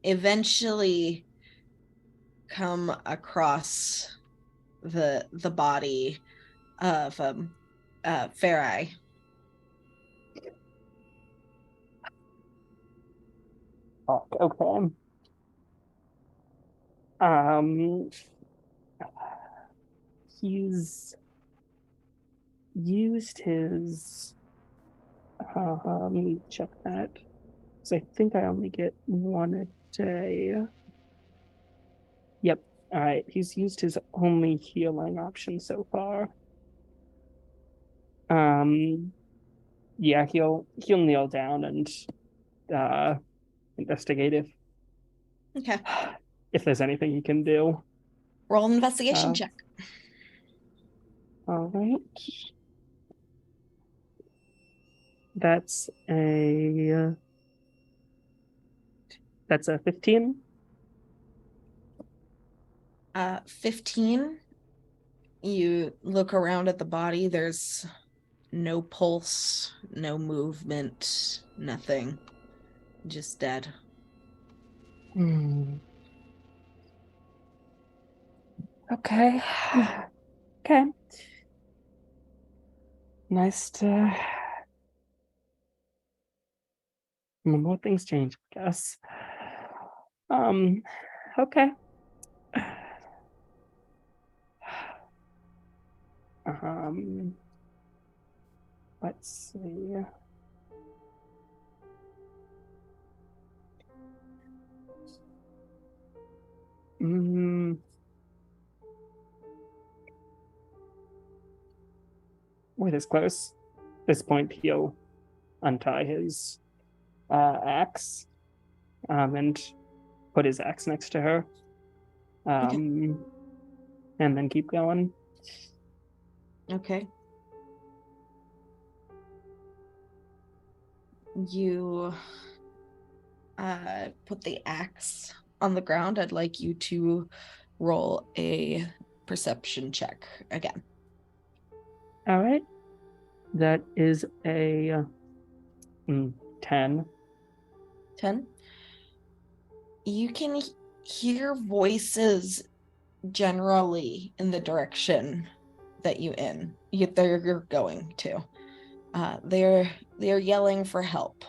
eventually come across the body of Farai. Okay. He's used his let me check that. So I think I only get one a day. Yep. All right. He's used his only healing option so far. Yeah, he'll kneel down and investigate Okay. if there's anything he can do. Roll an investigation check. All right. That's a 15. 15. You look around at the body. There's no pulse, no movement, nothing. Just dead. Okay. Okay. Nice to more things change, I guess. Okay. Let's see. We're this close. At this point, he'll untie his axe and put his axe next to her. And then keep going. Okay. You put the axe on the ground. I'd like you to roll a perception check again. All right. That is a 10. 10. You can hear voices generally in the direction that you're going to. They're yelling for help.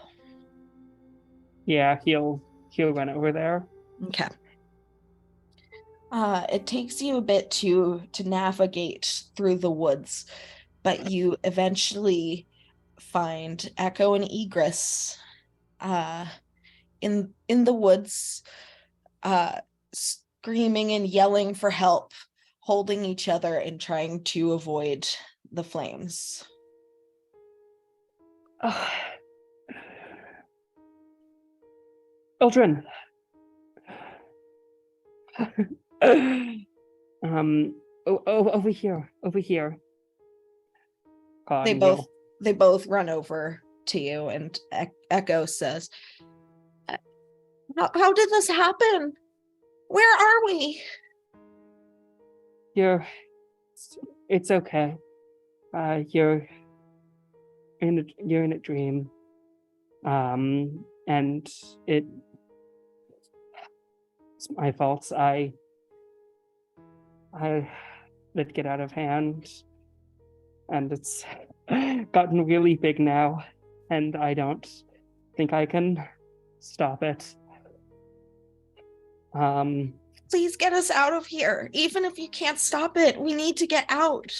Yeah, he'll run over there. Okay. It takes you a bit to navigate through the woods, but you eventually find Echo and Egress in the woods, screaming and yelling for help, holding each other and trying to avoid the flames. Eldrin. Over here. They both run over to you, and Echo says, how did this happen? Where are we? It's okay. You're in a dream. And it's my fault. I let it get out of hand, and it's gotten really big now, and I don't think I can stop it. Please get us out of here. Even if you can't stop it, we need to get out.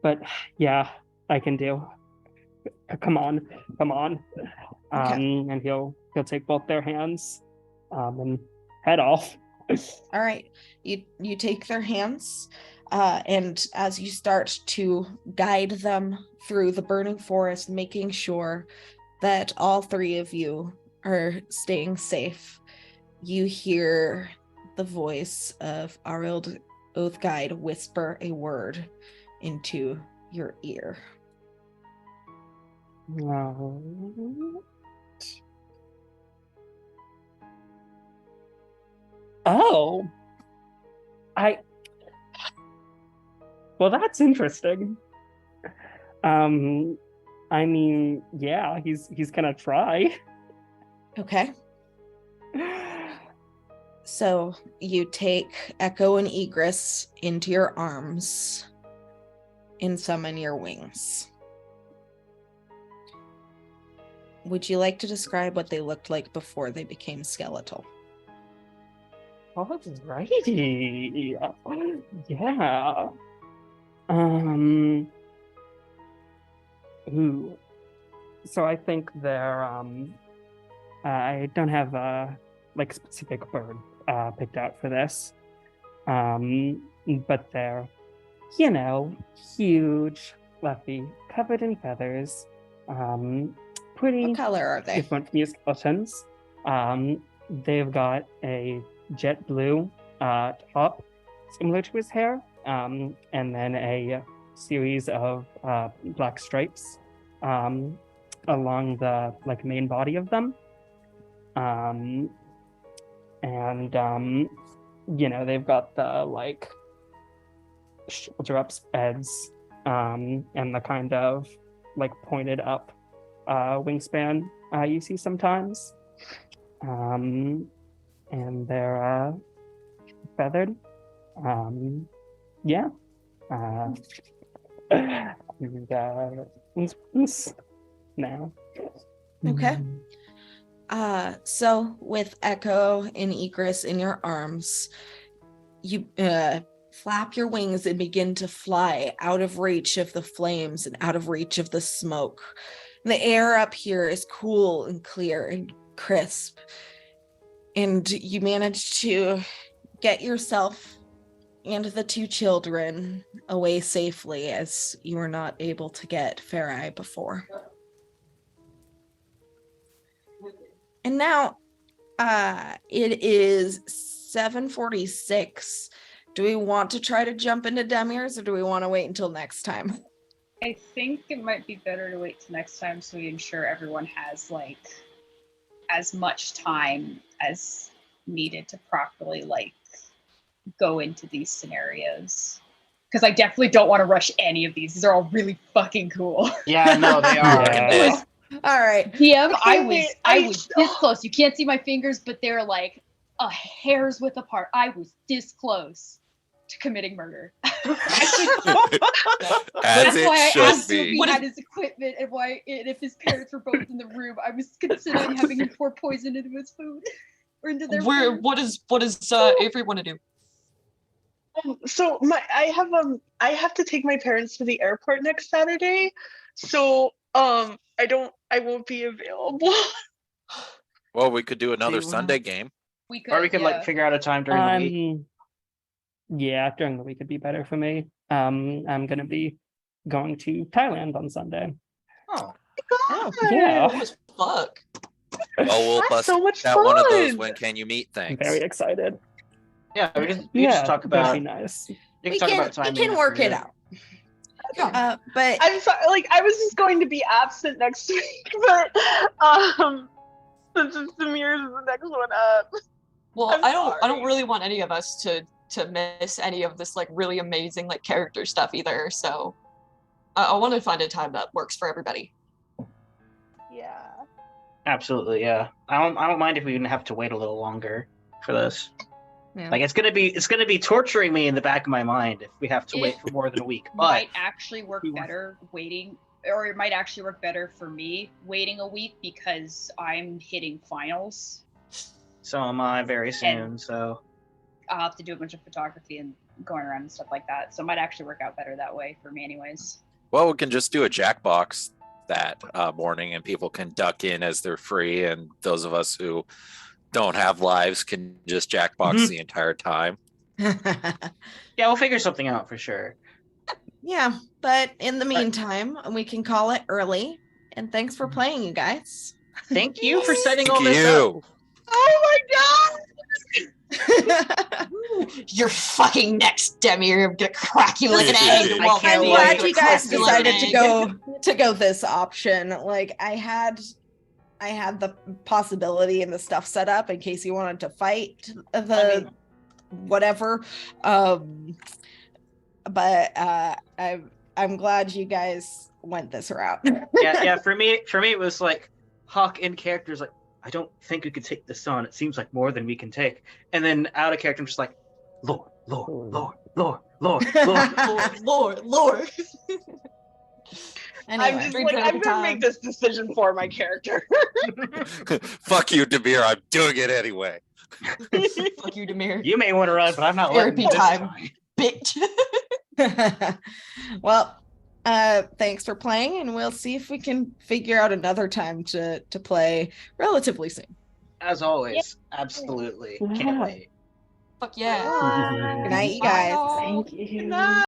But yeah, I can do. Come on. Okay. And he'll take both their hands and head off. All right, you take their hands, and as you start to guide them through the burning forest, making sure that all three of you are staying safe, you hear the voice of Arild Oathguide whisper a word into your ear. Oh. Well, that's interesting. I mean, yeah, he's gonna try. Okay. So you take Echo and Egress into your arms and summon your wings. Would you like to describe what they looked like before they became skeletal? Alrighty. Yeah. Ooh. So I think they're I don't have a like specific bird picked out for this. But they're, you know, huge, fluffy, covered in feathers. Pretty What color are they? different from your skeletons. They've got a jet blue top, similar to his hair, and then a series of black stripes along the like main body of them. You know, they've got the like shoulder up beds, and the kind of like pointed up wingspan you see sometimes. And they're feathered. Yeah. Now. Okay. So with Echo and Egress in your arms, you flap your wings and begin to fly out of reach of the flames and out of reach of the smoke. The air up here is cool and clear and crisp. And you manage to get yourself and the two children away safely, as you were not able to get Farai before. And now it is 7:46. Do we want to try to jump into Demir's, or do we want to wait until next time? I think it might be better to wait till next time so we ensure everyone has like as much time as needed to properly like go into these scenarios. Because I definitely don't want to rush any of these. These are all really fucking cool. Yeah, no, they are. Yeah. All right. DM, I Okay, was this close. You can't see my fingers, but they're like a hair's width apart. I was this close to committing murder. As That's why I it should asked him if be. he had his equipment and if his parents were both in the room. I was considering having him pour poison into his food or into their food. What does Avery want to do? So I have to take my parents to the airport next Saturday, so I won't be available. Well, we could do another See, Sunday game. We could, Or we could yeah. like figure out a time during the week. Yeah, during the week would be better for me. I'm gonna be going to Thailand on Sunday. Oh, Yeah. What the fuck? Oh, we'll That's bust so much out one of those fun. when can you meet I'm things. very excited. yeah, we can Yeah, just talk about. that'd be nice. You We can talk can, about timing. we can work it out. But I'm sorry, like I was just going to be absent next week, but since Samir's is the next one up. Well, I'm I don't sorry. really want any of us to miss any of this like really amazing like character stuff either. So I want to find a time that works for everybody. Yeah. Absolutely, yeah. I don't mind if we even have to wait a little longer for this. Yeah. Like it's gonna be torturing me in the back of my mind if we have to wait for more than a week. But Might actually work we want- better waiting, or it might actually work better for me waiting a week because I'm hitting finals. so am I very soon. So I'll have to do a bunch of photography and going around and stuff like that. So it might actually work out better that way for me anyways. Well, we can just do a Jackbox that morning and people can duck in as they're free. And those of us who don't have lives can just jackbox the entire time. Yeah, we'll figure something out for sure. Yeah, but in the meantime, we can call it early. And thanks for playing, you guys. Thank you for setting Thank all this up. you. Oh my god! You're fucking next, Demi. I'm gonna crack you like an egg. I Well, can't I'm wait. glad gonna you guys crack you like an decided to egg. go this option. Like I had the possibility and the stuff set up in case you wanted to fight the whatever. But I'm glad you guys went this route. Yeah. For me, it was like Hawk in character is like, I don't think we could take this on. It seems like more than we can take. And then out of character, I'm just like, Lord. Lord. Anyway, I'm just like, I'm gonna make this decision for my character. Fuck you, Demir. I'm doing it anyway. Fuck you, Demir. You may want to run, but I'm not letting Therapy you this time, time. bitch. well, thanks for playing, and we'll see if we can figure out another time to play relatively soon. As always, absolutely. Can't wait. Fuck yeah. Good night, you guys. Bye, y'all. Thank you. Nah.